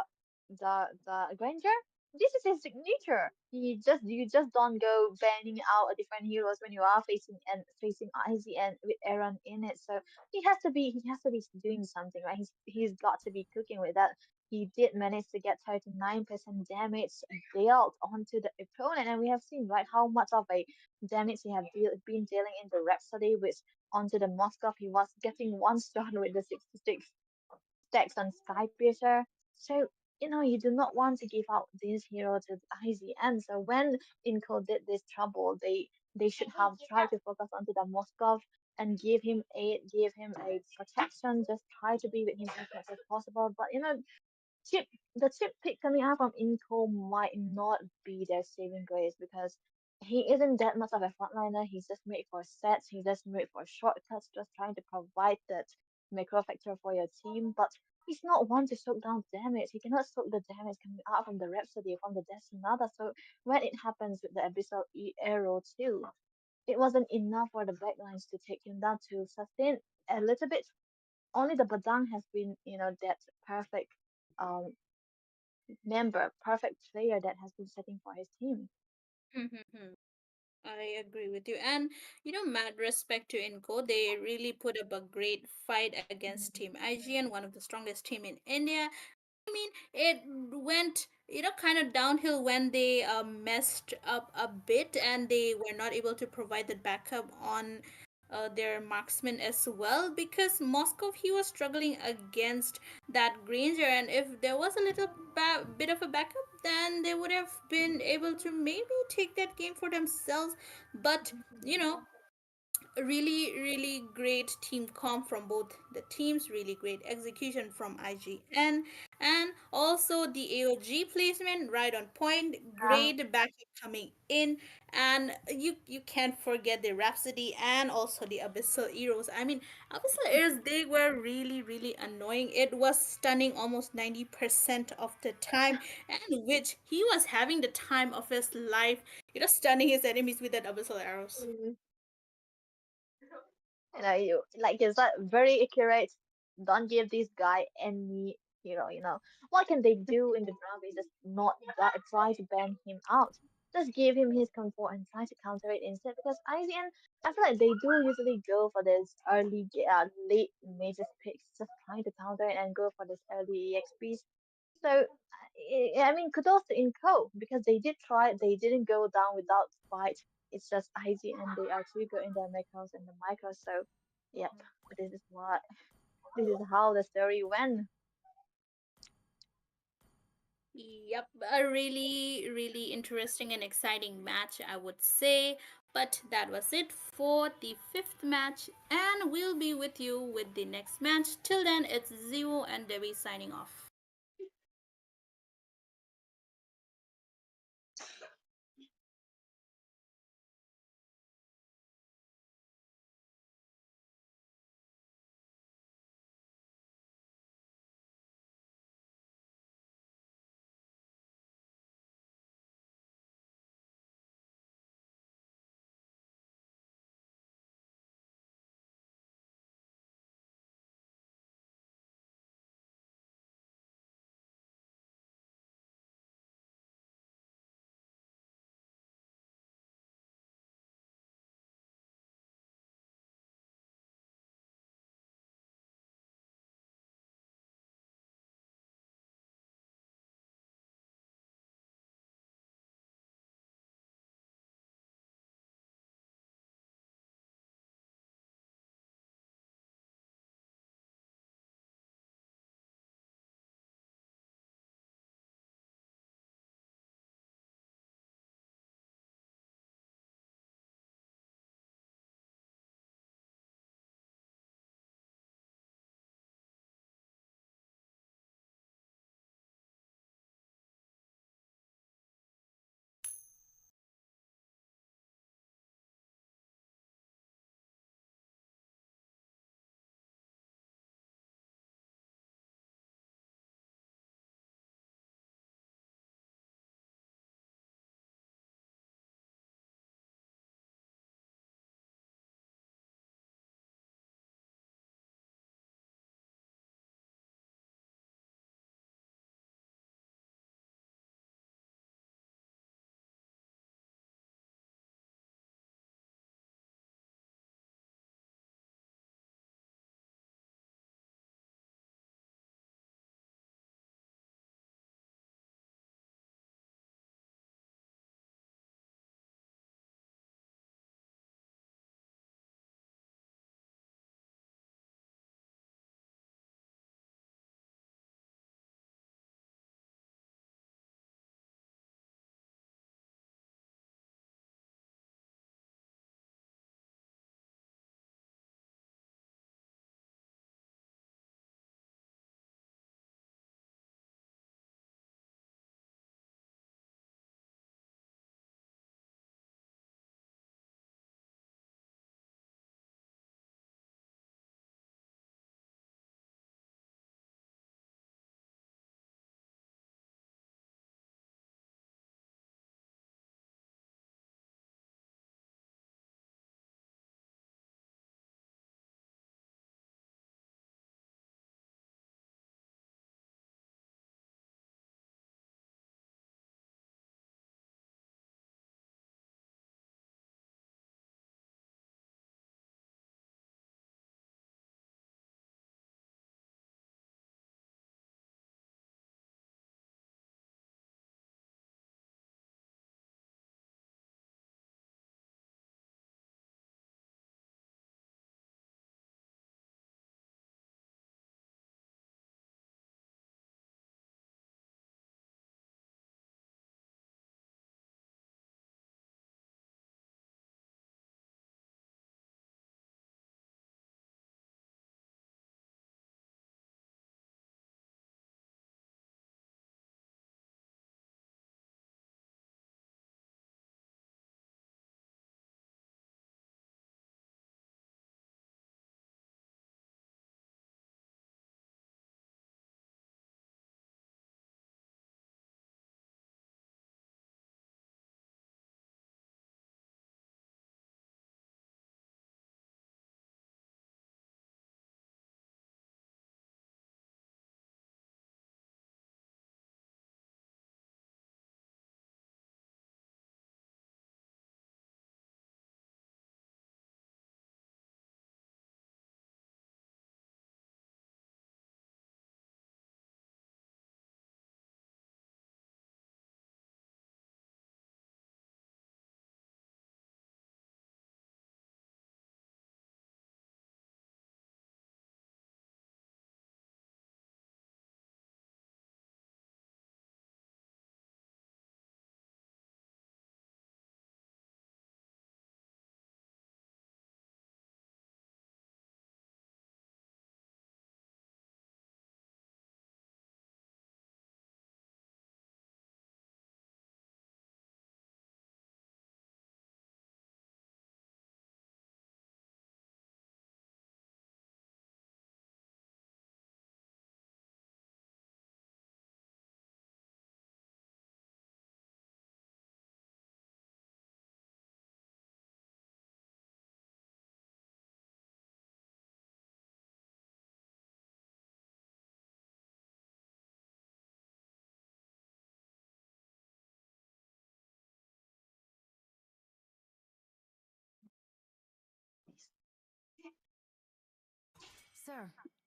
Speaker 6: Granger. This is his signature. You just don't go banning out a different heroes when you are facing Izzy and with Aaron in it. So he has to be doing something, right? He's got to be cooking with that. He did manage to get 39% damage dealt onto the opponent, and we have seen right how much of a damage he have been dealing in the Rhapsody with onto the Moskov. He was getting one shot with the 66 stacks on Skypiercer. So, you do not want to give out this hero to IZN. So when Inco did this trouble, they should have tried to focus onto the Moskov and give him aid, give him a protection, just try to be with him as much as possible. But chip the chip pick coming out from Inco might not be their saving grace because he isn't that much of a frontliner. He's just made for sets. He's just made for shortcuts, just trying to provide that macro factor for your team. But he's not one to soak down damage. He cannot soak the damage coming out from the Rhapsody, from the Destinada. So when it happens with the Abyssal Arrow too, it wasn't enough for the backlines to take him down to sustain a little bit. Only the Badang has been, that perfect um member, perfect player that has been setting for his team.
Speaker 2: I agree with you. And mad respect to Inco. They really put up a great fight against Team IGN, one of the strongest team in India. I mean, it went, kind of downhill when they messed up a bit and they were not able to provide the backup on their marksman as well, because Moscow, he was struggling against that Granger, and if there was a little bit of a backup, then they would have been able to maybe take that game for themselves. But you know really great team comp from both the teams, really great execution from IGN, and also the AOG placement right on point,
Speaker 6: Yeah.
Speaker 2: great backup coming in. And you can't forget the Rhapsody and also the Abyssal Heroes. I mean, Abyssal Heroes, they were really annoying. It was stunning almost 90% of the time, and which he was having the time of his life, stunning his enemies with that Abyssal Arrows.
Speaker 6: Mm. You like is that very accurate. Don't give this guy any hero. What can they do in the ground is just not try to ban him out. Just give him his comfort and try to counter it instead, because IGN, I feel like they do usually go for this late major picks, just trying to counter it and go for this early EXPs. So I mean, kudos to Inco, because they did try. They didn't go down without fight. It's just IGN, and they are too good in their macros and the micros. So, yep, this is what this is how the story went.
Speaker 2: Yep, a really interesting and exciting match, I would say. But that was it for the fifth match, and we'll be with you with the next match. Till then, it's Zero and Debbie signing off.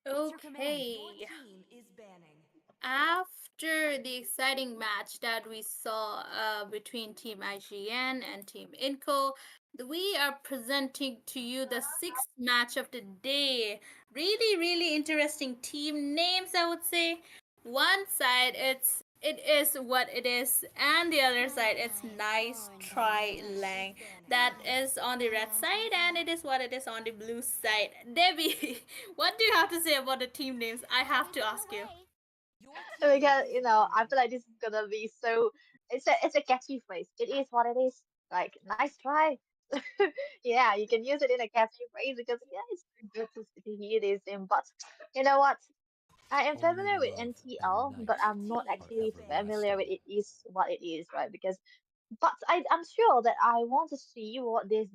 Speaker 4: What's your command?
Speaker 2: Okay.
Speaker 4: Your team is banning.
Speaker 2: After the exciting match that we saw between Team IGN and Team INCO, we are presenting to you the sixth match of the day. Really, really interesting team names, I would say. One side, it is what it is, and the other side, it's nice try Lang. That is on the red side, and it is what it is on the blue side. Debbie, what do you have to say about the team names? I have to ask you.
Speaker 4: Your team
Speaker 6: Because
Speaker 4: is
Speaker 6: I feel
Speaker 4: banning.
Speaker 6: like this is gonna be so. It's a catchy phrase. It is what it is. Like nice try. Yeah, you can use it in a catchy phrase because yeah, it's good to hear this in. But you know what? I am
Speaker 5: Only
Speaker 6: familiar with
Speaker 5: love and
Speaker 6: NTL, but
Speaker 5: night
Speaker 4: Your
Speaker 6: I'm not
Speaker 4: team
Speaker 5: are
Speaker 6: actually
Speaker 4: is
Speaker 6: familiar
Speaker 4: banned.
Speaker 6: with
Speaker 5: everlasting.
Speaker 6: it is what it is, right? Because but I'm sure that I want to see what they're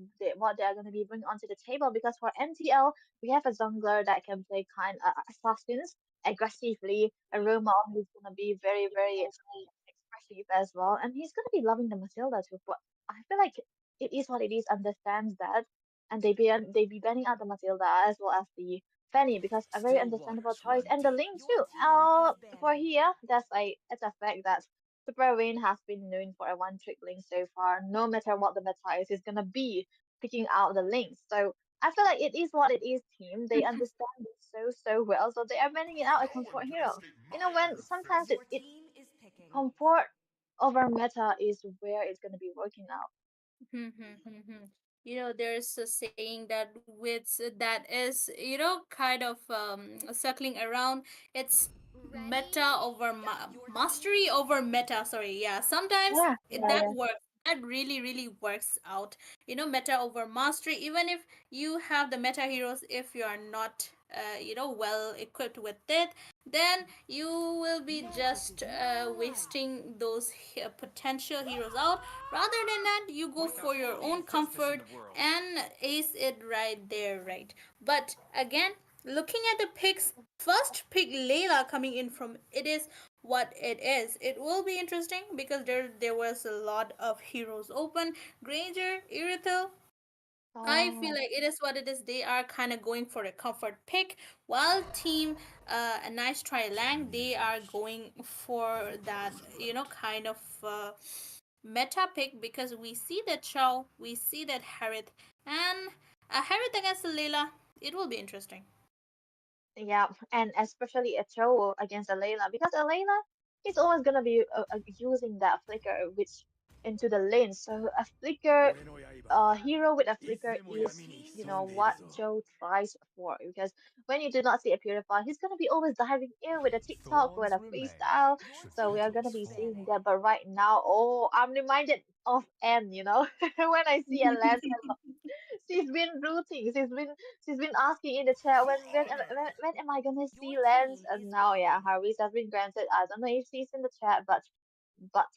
Speaker 6: going to be bringing onto the table because for MTL we have a jungler that can play kind assassins aggressively, a Roma who's going to be very expressive as well, and he's going to be loving the Matilda too. But I feel like it is what it is, understands that, and they be banning out the Matilda as well as the Fanny because a very
Speaker 5: Still
Speaker 6: understandable
Speaker 5: waters
Speaker 6: choice,
Speaker 5: run
Speaker 6: and the
Speaker 5: deep.
Speaker 6: Link
Speaker 4: Your
Speaker 6: too.
Speaker 4: team is
Speaker 6: For
Speaker 4: banning.
Speaker 6: here, it's a fact that Super Wayne has been known for a one trick link so far. No matter what the meta is, he's gonna be picking out the links. So I feel like it is what it is, team. They understand it so well, so they are banning it out a comfort hero. When sometimes
Speaker 4: Your
Speaker 6: it
Speaker 4: team is picking.
Speaker 6: comfort over meta is where it's gonna be working out.
Speaker 2: There's a saying that is, kind of circling around. It's
Speaker 3: Ready?
Speaker 4: Your team
Speaker 2: mastery
Speaker 4: is
Speaker 2: over
Speaker 4: picking.
Speaker 2: meta. Sorry, yeah. Sometimes that
Speaker 6: Yeah.
Speaker 2: works. That really, really works out. Meta over mastery. Even if you have the meta heroes, if you are not, well equipped with it, then you will be
Speaker 3: Magic
Speaker 2: just
Speaker 3: is not right.
Speaker 2: wasting those potential heroes out. Rather than that, you go for your own comfort and ace it right there, right? But again, looking at the picks, first pick Layla coming in from it is what it is. It will be interesting because there was a lot of heroes open. Granger, Irithel, I feel
Speaker 6: Oh.
Speaker 2: like it is what it is. They are kind of going for a comfort pick, while team a nice try Lang, they are going for that kind of meta pick because we see that Chow, we see that Harith, and Harith against Layla. It will be interesting.
Speaker 6: Yeah, and especially a throw against a Layla because a Layla is always gonna be using that flicker which into the lane. So a flicker, hero with a flicker
Speaker 4: Your
Speaker 6: is
Speaker 4: team is
Speaker 6: what
Speaker 4: picking.
Speaker 6: Joe tries for because when you do not see a purify, he's gonna be always diving in with a TikTok with
Speaker 5: Thorns
Speaker 6: a
Speaker 5: remain
Speaker 6: freestyle.
Speaker 4: Your
Speaker 5: should
Speaker 6: So we are
Speaker 4: team
Speaker 6: gonna
Speaker 5: petals
Speaker 6: be
Speaker 4: is
Speaker 6: seeing
Speaker 5: fall.
Speaker 4: banning.
Speaker 6: that. But right now, oh, I'm reminded of Anne. When I see a Lance she's been rooting. She's been asking in the chat when am I gonna see
Speaker 4: Your
Speaker 6: Lance?
Speaker 4: team
Speaker 6: And
Speaker 4: is
Speaker 6: now yeah,
Speaker 4: banning.
Speaker 6: her wish has been granted. I don't know if she's in the chat, but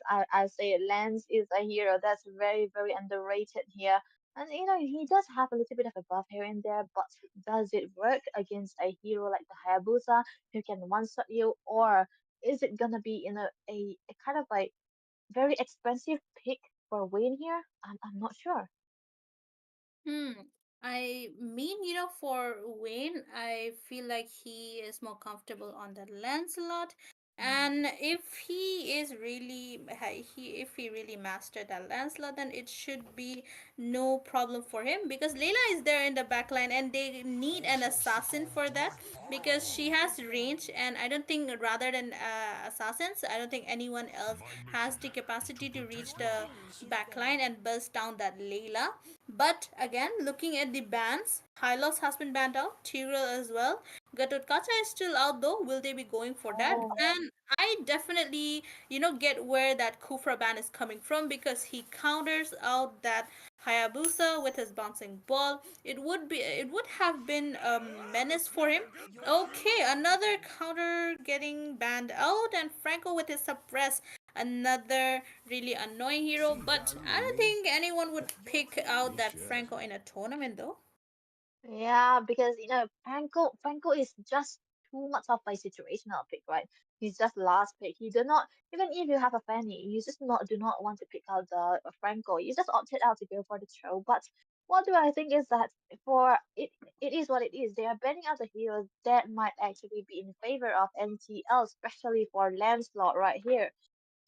Speaker 6: I say Lance is a hero that's very underrated here. And he does have a little bit of a buff here and there, but does it work against a hero like the Hayabusa who can one shot you, or is it gonna be a kind of like very expensive pick for Wayne here? I'm not sure.
Speaker 2: Hmm. I mean, for Wayne, I feel like he is more comfortable on the Lancelot. And if he really mastered that Lancelot, then it should be no problem for him because Layla is there in the backline and they need an assassin for that because she has range. And I don't think, rather than assassins, I don't think anyone else has the capacity to reach
Speaker 4: Your
Speaker 2: the
Speaker 4: team is
Speaker 2: backline
Speaker 4: banning.
Speaker 2: and burst down that Layla. But again, looking at the bans, Hylos has been banned out, Tyrell as well. Gatotkacha is still out though. Will they be going for that?
Speaker 6: Oh.
Speaker 2: And I definitely, get where that Kufra ban is coming from because he counters out that Hayabusa with his bouncing ball. It would have been a menace for him.
Speaker 4: Your team
Speaker 2: Okay,
Speaker 4: is
Speaker 2: another
Speaker 4: picking.
Speaker 2: counter getting banned out, and Franco with his suppress, another really annoying hero.
Speaker 5: See
Speaker 2: But
Speaker 5: value
Speaker 2: I
Speaker 5: in
Speaker 2: don't
Speaker 5: me?
Speaker 2: think anyone would
Speaker 4: Your
Speaker 2: pick
Speaker 4: team
Speaker 2: out
Speaker 5: You
Speaker 2: that
Speaker 4: is
Speaker 5: should.
Speaker 2: Franco
Speaker 4: picking.
Speaker 2: in a tournament, though.
Speaker 6: Yeah, because Franco is just too much of a situational pick, right? He's just last pick. You do not even if you have a Fanny, you just not do not want to pick out the Franco. You just opted out to go for the throw. But what do I think is that for it, it is what it is. They are banning out the heroes that might actually be in favor of NTL, especially for Lancelot right here.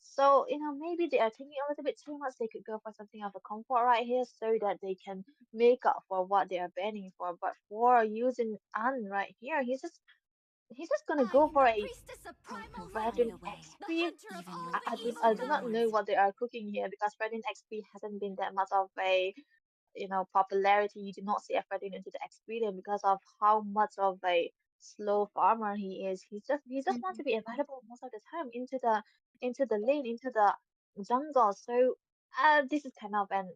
Speaker 6: So, maybe they are thinking a little bit too much. They could go for something of a comfort right here so that they can make up for what they are banning for. But for using An right here, he's just gonna
Speaker 3: I
Speaker 6: go
Speaker 3: am
Speaker 6: for
Speaker 3: the
Speaker 6: a
Speaker 3: priestess of primal
Speaker 6: Veteran
Speaker 3: life, the
Speaker 6: XP.
Speaker 3: hunter of
Speaker 6: I,
Speaker 3: all
Speaker 6: I,
Speaker 3: the
Speaker 6: do,
Speaker 3: evil
Speaker 6: I do not know
Speaker 3: gods.
Speaker 6: what they are cooking here because Veteran XP hasn't been that much of a popularity. You do not see Efredin into the experience because of how much of a slow farmer he is. He just wants to be available most of the time into the lane, into the jungle. So this is kind of an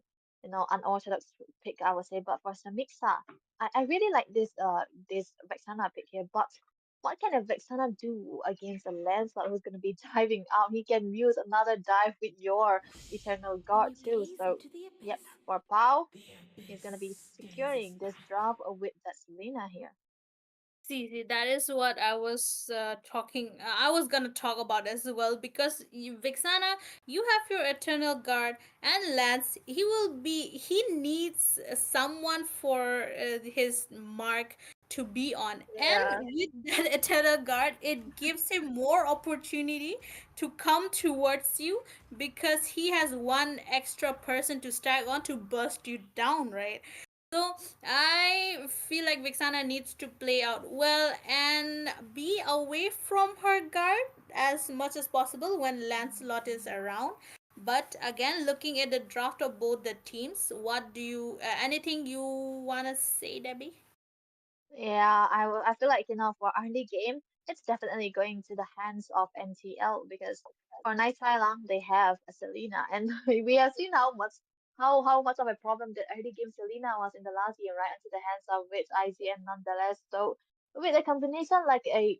Speaker 6: unorthodox pick, I would say. But for Samixa, I really like this Vexana pick here. But what can a Vexana do against a Lancelot who's gonna be diving out? He can use another dive with your Eternal
Speaker 4: When
Speaker 6: Guard
Speaker 4: you
Speaker 6: too.
Speaker 4: gaze
Speaker 6: So
Speaker 4: into the
Speaker 6: yep,
Speaker 4: abyss,
Speaker 6: for Pau,
Speaker 4: the
Speaker 6: he's gonna
Speaker 4: abyss
Speaker 6: be
Speaker 4: stands as
Speaker 6: securing this draft with that Selena here.
Speaker 2: See, that is what I was talking. I was gonna talk about as well because Vixana, you have your Eternal Guard, and Lance, he needs someone for his mark to be on, and
Speaker 6: Yeah.
Speaker 2: with that Eternal Guard, it gives him more opportunity to come towards you because he has one extra person to stack on to burst you down, right? So I feel like Vixana needs to play out well and be away from her guard as much as possible when Lancelot is around. But again, looking at the draft of both the teams, what do you anything you wanna say, Debbie?
Speaker 6: Yeah, I feel like, for early game, it's definitely going to the hands of NTL because for Night Lang they have a Selena, and we have seen how much of a problem that early game Selena was in the last year, right? Into the hands of Witch IGN nonetheless. So with a combination like a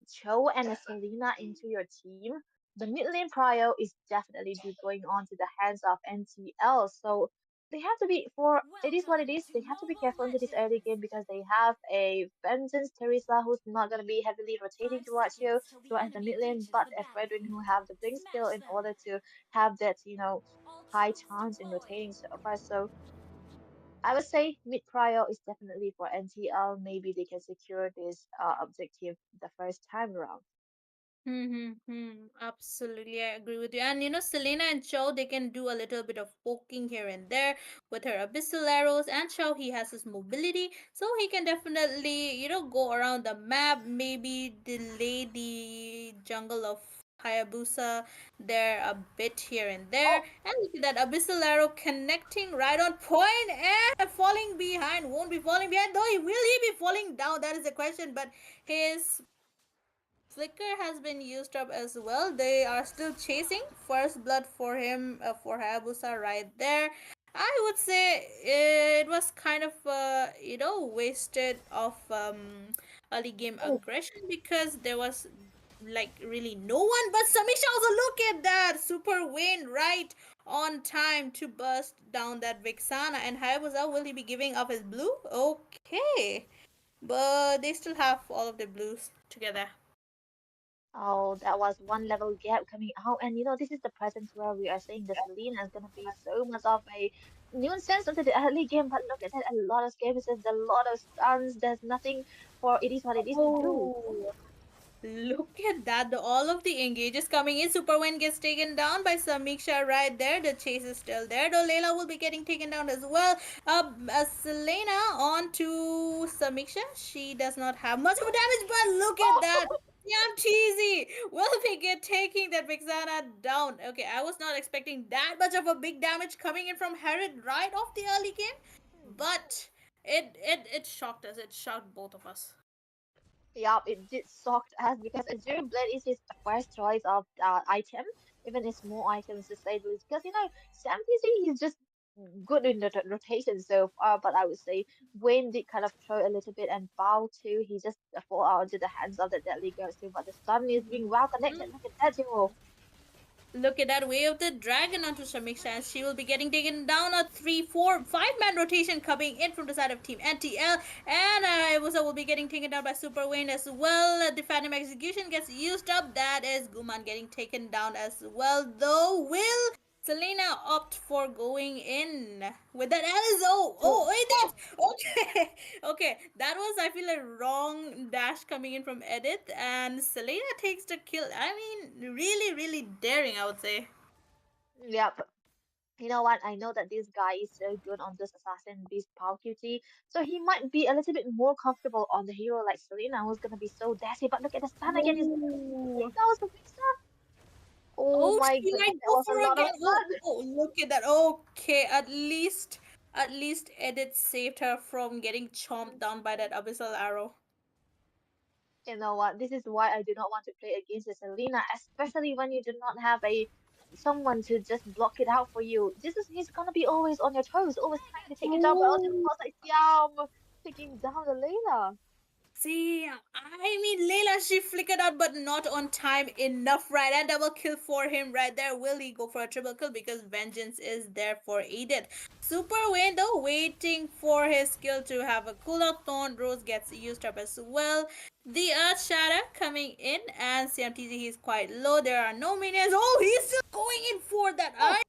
Speaker 6: Cho and a Selena into your team, the mid lane prio is definitely be going on to the hands of NTL. So they have to be for it is what it
Speaker 3: Welcome
Speaker 6: is.
Speaker 3: to
Speaker 6: They have to be
Speaker 3: Mobile
Speaker 6: careful into this early
Speaker 3: Legends.
Speaker 6: game because they have a Vengeance Teresa who's not gonna be heavily rotating
Speaker 3: 5
Speaker 6: towards you
Speaker 3: seconds till the
Speaker 6: towards the
Speaker 3: enemy
Speaker 6: mid lane,
Speaker 3: reaches
Speaker 6: but
Speaker 3: the
Speaker 6: a Fredrin who
Speaker 3: battlefield.
Speaker 6: have the blink skill
Speaker 3: Smash
Speaker 6: in
Speaker 3: them.
Speaker 6: order to have that,
Speaker 3: All
Speaker 6: high
Speaker 3: troops
Speaker 6: chance in
Speaker 3: deployed.
Speaker 6: rotating so far. So I would say mid prio is definitely for NTL. Maybe they can secure this objective the first time around.
Speaker 2: Absolutely, I agree with you. And Selena and Cho, they can do a little bit of poking here and there with her abyssal arrows. And Cho, he has his mobility, so he can definitely, go around the map, maybe delay the jungle of Hayabusa there a bit here and there.
Speaker 6: Oh,
Speaker 2: And look at that abyssal arrow connecting right on point and falling behind. Won't be falling behind, though. Will he be falling down? That is the question. But his Flicker has been used up as well. They are still chasing first blood for him, for Hayabusa right there. I would say it was kind of wasted of early game
Speaker 6: oh,
Speaker 2: aggression because there was like really no one but Samisha. Also, look at that super win right on time to burst down that Vixana. And Hayabusa, will he be giving up his blue? Okay, but they still have all of the blues together.
Speaker 6: oh, that was one level gap coming out. And this is the presence where we are saying the Selena is gonna be so much of a nuisance into the early game. But look at that, a lot of skirmishes, a lot of stuns. There's nothing for it is what it is to do.
Speaker 2: Oh, look at that. All of the engages coming in. Super Win gets taken down by Samiksha right there. The chase is still there. Though Layla will be getting taken down as well. Selena on to Samiksha. She does not have much of a damage, but look at that. Damn cheesy. Will we get taking that Vixana down? Okay, I was not expecting that much of a big damage coming in from Herod right off the early game. But it shocked us. It shocked both of us.
Speaker 6: Yup, it did shocked us because Azure Blade is his first choice of item, even a small items to say the least. Because Sam PC is just good in the rotation so far, but I would say Wayne did kind of throw a little bit and bow too. He just fall out into the hands of the deadly girls too, but the stun is being well connected. Look at that, yo.
Speaker 2: Look at that way of the dragon onto Shamik and she will be getting taken down a 3, 4, 5 man rotation coming in from the side of Team NTL. And Iwusa will be getting taken down by Super Wayne as well. The Phantom Execution gets used up. That is Guman getting taken down as well. Though, will Selena opt for going in with that Alice. Oh,
Speaker 6: Oh,
Speaker 2: oh, Edith. Okay, okay. That was, I feel, a wrong dash coming in from Edith, and Selena takes the kill. I mean, really, really daring, I would say.
Speaker 6: yep. You know what? I know that this guy is so good on this assassin beast power QT, so he might be a little bit more comfortable on the hero like Selena, who's gonna be so dashy. But look at the stun again. He's gonna be
Speaker 2: Oh,
Speaker 6: that was the big stun. Oh
Speaker 2: oh,
Speaker 6: my
Speaker 2: she
Speaker 6: goodness,
Speaker 2: might
Speaker 6: that
Speaker 2: go
Speaker 6: was a
Speaker 2: for
Speaker 6: lot of
Speaker 2: again. Oh,
Speaker 6: stun.
Speaker 2: oh, look at that. Okay, at least Edith saved her from getting chomped down by that abyssal arrow.
Speaker 6: You know what? This is why I do not want to play against the Selena, especially when you do not have a someone to just block it out for you. This is he's gonna be always on your toes, always trying to take you down. But also, of
Speaker 2: Oh.
Speaker 6: course, like Yum taking down the Layla.
Speaker 2: See, I mean, Layla, she flickered out, but not on time enough, right? And double kill for him right there. Will he go for a triple kill? Because vengeance is there for Edith. Super Wayne, though, waiting for his skill to have a cooldown. Thorn Rose gets used up as well. The Earth Shatter coming in, and CMTZ is quite low. There are no minions. Oh, he's still going in for that.
Speaker 6: Oh,
Speaker 2: I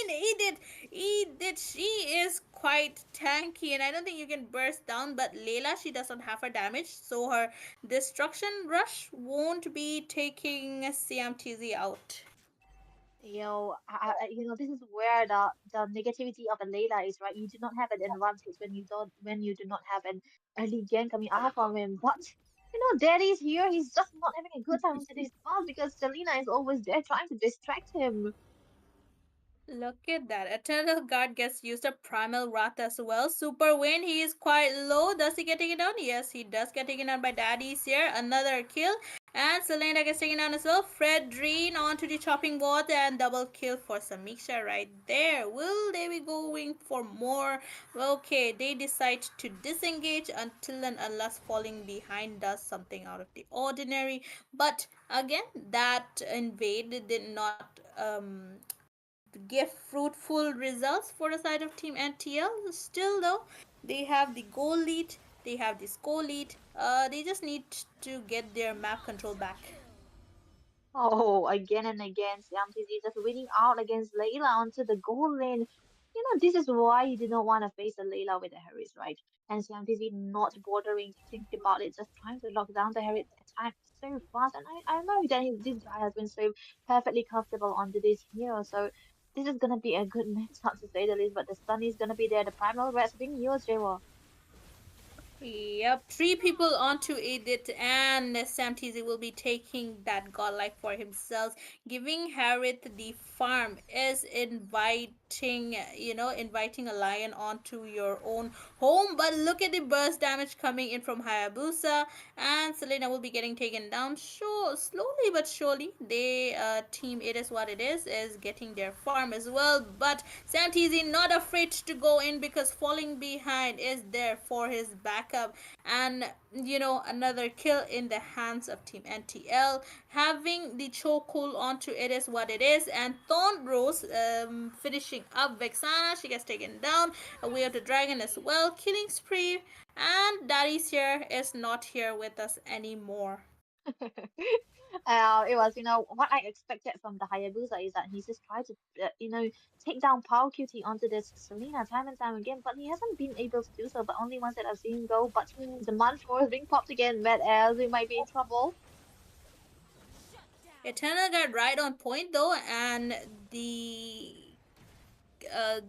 Speaker 2: mean, Edith, she is quite tanky, and I don't think you can burst down. But Layla, she doesn't have her damage, so her destruction rush won't be taking CMTZ out.
Speaker 6: this is where the negativity of a Layla is, right? You do not have an advantage when you do not have an early game coming out from him. But Daddy's here. He's just not having a good time with this boss because Selena is always there trying to distract him.
Speaker 2: Look at that. Eternal Guard gets used up Primal Wrath as well. Super Win, he is quite low. Does he get taken down? Yes, he does get taken down by Daddy's here. Another kill. And Selena gets taken down as well. Fred Dreen onto the chopping board and double kill for Samiksha right there. Will they be going for more? Okay, they decide to disengage until and unless falling behind does something out of the ordinary. But again, that invade did not give fruitful results for the side of Team NTL. Still, though, they have the goal lead, they have the score lead. They just need to get their map control back.
Speaker 6: Oh, again and again, CMTZ just winning out against Layla onto the goal lane. This is why you do not want to face a Layla with a Harris, right? And CMTZ not bothering to think about it, just trying to lock down the Harris at time so fast. And I know that this guy has been so perfectly comfortable onto this hero, so this is gonna be a good matchup to say the least. But the stun is gonna be there. The primal rest being yours, Jawa.
Speaker 2: Yep, three people onto Edith, and Sam TZ will be taking that godlike for himself. Giving Harith the farm is inviting a lion onto your own home. But look at the burst damage coming in from Hayabusa, and Selena will be getting taken down. Sure, slowly but surely. They team It Is What It is getting their farm as well. But Sam TZ not afraid to go in because falling behind is there for his backup. And another kill in the hands of Team NTL, having the chokehold onto It Is What It Is. And Thorn Rose finishing up Vexana, she gets taken down. We have the dragon as well, killing spree. And Darius here is not here with us anymore.
Speaker 6: It was, what I expected from the Hayabusa is that he just tried to, take down Power Cutie onto this Selena time and time again, but he hasn't been able to do so. But only once that I've seen him go. But the Manfor is being popped again, Mad as we might be in trouble.
Speaker 2: Eternal got right on point though, and the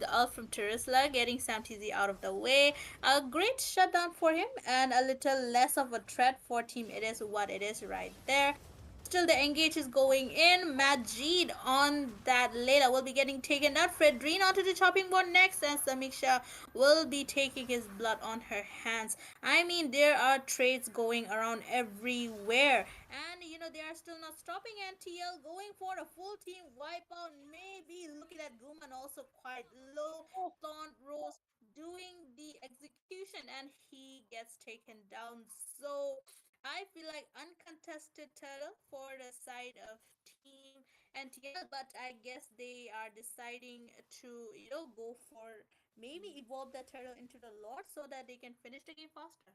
Speaker 2: elf from Terisla getting Sam TZ out of the way. A great shutdown for him and a little less of a threat for Team It Is What It Is right there. Still, the engage is going in. Majid on that Layla will be getting taken out. Fredrine onto the chopping board next, and Samiksha will be taking his blood on her hands. I mean, there are trades going around everywhere. And they are still not stopping NTL going for a full team wipeout. Maybe looking at Guman also quite low. Thorn Rose doing the execution, and he gets taken down. So I feel like uncontested turtle for the side of Team NTL, but I guess they are deciding to go for maybe evolve the turtle into the Lord so that they can finish the game faster.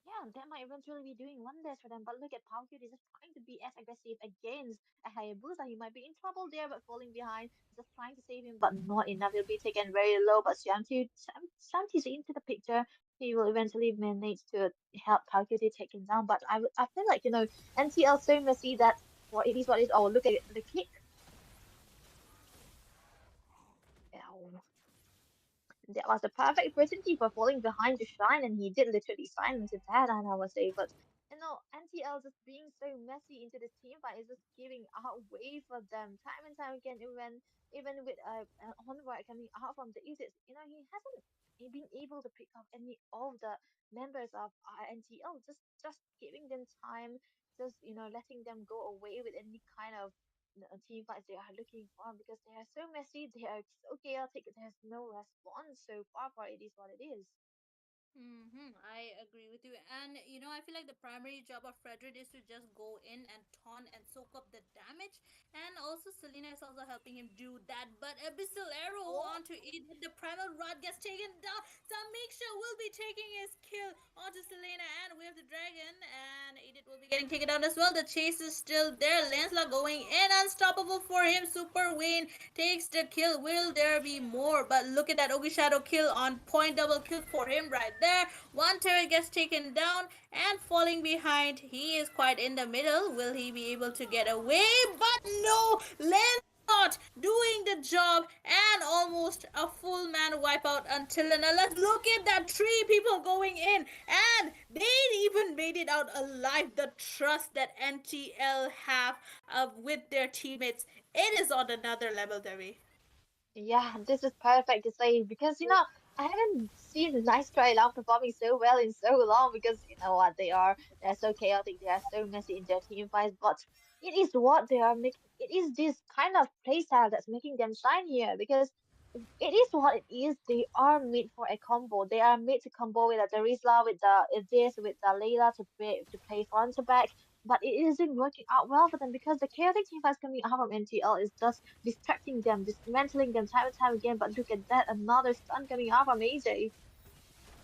Speaker 6: Yeah, that might eventually be doing wonders for them. But look at Palkia, he's just trying to be as aggressive against a Hayabusa. He might be in trouble there, but falling behind, just trying to save him, but not enough. He'll be taken very low. But Shanti's into the picture. He will eventually manage to help Palkia to take him down. But I feel like, NTL so messy that what it is what it is. Oh, look at it. The kick. Ow. That was a perfect opportunity for falling behind to shine, and he did literally silence it that, and I was say, but NTL just being so messy into this team fight is just giving out way for them time and time again. Even with Onward coming out from the exits, he hasn't been able to pick up any of the members of NTL, just giving them time, just letting them go away with any kind of team fights they are looking for because they are so messy, they are so chaotic, there's no response so far for it is what it is.
Speaker 2: I agree with you. And I feel like the primary job of Frederick is to just go in and taunt and soak up the damage. And also Selena is also helping him do that. But Abyssal Arrow
Speaker 6: Oh,
Speaker 2: onto Edith. The primal rod gets taken down. Samiksha will be taking his kill onto Selena, and we have the dragon. And Edith will be getting taken down as well. The chase is still there. Lancelot going in, unstoppable for him. Super Wayne takes the kill. Will there be more? But look at that Ogi Shadow kill on point, double kill for him right there. One turret gets taken down and falling behind. He is quite in the middle. Will he be able to get away? But no! Lancelot doing the job and almost a full man wipeout until now. Let's look at that, three people going in, and they even made it out alive. The trust that NTL have with their teammates, it is on another level, Devi.
Speaker 6: yeah, this is perfect to say because I haven't seen Nice Try Loud performing so well in so long because you know what they're so chaotic, they are so messy in their team fights, but it is what they are making, it is this kind of playstyle that's making them shine here because it is what it is. They are made for a combo. They are made to combo with the Rizla, with with the Layla to play front to back. But it isn't working out well for them because the chaotic team fights coming out from NTL is just distracting them, dismantling them time and time again. But look at that, another stun coming out from AJ.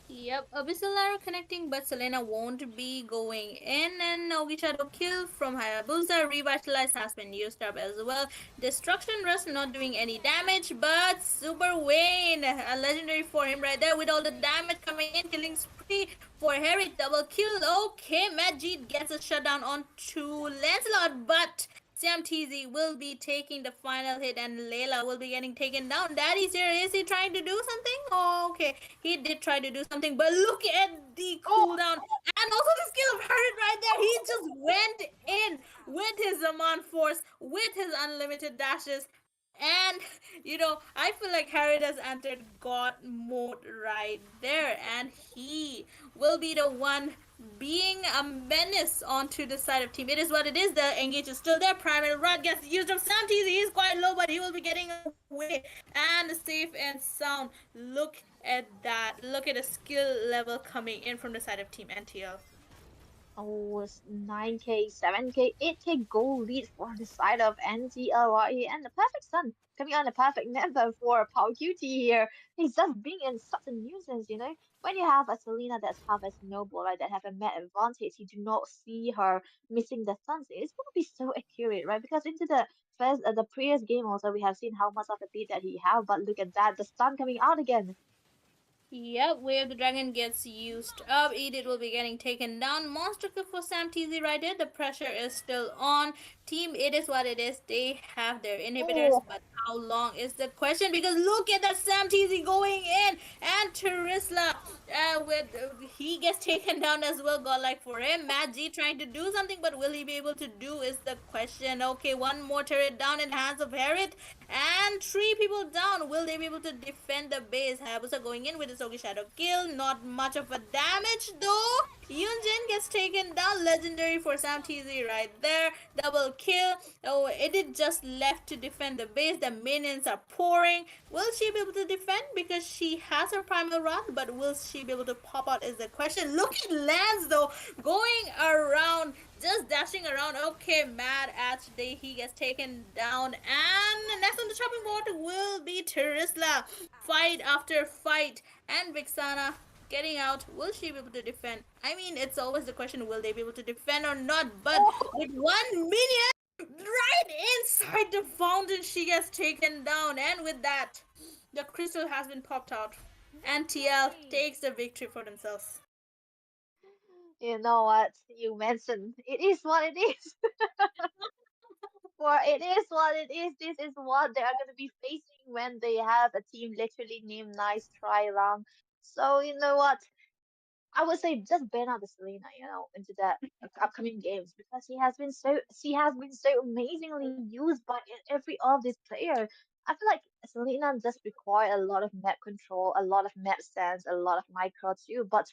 Speaker 2: Yep, Abyssal Arrow connecting, but Selena won't be going in. And Nogi Shadow kill from Hayabusa. Revitalize has been used up as well. Destruction Rust not doing any damage, but Super Wayne, a legendary for him right there with all the damage coming in. Killing spree for Harry, double kill. Okay, Majid gets a shutdown on to Lancelot, but Sam TZ will be taking the final hit and Layla will be getting taken down. Daddy's here. Is he trying to do something? Oh, okay. He did try to do something, but look at the
Speaker 6: Oh,
Speaker 2: cooldown and also the skill of Harriet right there. He just went in with his Zaman Force, with his unlimited dashes. And I feel like Harriet has entered God mode right there, and he will be the one being a menace onto the side of team. It is what it is. The engage is still there. Primary rod gets used up. Sam TZ is quite low, but he will be getting away and safe and sound. Look at that. Look at the skill level coming in from the side of Team NTL.
Speaker 6: Oh, it's 9K, 7K, 8K goal lead for the side of NTLYE and the perfect sun coming on a perfect number for Paul QT here. He's just being in such a nuisance. When you have a Selena that's half as noble, right, that have a mad advantage, you do not see her missing the stuns. It's going to be so accurate, right? Because into the previous game also, we have seen how much of a beat that he have, but look at that, the stun coming out again.
Speaker 2: Yep, Wave the Dragon gets used up. Edith will be getting taken down. Monster kill for Sam TZ right there. The pressure is still on. Team, it is what it is. They have their inhibitors,
Speaker 6: Oh,
Speaker 2: but how long is the question? Because look at that Sam TZ going in. And Terisla, with he gets taken down as well. Godlike for him. Matt G trying to do something, but will he be able to do is the question. Okay, one more turret down in the hands of Harriet. And three people down. Will they be able to defend the base? Hayabusa going in with his Sogi Shadow kill. Not much of a damage though. Yunjin gets taken down. Legendary for Sam TZ right there. Double kill. Oh, it just left to defend the base. The minions are pouring. Will she be able to defend? Because she has her primal rod, but will she be able to pop out is the question. Look at Lance though, going around, just dashing around. Okay, Mad Ash Day, he gets taken down. And next on the chopping board will be Terisla. Fight after fight. And Vixana getting out. Will she be able to defend? I mean, it's always the question, will they be able to defend or not? But
Speaker 6: Oh,
Speaker 2: with 1 minion right inside the fountain, she gets taken down. And with that, the crystal has been popped out. And TL
Speaker 3: Victory!
Speaker 2: takes the victory for themselves.
Speaker 6: you know what? You mentioned it is what it is. For it is what it is. This is what they are going to be facing when they have a team literally named Nice Try Long. So you know what? I would say just ban out the Selena, into the upcoming games because she has been so amazingly used by every of this player. I feel like Selena just require a lot of map control, a lot of map sense, a lot of micro too. But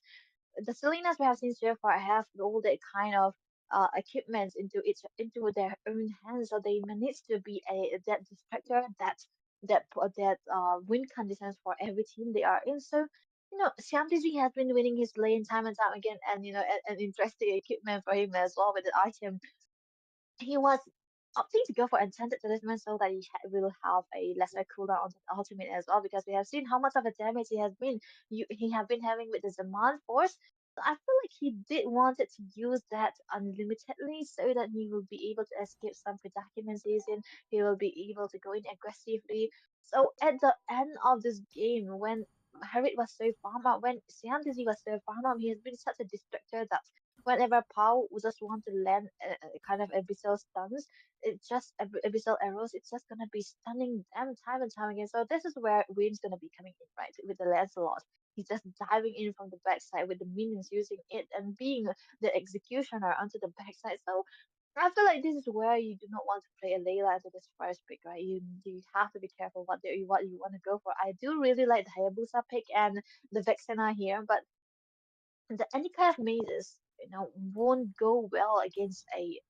Speaker 6: the Selenas we have seen so far have all that kind of equipment into their own hands, so they manage to be a that distractor that win conditions for every team they are in. So Siam TG has been winning his lane time and time again, and an interesting equipment for him as well with the item he was opting to go for enchanted talisman so that will have a lesser cooldown on the ultimate as well because we have seen how much of a damage he have been having with the Zaman force. So I feel like he did wanted to use that unlimitedly so that he will be able to escape some predicaments he's in. He will be able to go in aggressively. So at the end of this game, when Harriet was so farm out, when Siam Dizzy was so farm out, he has been such a distractor that whenever Pau would just want to land kind of abyssal stuns, it's just abyssal arrows. It's just gonna be stunning them time and time again. So this is where Wayne's gonna be coming in, right, with the Lancelot. He's just diving in from the backside with the minions using it and being the executioner onto the backside. So I feel like this is where you do not want to play a Layla into this first pick, right? You have to be careful what you want to go for. I do really like the Hayabusa pick and the Vexena here, but any kind of mazes won't go well against a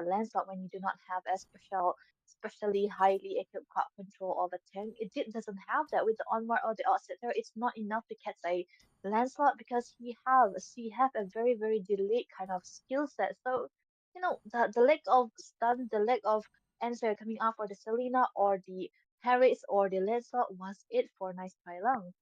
Speaker 6: Lancelot when you do not have a especially highly equipped crowd control of a tank. Doesn't have that with the onward or the offsetter. It's not enough to catch a Lancelot because he have a very very delayed kind of skill set. So the lack of stun, the lack of answer coming out for the Selena or the Harris or the Lancelot was it for Nice Long.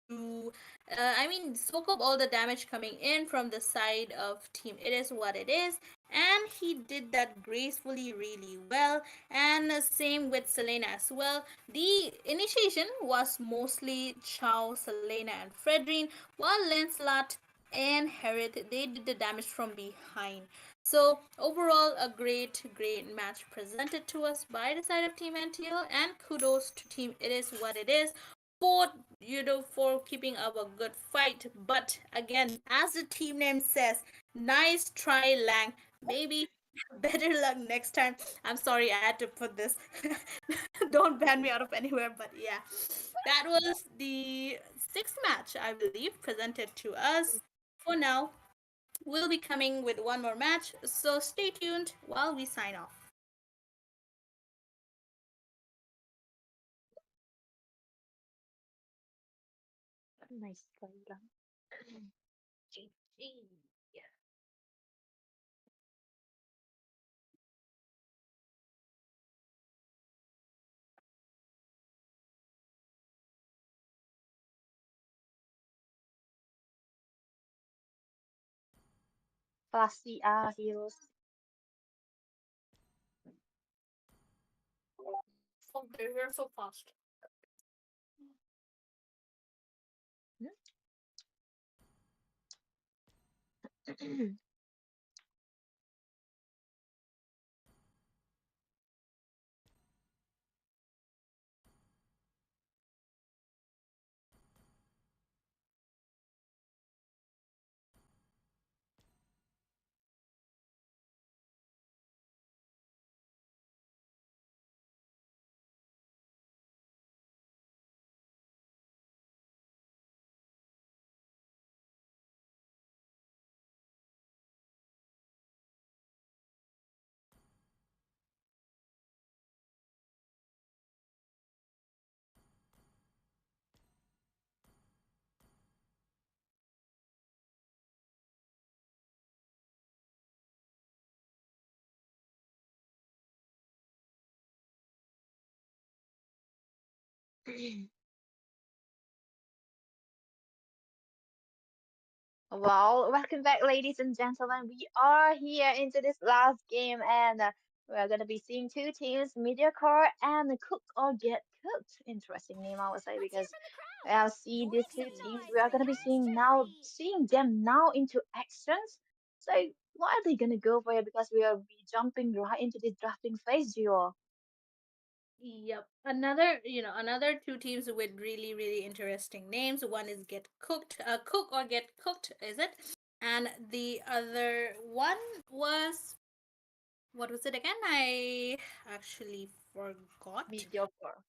Speaker 2: To I mean, spoke of all the damage coming in from the side of team. It is what it is, and he did that gracefully, really well. And same with Selena as well. The initiation was mostly Chow, Selena, and Fredrine, while Lancelot and Harriet they did the damage from behind. So overall, a great match presented to us by the side of Team NTL, and kudos to Team It Is What It Is for for keeping up a good fight. But again, as the team name says, nice try, Lang. Maybe better luck next time. I'm sorry I had to put this. Don't ban me out of anywhere. But yeah, that was the sixth match, I believe, presented to us. For now, we'll be coming with one more match, so stay tuned while we sign off.
Speaker 6: Nice play lang. GG. Classy heroes.
Speaker 2: Oh, they're here so fast.
Speaker 6: Well, welcome back, ladies and gentlemen. We are here into this last game, and we're going to be seeing two teams, Mediocre and Cook or Get Cooked. Interesting name, I would say,
Speaker 3: Let's hear
Speaker 6: because
Speaker 3: from the crowd.
Speaker 6: I see
Speaker 3: Your
Speaker 6: these two
Speaker 3: team
Speaker 6: teams.
Speaker 3: is
Speaker 6: We are
Speaker 3: the
Speaker 6: going to be
Speaker 3: masterpiece.
Speaker 6: seeing them now into actions. So, what are they going to go for here? Because we are be jumping right into this drafting phase, Gio.
Speaker 2: Yep. Another two teams with really, really interesting names. One is Get Cooked, Cook or Get Cooked, is it? And the other one was, what was it again? I actually forgot.
Speaker 6: Mediocre.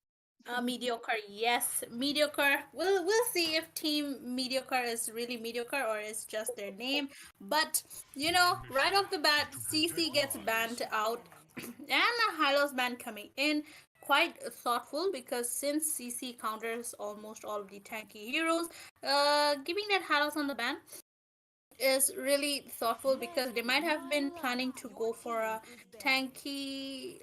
Speaker 2: Mediocre, yes, mediocre. We'll see if Team Mediocre is really mediocre or is just their name. But right off the bat, CC gets banned out, and Hylo's ban coming in. Quite thoughtful because since CC counters almost all of the tanky heroes, giving that Hylos on the ban is really thoughtful because they might have been planning to go for a tanky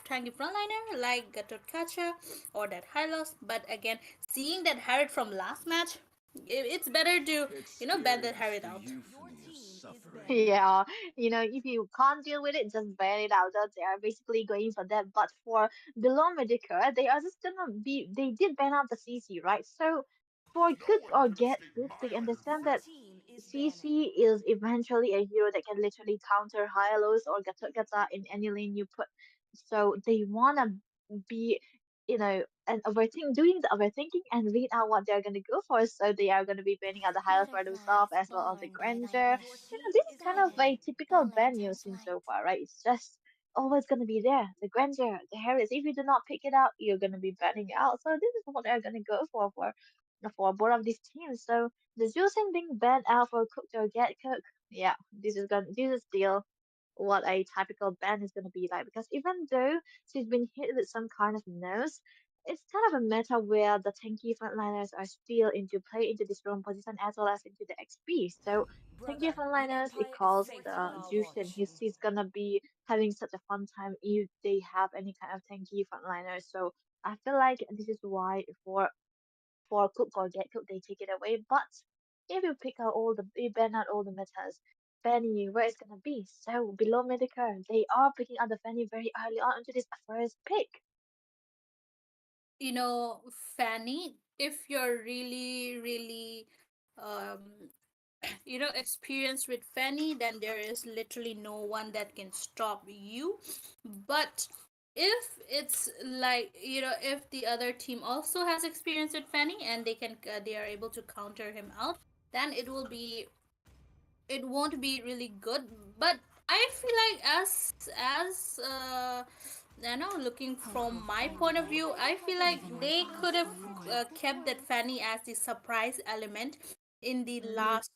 Speaker 2: tanky frontliner like Gatotkacha or that Hylos, but again, seeing that Harriet from last match, it's better to ban that Harriet out.
Speaker 3: Your team is banned.
Speaker 6: Yeah, if you can't deal with it, just ban it out. They are basically going for that. But for below Medicare, they are just gonna be. They did ban out the CC, right? So for cook or get cook, they understand
Speaker 3: Your
Speaker 6: that
Speaker 3: team is banned.
Speaker 6: CC is eventually a hero that can literally counter high lows or gata in any lane you put. So they wanna be, and doing the overthinking and read out what they're gonna go for. So they are gonna be banning out the highlights for themselves as well as the Granger.
Speaker 3: Your
Speaker 6: This
Speaker 3: team
Speaker 6: is
Speaker 3: is
Speaker 6: kind of
Speaker 3: winning.
Speaker 6: a typical ban you've seen so far, right? It's just always gonna be there. The Granger, the Harris. If you do not pick it up, you're gonna be banning out. So this is what they're gonna go for both of these teams. So the Juicing being banned out for cook or get cook. Yeah, this is still what a typical ban is gonna be like because even though she's been hit with some kind of nose, it's kind of a meta where the tanky frontliners are still into play into this roam position as well as into the XP. So tanky
Speaker 3: Brother, the
Speaker 6: frontliners
Speaker 3: Empire is
Speaker 6: equals
Speaker 3: faithful
Speaker 6: the
Speaker 3: to our
Speaker 6: Jushin.
Speaker 3: watch.
Speaker 6: He's gonna be having such a fun time if they have any kind of tanky frontliners. So I feel like this is why for cook or get cook they take it away. But if you ban out all the metas, Fanny, where it's gonna be? So below Medicare, they are picking up the Fanny very early on into this first pick.
Speaker 2: you know Fanny, if you're really, really um experienced with Fanny, then there is literally no one that can stop you. But if it's like, if the other team also has experience with Fanny and they are able to counter him out, then it won't be really good. But I feel like looking from my point of view, I feel like they could have kept that Fanny as the surprise element in the
Speaker 6: Hmm.
Speaker 2: last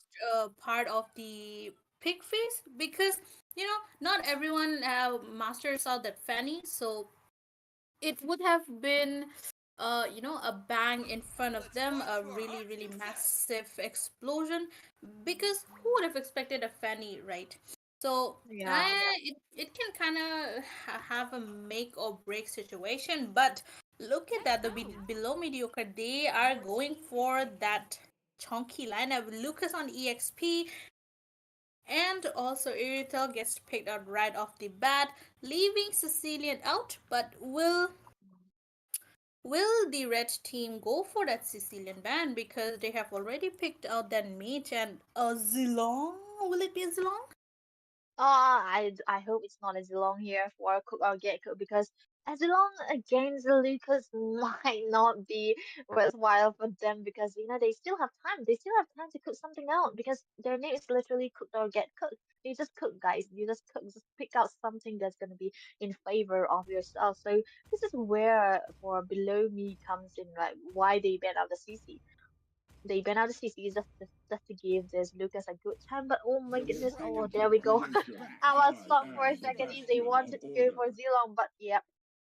Speaker 2: part of the pick phase, because not everyone masters out that Fanny. So it would have been a bang in front of them, a really, really massive explosion, because who would have expected a Fanny, right? So
Speaker 6: Yeah.
Speaker 2: it can kind of have a make or break situation. But look at that, the below mediocre, they are going for that chunky lineup. Lucas on exp, and also Iritel gets picked out right off the bat, leaving Sicilian out. But will the red team go for that Sicilian ban, because they have already picked out that mage and a Zilong? Will it be a Zilong?
Speaker 6: I hope it's not as long here for Cook or Get Cook because as long against the Lucas might not be worthwhile for them because they still have time. They still have time to cook something out because their name is literally Cook or Get Cooked. You just cook, guys. You just cook. Just pick out something that's gonna be in favor of yourself. So this is where for below me comes in, like why they ban out the CC. They ban out the CC just to give this Lucas a good time. But oh my goodness, oh there we go. I was stuck for a second if they wanted to go for Zilong, but yeah,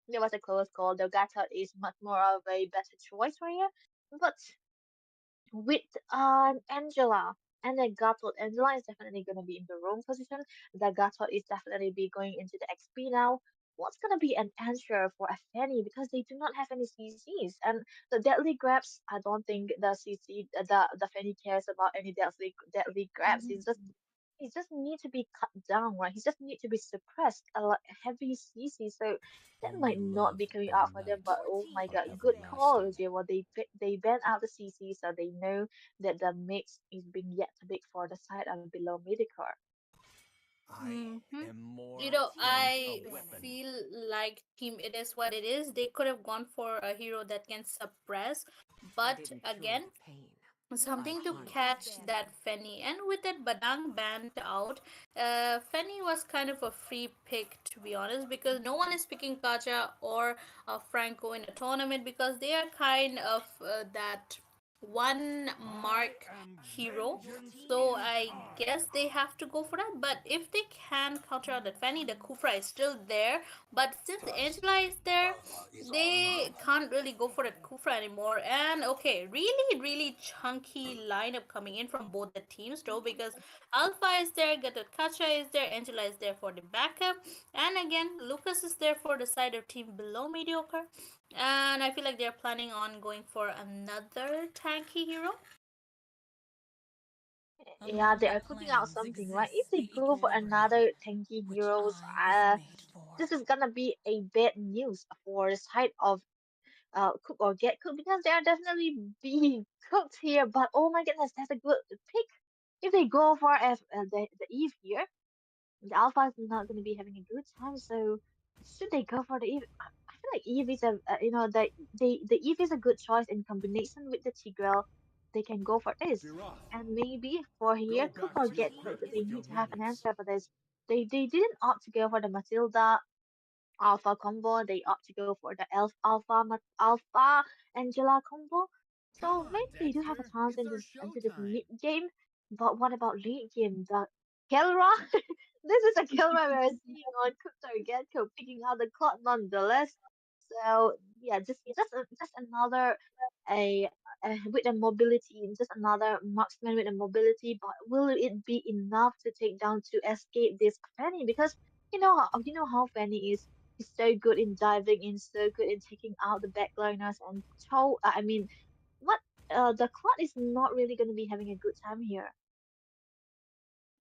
Speaker 6: there was a close call. The Gatot is much more of a better choice for you. But with Angela and the Gatot, Angela is definitely gonna be in the room position. The Gatot is definitely be going into the XP now. what's gonna be an answer for a Fanny because they do not have any CCs and the deadly grabs. I don't think the CC the Fanny cares about any deadly grabs. He just need to be cut down, right? He just need to be suppressed a like heavy CC. So that
Speaker 5: Only
Speaker 6: might not
Speaker 5: love
Speaker 6: be coming
Speaker 5: and
Speaker 6: out for them.
Speaker 5: night
Speaker 6: But oh my God,
Speaker 5: will
Speaker 6: good
Speaker 5: everlast.
Speaker 6: call, Jay. Well, they ban out the CC, so they know that the mix is being yet to big for the side of below Midicor.
Speaker 5: I
Speaker 2: Mm-hmm.
Speaker 5: am more
Speaker 2: You know,
Speaker 5: than a
Speaker 2: I
Speaker 5: weapon.
Speaker 2: feel like Team It Is What It Is. They could have gone for a hero that can suppress, but again, something to catch that Fenny. And with that Badang banned out, Fenny was kind of a free pick to be honest, because no one is picking Kaja or Franco in a tournament because they are kind of that one mark hero. So I guess they have to go for that. But if they can counter out that Fanny, the Kufra is still there. But since Angela is there, they can't really go for that Kufra anymore. And okay, really, really chunky lineup coming in from both the teams though, because Alpha is there, Gatotkacha is there, Angela is there for the backup, and again, Lucas is there for the side of team below mediocre. And I feel like they're planning on going for another tanky hero.
Speaker 6: Yeah, they are cooking out something, right? If they go for another tanky heroes, this is gonna be a bad news for the side of cook or get cooked because they are definitely being cooked here. But oh my goodness, that's a good pick. If they go for the Eve here, the Alpha is not going to be having a good time. So should they go for the Eve? I feel like Eve is a the Eve is a good choice in combination with the Tigreal. They can go for this, and maybe for here cook or get cooked. They need to have an answer for this. They didn't opt to go for the Matilda Alpha combo. They opt to go for the Alpha Angela combo.
Speaker 5: Come
Speaker 6: So
Speaker 5: on,
Speaker 6: maybe they do have a
Speaker 5: Dexter.
Speaker 6: chance
Speaker 5: It's our
Speaker 6: into this
Speaker 5: showtime.
Speaker 6: mid game. But what about late game? The Kelra? This is a Kelra we're seeing on Crypto Gecko picking out the clock nonetheless. So yeah, just another a, with a mobility, just another marksman with a mobility. But will it be enough to take down to escape this Fanny? Because you know how Fanny is. He's so good in diving in, so good in taking out the backliners and I mean, what the clock is not really going to be having a good time here.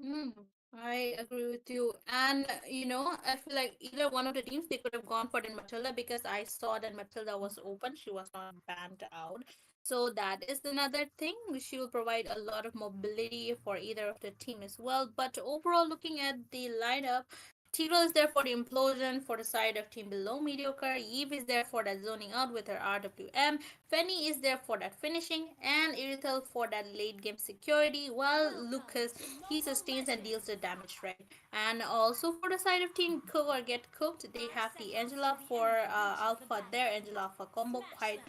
Speaker 2: Mm, I agree with you. And I feel like either one of the teams they could have gone for the Matilda because I saw that Matilda was open. She was not banned out. So that is another thing. She will provide a lot of mobility for either of the team as well. But overall, looking at the lineup, Tiro is there for the implosion for the side of team below mediocre. Eve is there for that zoning out with her RWM. Fanny is there for that finishing, and Irithel for that late game security, while Lucas he sustains and deals the damage, right? And also for the side of Team Cook or Get Cooked, they have the Angela for Alpha there, Angela Alpha combo, quite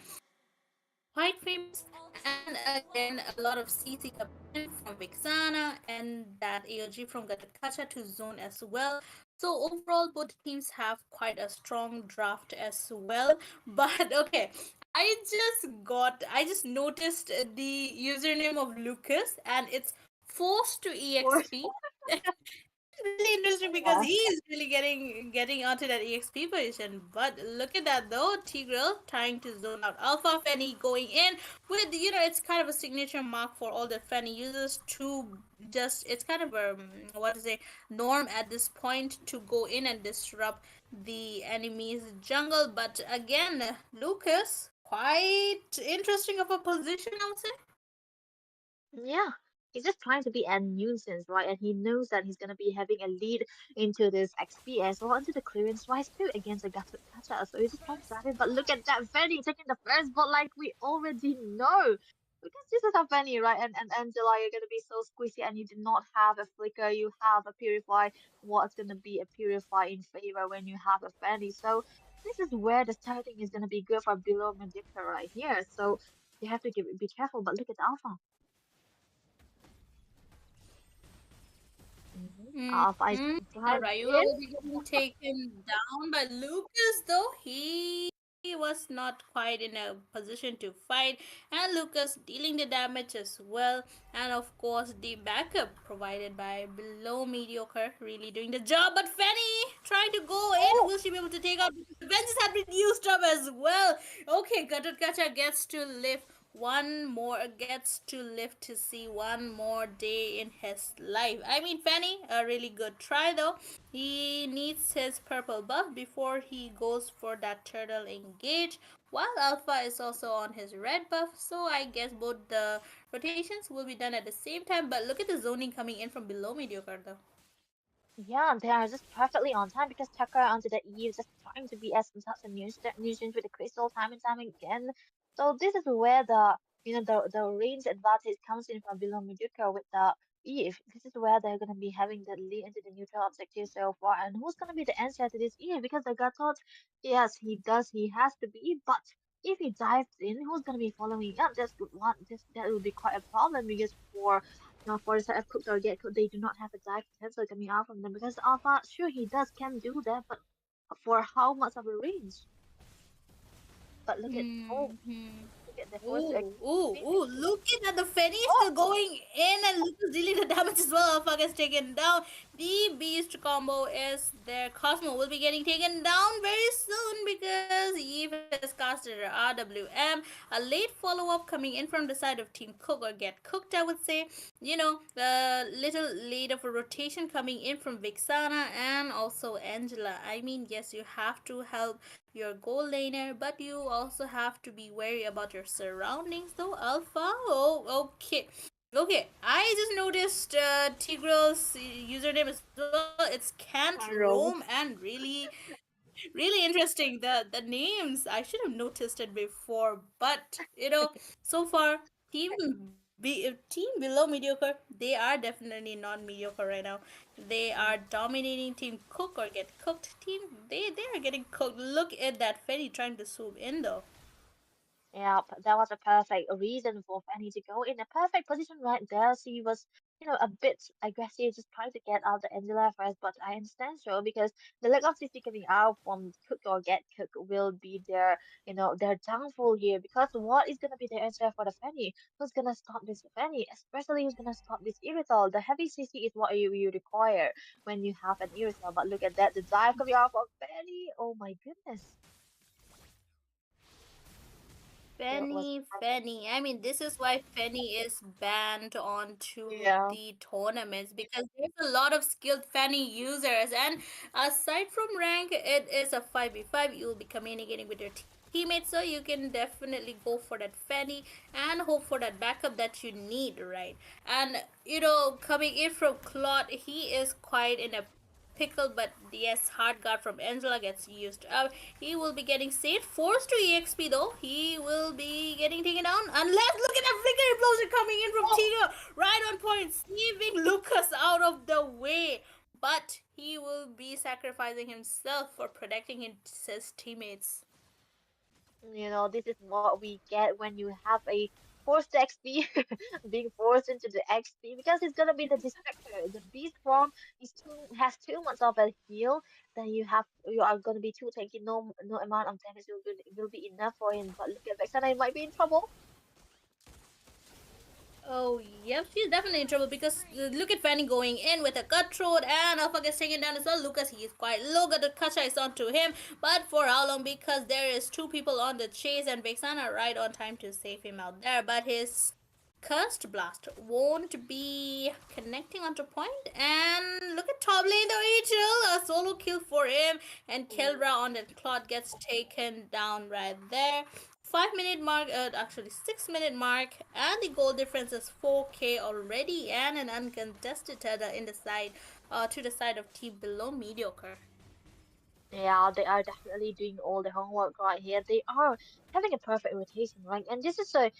Speaker 2: famous. And again, a lot of CC coming in from Vixana and that AOG from Gatakacha to Zone as well. So overall, both teams have quite a strong draft as well. But okay, I just noticed the username of Lucas and it's forced to
Speaker 6: Or
Speaker 2: EXP. Really interesting because
Speaker 6: yeah,
Speaker 2: he is really getting onto that EXP position. But look at that though, Tigreal trying to zone out Alpha Fanny going in with it's kind of a signature mark for all the Fanny users to just it's kind of a what to say norm at this point to go in and disrupt the enemy's jungle. But again, Lucas quite interesting of a position I would say.
Speaker 6: yeah. He's just trying to be a nuisance, right? And he knows that he's gonna be having a lead into this XP as well, into the clearance wise too against the Gatot Kacha. So he's just trying to drive it. But look at that Fanny taking the first bot like we already know. Because this is a Fanny, right? And Angela, you're gonna be so squishy and you do not have a flicker, you have a purify. What's gonna be a purify in favor when you have a Fanny? So this is where the starting is gonna be good for below Medicare right here. So you have to be careful, but look at the alpha. Alpha is
Speaker 2: Mm-hmm.
Speaker 6: dived
Speaker 2: Rayuga
Speaker 6: in.
Speaker 2: will be getting taken down by Lucas, though he was not quite in a position to fight, and Lucas dealing the damage as well, and of course the backup provided by below mediocre really doing the job. But Fanny trying to go in.
Speaker 6: Oh,
Speaker 2: Will she be able to take out? The benches had been used up as well. Okay, Gacha gets to live gets to live to see one more day in his life. I mean, Fanny, a really good try though. He needs his purple buff before he goes for that turtle engage, while Alpha is also on his red buff, so I guess both the rotations will be done at the same time. But look at the zoning coming in from below Mediocre though.
Speaker 6: yeah, they are just perfectly on time because Tucker onto the Eve just trying to be as such a nuisance with the crystal time and time again. So this is where the range advantage comes in from below Meduca with the Eve. This is where they're gonna be having the lead into the neutral objective so far. And who's gonna be the answer to this Eve? Because the God thought, yes, he does, he has to be, but if he dives in, who's gonna be following up? That would be quite a problem because for the side of Cooks or Get Cooked, they do not have a dive potential coming out from them because Alpha, sure, he can do that, but for how much of a range? But
Speaker 2: Hmm.
Speaker 6: look at the first
Speaker 2: Ooh, ooh,
Speaker 6: finish.
Speaker 2: ooh, looking at the Fenny
Speaker 6: Oh,
Speaker 2: still going in and Lucas dealing the damage as well. Alpha gets taken down. The Beast combo is there. Cosmo will be getting taken down very soon because Eve has casted her RWM. A late follow up coming in from the side of Team Cook or Get Cooked, I would say. You know, a little late of a rotation coming in from Vixana and also Angela. I mean, yes, you have to help your goal laner, but you also have to be wary about your surroundings, though. Alpha? Oh, okay. Okay, I just noticed Tigral's username as well. It's Can't Roam,
Speaker 6: Carol.
Speaker 2: and really interesting. The names, I should have noticed it before, but so far team below mediocre, they are definitely not mediocre right now. They are dominating Team Cook or Get Cooked team. They are getting cooked. Look at that Fenny trying to swoop in though.
Speaker 6: Yeah, that was a perfect reason for Fanny to go in a perfect position right there. She was, a bit aggressive, just trying to get out the Angela first. But I understand so because the lack of CC coming out from Cook or Get Cook will be their downfall here. Because what is gonna be the answer for the Fanny? Who's gonna stop this Fanny? Especially who's gonna stop this Irithel? The heavy CC is what you require when you have an Irithel. But look at that, the dive coming out from Fanny. Oh my goodness, that was
Speaker 2: Fenny. I mean, this is why Fenny is banned onto
Speaker 6: yeah.
Speaker 2: the tournaments because there's a lot of skilled Fenny users. And aside from rank, it is a 5v5. You'll be communicating with your teammates, so you can definitely go for that Fenny and hope for that backup that you need, right? And coming in from Claude, he is quite in a pickle, but yes, hard guard from Angela gets used up. He will be getting saved, forced to EXP though. He will be getting taken down. Unless, look at that flicker explosion coming in from
Speaker 6: Oh,
Speaker 2: Tiga. Right on point, saving Lucas out of the way. But he will be sacrificing himself for protecting his teammates.
Speaker 6: this is what we get when you have a forced XP being forced into the XP because it's gonna be the distractor. The beast form has too much of a heal, then you are gonna be too tanky. No amount of damage will be enough for him. But look at Vexana, he might be in trouble.
Speaker 2: Oh, yep, she's definitely in trouble because look at Fanny going in with a cutthroat and Alpha gets taken down as well. Lucas, he is quite low, got the Kacha is onto him, but for how long? Because there is two people on the chase and Vexana right on time to save him out there, but his Cursed Blast won't be connecting onto point. And look at top lane, the Rachel, a solo kill for him, and Keldra on the Claude gets taken down right there. 5 minute mark, actually 6 minute mark, and the goal difference is 4k already, and an uncontested tether in the side, to the side of team below mediocre.
Speaker 6: Yeah, they are definitely doing all the homework right here. They are having a perfect rotation, right? And this is a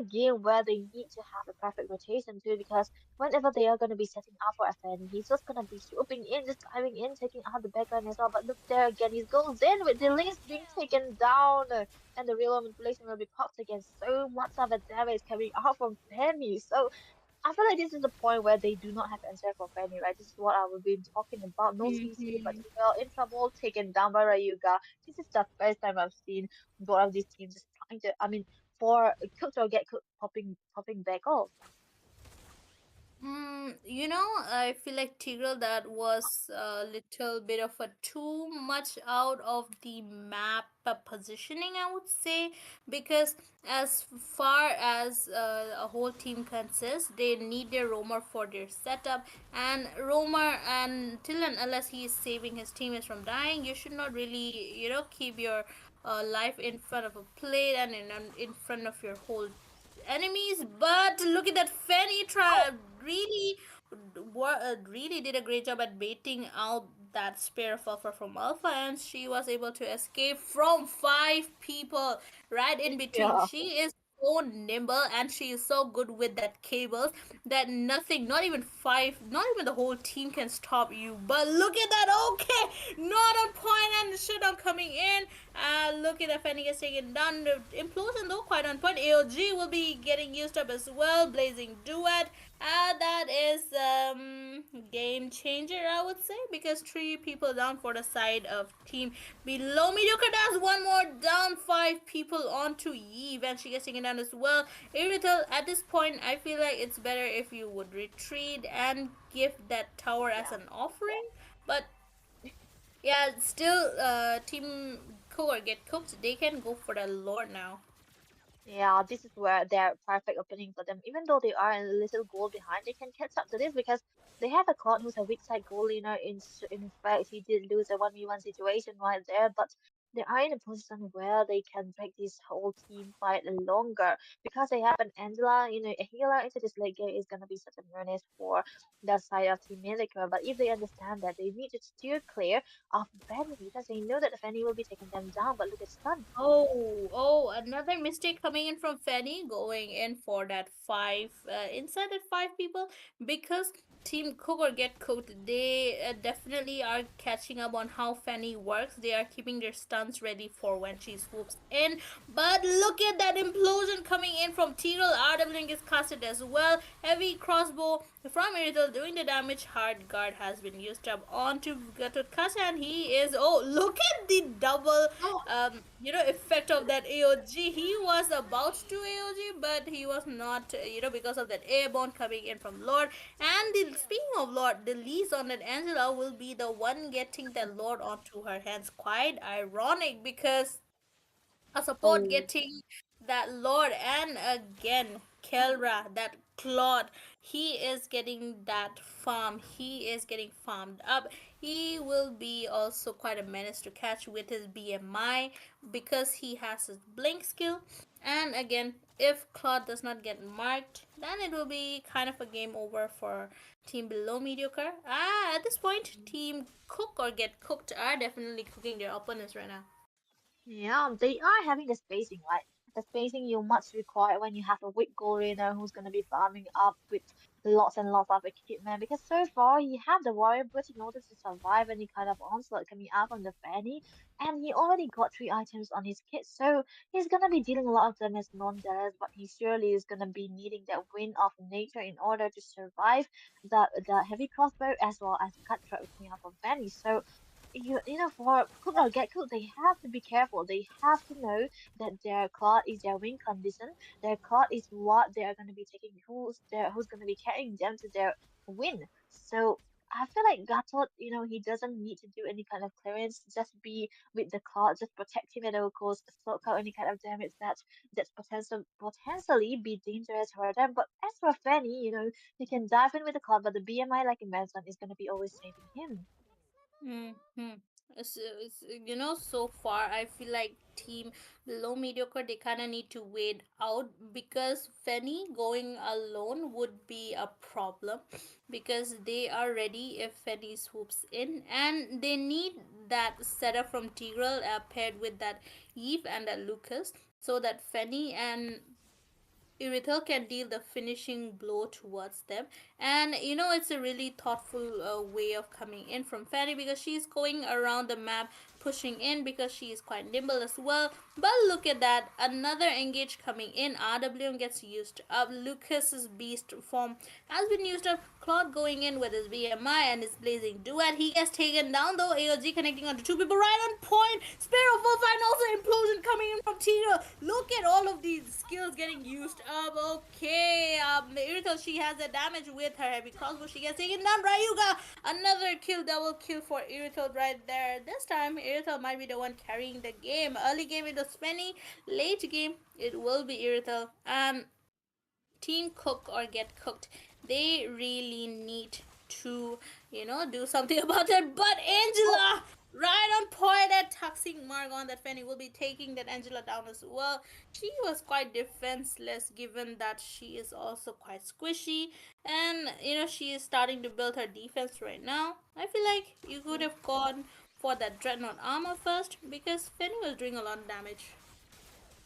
Speaker 6: game where they need to have a perfect rotation too, because whenever they are gonna be setting up for a fan, he's just gonna be swooping in, just diving in, taking out the backline as well. But look there again, he goes in with the list being taken down, and the real manipulation will be popped again. So much of a damage coming out from Penny. So I feel like this is the point where they do not have answer for Fanny, right? This is what I have been talking about. No CC, but
Speaker 2: Mm-hmm.
Speaker 6: well in trouble, taken down by Ryuga. This is the first time I've seen both of these teams just trying to, I mean, for cooked or get cooked popping back off.
Speaker 2: I feel like Tigreal, that was a little bit of a too much out of the map positioning, I would say, because as far as a whole team consists, they need their roamer for their setup, and roamer, until and unless he is saving his teammates from dying, you should not really, keep your life in front of a plate and in front of your whole enemies. But look at that, Fanny try really really did a great job at baiting out that spear of Alpha from Alpha, and she was able to escape from five people right in between.
Speaker 6: Yeah.
Speaker 2: She is so nimble, and she is so good with that cables that nothing, not even five, not even the whole team can stop you. But look at that, okay, not on point, and the shutdown coming in. Look at the Fennec is taken down. The implosion though quite on point. AOG will be getting used up as well. Blazing duet. That is game changer, I would say, because three people down for the side of team below mediocre. Does one more down, five people onto Eve, and she gets taken down as well. Irithel, at this point, I feel like it's better if you would retreat and give that tower as
Speaker 6: Yeah.
Speaker 2: an offering, but yeah, still, Team Cook or Get Cooked, they can go for the Lord now.
Speaker 6: Yeah, this is where they're perfect opening for them. Even though they are a little goal behind, they can catch up to this because they have a Claude who's a weak side goal leaner. In fact, he did lose a 1v1 situation right there, but they are in a position where they can break this whole team fight longer because they have an Angela, a healer into this late game is gonna be such a menace for the side of Team Mediocre. But if they understand that, they need to steer clear of Fanny because they know that Fanny will be taking them down. But look at stun.
Speaker 2: Another mistake coming in from Fanny, going in for that five, inside that five people, because Team Cook or Get Cooked, they definitely are catching up on how Fanny works. They are keeping their stuns ready for when she swoops in. But look at that implosion coming in from Tyrell. RW is casted as well. Heavy crossbow from Irital doing the damage. Hard guard has been used up onto Gatotkacha, and he is, oh, look at the double effect of that AOG. He was about to AOG, but he was not, because of that airborne coming in from Lord. And speaking of Lord, the lease on that Angela will be the one getting that Lord onto her hands. Quite ironic, because a support
Speaker 6: Oh.
Speaker 2: getting that Lord, and again Kelra, that Claude, he is getting that farm, he is getting farmed up. He will be also quite a menace to catch with his BMI, because he has his blink skill. And again, if Claude does not get marked, then it will be kind of a game over for team below mediocre. At this point, team Cook or Get Cooked are definitely cooking their opponents right now.
Speaker 6: Yeah, they are having the spacing, right? The spacing you much require when you have a weak goal leader who's going to be farming up with lots and lots of equipment. Because so far he had the warrior, but in order to survive any kind of onslaught coming out from the Fanny, and he already got three items on his kit, so he's going to be dealing a lot of damage non-jealous, but he surely is going to be needing that wind of nature in order to survive the heavy crossbow as well as the cutthroat coming out from Fanny. So for cook or get cooked, they have to be careful. They have to know that their card is their win condition. Their card is what they are going to be taking. Who's going to be carrying them to their win. So I feel like Gatot, he doesn't need to do any kind of clearance. Just be with the card, just protect him at all costs. Soak out any kind of damage that's potentially be dangerous for them. But as for Fanny, he can dive in with the card, but the BMI, like you mentioned, is going to be always saving him.
Speaker 2: Mm-hmm. So far I feel like team below mediocre, they kind of need to wait out, because Fanny going alone would be a problem, because they are ready if Fanny swoops in, and they need that setup from Tigreal paired with that Eve and that Lucas, so that Fanny and Irithel can deal the finishing blow towards them. And it's a really thoughtful way of coming in from Fanny, because she's going around the map pushing in because she is quite nimble as well. But look at that, another engage coming in. RWM gets used up. Lucas's beast form has been used up. Claude going in with his BMI and his blazing duet. He gets taken down though. AOG connecting onto two people right on point. Spear of Wolf and also implosion coming in from Tigre. Look at all of these skills getting used up. Okay, Irithel, she has a damage with her heavy crossbow. She gets taken down. Ryuga, another kill, double kill for Irithel right there. This time, Irithel might be the one carrying the game. Early game it was Penny. Late game it will be Irithel. Team cook or get cooked. They really need to, do something about it. But
Speaker 6: Oh,
Speaker 2: Angela, right on point at toxic Margon, that Fanny will be taking that Angela down as well. She was quite defenseless given that she is also quite squishy, and she is starting to build her defense right now. I feel like you could have gone for that dreadnought armor first because Fanny was doing a lot of damage.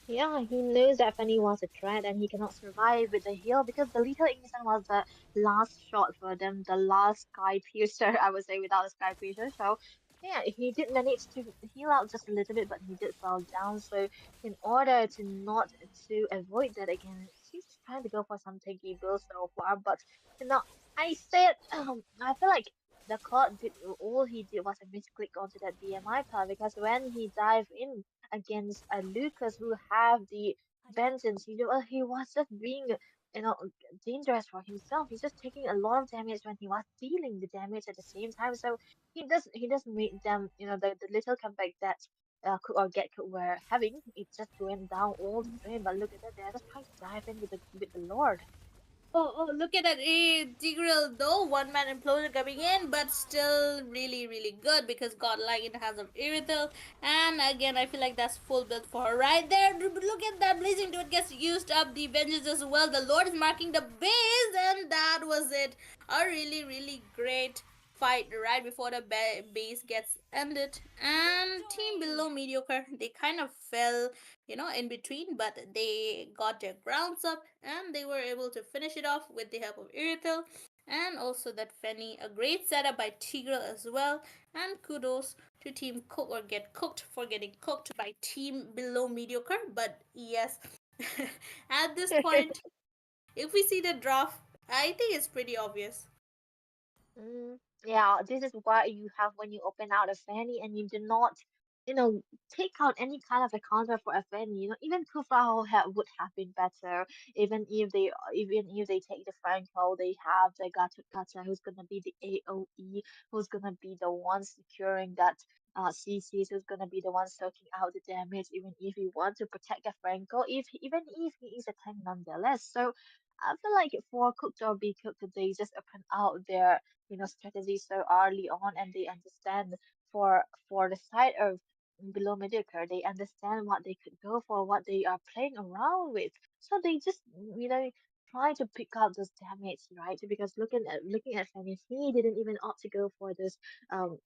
Speaker 6: yeah, he knows that Fanny was a threat and he cannot survive with the heal because the lethal ignition was the last shot for them, the last sky piercer, I would say, without a sky piercer. So, yeah, he did manage to heal out just a little bit, but he did fall down. So, in order to not to avoid that again, she's trying to go for some tanky builds so far. But I said, I feel like the clock did all he did was a misclick onto that BMI pad because when he dived in against Lucas who have the vengeance. He was just being you know dangerous for himself. He's just taking a lot of damage when he was dealing the damage at the same time. So he does make them the little comeback that Cook or Get Cook were having. It just went down all the frame. But look at that, they're just trying to dive in with the Lord.
Speaker 2: Oh, look at that Tigreal though. One man implosion coming in, but still really, really good because godlike in the hands of Irithel. And again, I feel like that's full build for her right there. Look at that blazing dude gets used up. The vengeance as well. The Lord is marking the base, and that was it. A really, really great fight right before the base gets ended. And team below mediocre, they kind of fell in between, but they got their grounds up and they were able to finish it off with the help of Irithel and also that Fenny. A great setup by Tigreal as well. And kudos to Team Cook or Get Cooked for getting cooked by Team Below Mediocre. But yes, at this point, if we see the draft, I think it's pretty obvious.
Speaker 6: Mm, yeah, this is what you have when you open out a fanny and you do not, take out any kind of a counter for a fanny. Even Kufra would have been better. Even if they take the Franco, they have the Gata who's gonna be the AOE, who's gonna be the one securing that CCs, who's gonna be the one soaking out the damage, even if you want to protect a Franco, even if he is a tank nonetheless. So I feel like for Cooked or Be Cooked, they just open out their strategy so early on and they understand for the side of below mediocre they understand what they could go for, what they are playing around with, so they just try to pick out those damage, right? Because looking at Fanny, he didn't even opt to go for this um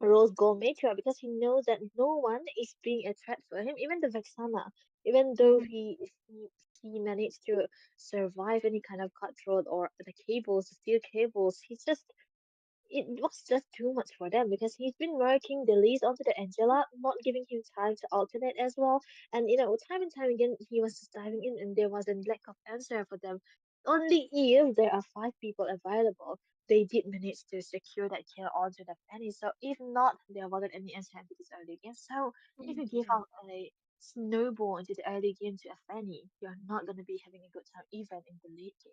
Speaker 6: Rose Gold Matriarch because he knows that no one is being a threat for him, even the Vexana. Even though he managed to survive any kind of cutthroat or the cables, the steel cables, it was just too much for them because he's been working the least onto the Angela, not giving him time to alternate as well. And time and time again, he was just diving in, and there was a lack of answer for them. Only if there are five people available, they did manage to secure that kill onto the Fanny. So if not, there wasn't any answer into this early game. So if you give out a snowball into the early game to a Fanny, you're not gonna be having a good time even in the late game.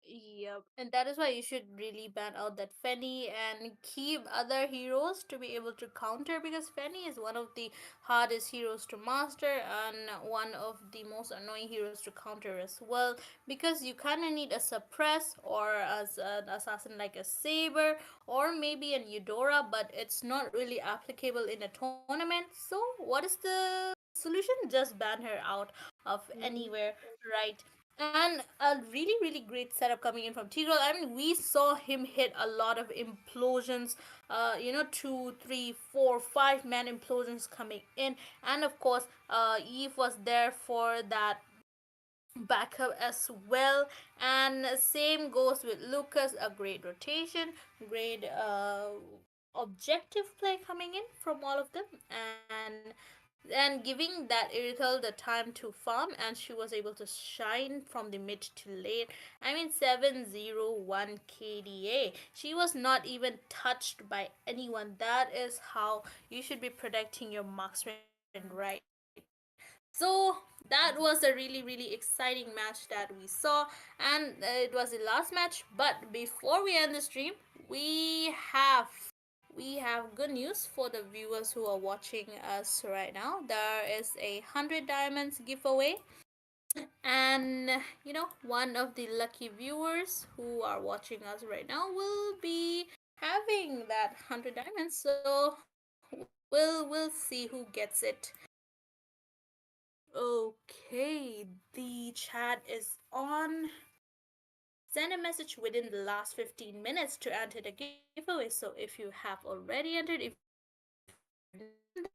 Speaker 2: Yep, and that is why you should really ban out that Fenny and keep other heroes to be able to counter because Fenny is one of the hardest heroes to master and one of the most annoying heroes to counter as well because you kind of need a suppress or as an assassin like a Saber or maybe an Eudora, but it's not really applicable in a tournament. So, what is the solution? Just ban her out of
Speaker 6: Mm,
Speaker 2: anywhere, right? And a really, really great setup coming in from Tigreal. I mean, we saw him hit a lot of implosions, two, three, four, 5 man implosions coming in. And of course, Eve was there for that backup as well. And same goes with Lucas, a great rotation, great objective play coming in from all of them, and giving that Irithel the time to farm, and she was able to shine from the mid to late. I mean, 701 KDA. She was not even touched by anyone. That is how you should be protecting your marksman right. So that was a really exciting match that we saw, and it was the last match. But before we end the stream, we have we have good news for the viewers who are watching us right now. There is a 100 diamonds giveaway, and one of the lucky viewers who are watching us right now will be having that 100 diamonds. So we'll see who gets it. Okay, the chat is on. Send a message within the last 15 minutes to enter the giveaway. So if you have already entered, if you're not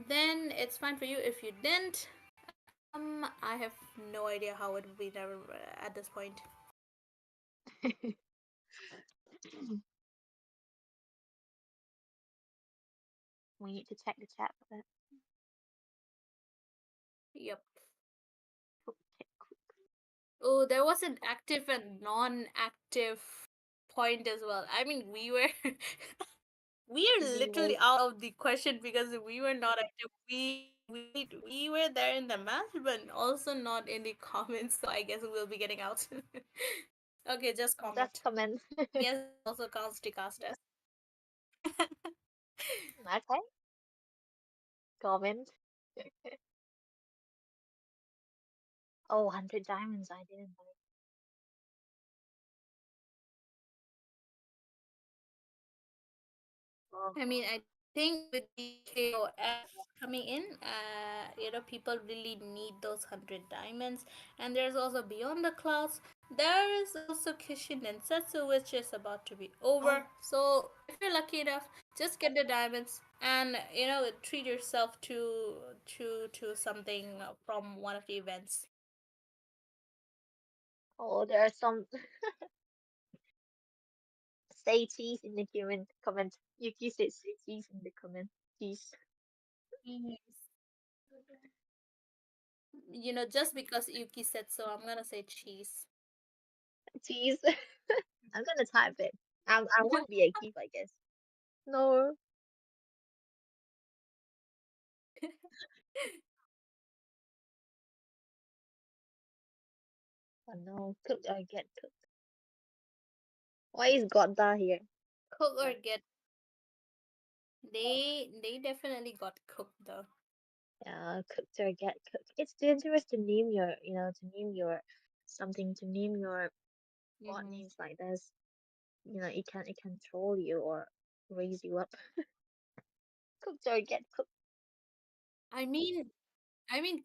Speaker 2: then it's fine for you. If you didn't, I have no idea how it would be never at this point.
Speaker 6: We need to check the chat for that.
Speaker 2: Yep.
Speaker 6: Okay.
Speaker 2: Oh, there was an active and non-active point as well. I mean, we are literally
Speaker 6: Viewers.
Speaker 2: out of the question because we were not active. We were there in the match, but also not in the comments. So I guess we'll be getting out. Okay, just
Speaker 6: Just
Speaker 2: comment.
Speaker 6: comment.
Speaker 2: Yes, that also counts to cast us.
Speaker 6: Okay. Comment. Oh, 100 diamonds. I didn't know. Oh,
Speaker 2: I mean, I think with the KOF coming in, people really need those 100 diamonds. And there's also Beyond the Clouds. There is also Kishin and Setsu, which is about to be
Speaker 6: oh,
Speaker 2: over. So if you're lucky enough, just get the diamonds and treat yourself to something from one of the events.
Speaker 6: oh, there are some say cheese in the comment. Yuki said say cheese in the comment. Cheese.
Speaker 2: Yes. Just because Yuki said so, I'm gonna say cheese.
Speaker 6: Cheese. I'm gonna type it. I won't be a keep, I guess. No. Oh no. Cook or get cooked. Why is Godda here?
Speaker 2: Cook or
Speaker 6: Oh,
Speaker 2: get. They definitely got cooked though.
Speaker 6: yeah, cooked or get cooked. It's dangerous to name your, something, to name your bot
Speaker 2: Hmm.
Speaker 6: names like this. It can troll you or raise you up. Cooked or get cooked.
Speaker 2: I mean,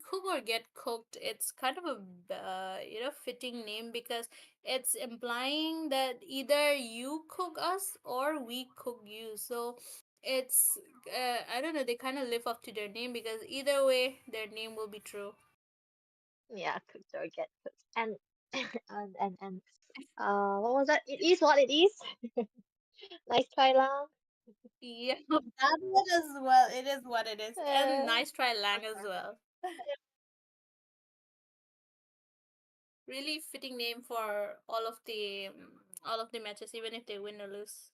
Speaker 2: cook or get cooked. It's kind of a fitting name because it's implying that either you cook us or we cook you. So it's I don't know. They kind of live up to their name because either way, their name will be true.
Speaker 6: Yeah, cooked or get cooked. And what was that? It is what it is. Nice try, Lang.
Speaker 2: Yeah, that one as well. It is what it is, and
Speaker 6: Uh,
Speaker 2: nice try, Lang as well. Really fitting name for all of the matches, even if they win or lose.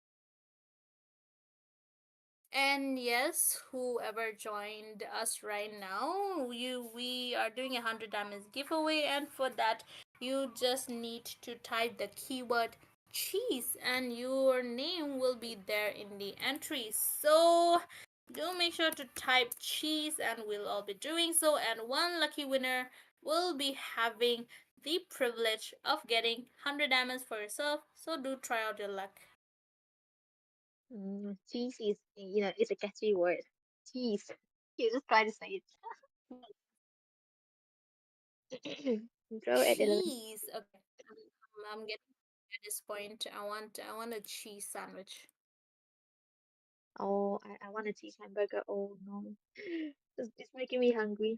Speaker 2: And yes, whoever joined us right now, we are doing 100 diamonds giveaway, and for that, you just need to type the keyword cheese, and your name will be there in the entry. So do make sure to type cheese, and we'll all be doing so. And one lucky winner will be having the privilege of getting 100 diamonds for yourself. So do try out your luck.
Speaker 6: cheese is, it's a catchy word. Cheese. You just try to say it. Throw it in.
Speaker 2: Cheese. Okay, I'm getting at this point. I want a cheese sandwich.
Speaker 6: Oh, I want a cheese hamburger. Oh no. It's making me hungry.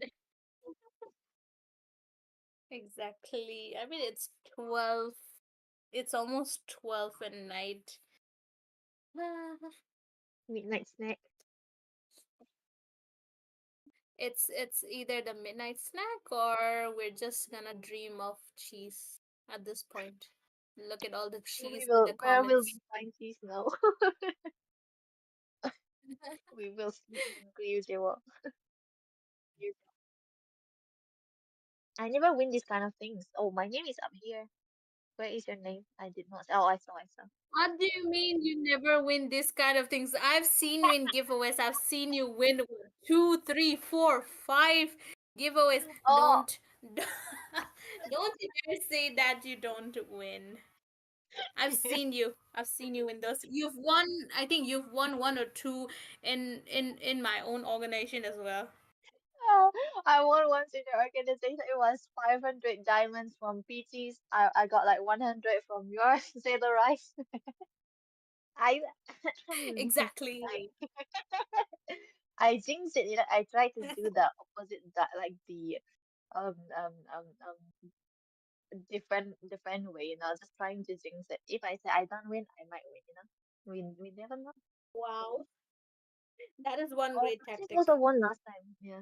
Speaker 2: Exactly. I mean, it's 12. It's almost 12 at night.
Speaker 6: Midnight snack.
Speaker 2: It's either the midnight snack or we're just gonna dream of cheese at this point. Look at all the cheese in the
Speaker 6: Where will
Speaker 2: comments.
Speaker 6: we find cheese now? We will sleep hungry, Jewel. I never win these kind of things. Oh, my name is up here. Where is your name? I did not. Oh, I saw.
Speaker 2: What do you mean you never win this kind of things? I've seen you in giveaways. I've seen you win two, three, four, five giveaways.
Speaker 6: Oh,
Speaker 2: Don't you dare say that you don't win. I've seen you in those. You've won. I think you've won one or two in my own organization as well.
Speaker 6: oh, I won once in the organization. It was 500 diamonds from PT's. I got like 100 from yours. Say the rice. I
Speaker 2: Exactly.
Speaker 6: I jinxed it. You know, I tried to do the opposite, that like the um um um um different way. You know, just trying to jinx it. If I say I don't win, I might win. You know, we never know.
Speaker 2: Wow, that is one
Speaker 6: Oh,
Speaker 2: great
Speaker 6: Francis
Speaker 2: tactic.
Speaker 6: also won last time. Yeah.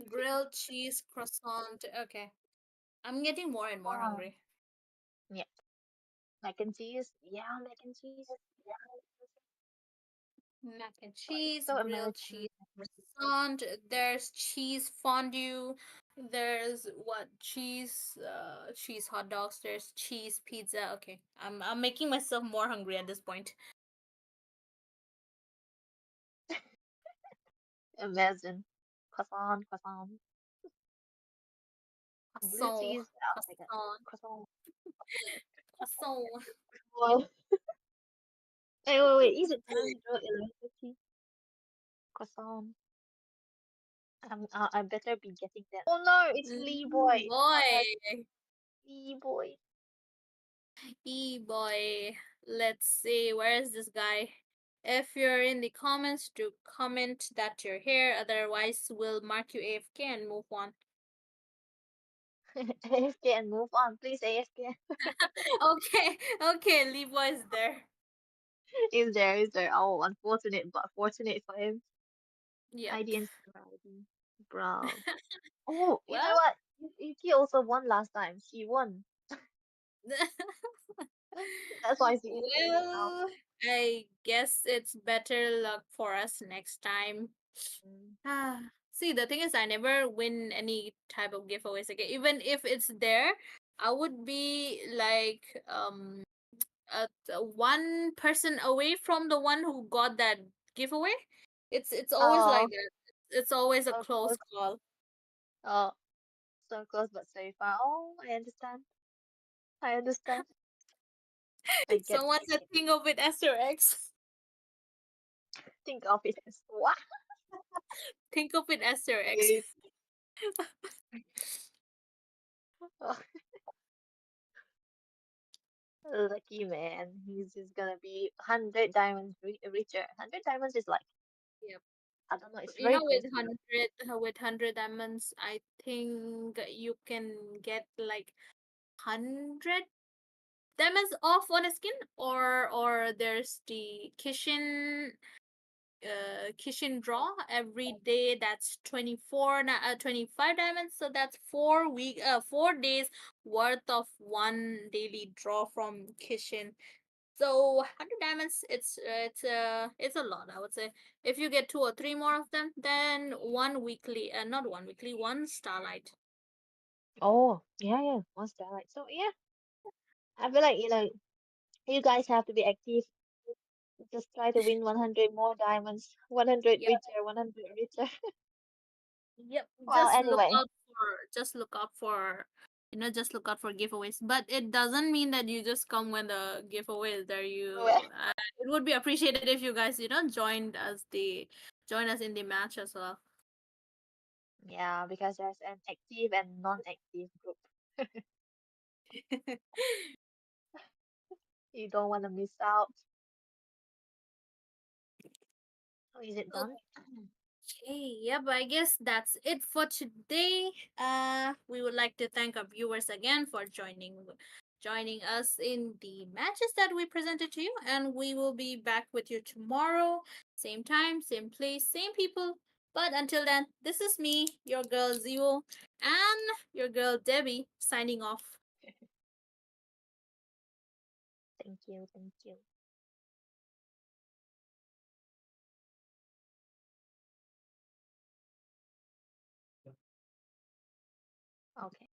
Speaker 2: Grilled cheese croissant. Okay, I'm getting more and more
Speaker 6: Wow.
Speaker 2: hungry.
Speaker 6: Yeah. Mac and cheese. Yeah, mac and cheese. Yeah.
Speaker 2: Mac and
Speaker 6: Oh, it's
Speaker 2: cheese,
Speaker 6: so
Speaker 2: grilled cheese
Speaker 6: American. Mac and cheese.
Speaker 2: croissant. There's cheese fondue. There's what cheese hot dogs. There's cheese pizza. Okay, I'm making myself more hungry at this point.
Speaker 6: Imagine. Croissant. Blue
Speaker 2: Croissant,
Speaker 6: cheese. Oh my god.
Speaker 2: croissant,
Speaker 6: Croissant.
Speaker 2: croissant.
Speaker 6: Well, wait. Is it time to draw 11:50? Croissant. I better be getting that. Oh no, it's Lee Boy. What has
Speaker 2: Boy,
Speaker 6: Lee Boy?
Speaker 2: boy. Let's see. Where is this guy? If you're in the comments, do comment that you're here. Otherwise, we'll mark you AFK and move on.
Speaker 6: AFK and move on, please. AFK.
Speaker 2: Okay, okay, Levi is there.
Speaker 6: Is there? Oh, unfortunate, but fortunate for him.
Speaker 2: Yep.
Speaker 6: ID and Super ID. Bro. Oh, you know
Speaker 2: Well,
Speaker 6: what? Yuki also won last time. She won. That's why she is winning now.
Speaker 2: well, I guess it's better luck for us next time.
Speaker 6: Mm.
Speaker 2: Ah, see, the thing is, I never win any type of giveaways again. Even if it's there, I would be like one person away from the one who got that giveaway. It's always like
Speaker 6: Oh,
Speaker 2: that. It's always a
Speaker 6: so
Speaker 2: close
Speaker 6: close.
Speaker 2: call.
Speaker 6: Oh, so close but so far. Oh, I understand. I understand.
Speaker 2: Someone
Speaker 6: I
Speaker 2: said
Speaker 6: get.
Speaker 2: think of it as your ex.
Speaker 6: Think of it as what?
Speaker 2: Think of it as your ex.
Speaker 6: Wait. Oh, lucky man. He's just gonna be 100 diamonds richer. 100 diamonds is like,
Speaker 2: Yep.
Speaker 6: I don't know, it's
Speaker 2: You
Speaker 6: very
Speaker 2: know,
Speaker 6: close to it.
Speaker 2: with 100 diamonds, I think you can get like 100 diamonds off on a skin, or there's the kitchen draw every day. That's 25 diamonds, so that's 4 days worth of one daily draw from kitchen. So 100 diamonds, it's a lot, I would say. If you get two or three more of them, then one weekly, not one weekly, one starlight.
Speaker 6: Oh, yeah. One starlight. So yeah, I feel like, you guys have to be active. Just try to win 100 more diamonds. 100
Speaker 2: Yep,
Speaker 6: richer, 100 richer.
Speaker 2: yep.
Speaker 6: Well, anyway.
Speaker 2: Just look out for just look out for giveaways. But it doesn't mean that you just come when the giveaway is there. It would be appreciated if you guys join us in the match as well.
Speaker 6: Yeah, because there's an active and non-active group. You don't want to miss out. Oh, is it done?
Speaker 2: Okay, yep, I guess that's it for today. We would like to thank our viewers again for joining joining us in the matches that we presented to you. And we will be back with you tomorrow. Same time, same place, same people. But until then, this is me, your girl Zio, and your girl Debbie, signing off.
Speaker 6: Thank you. Thank you. Okay.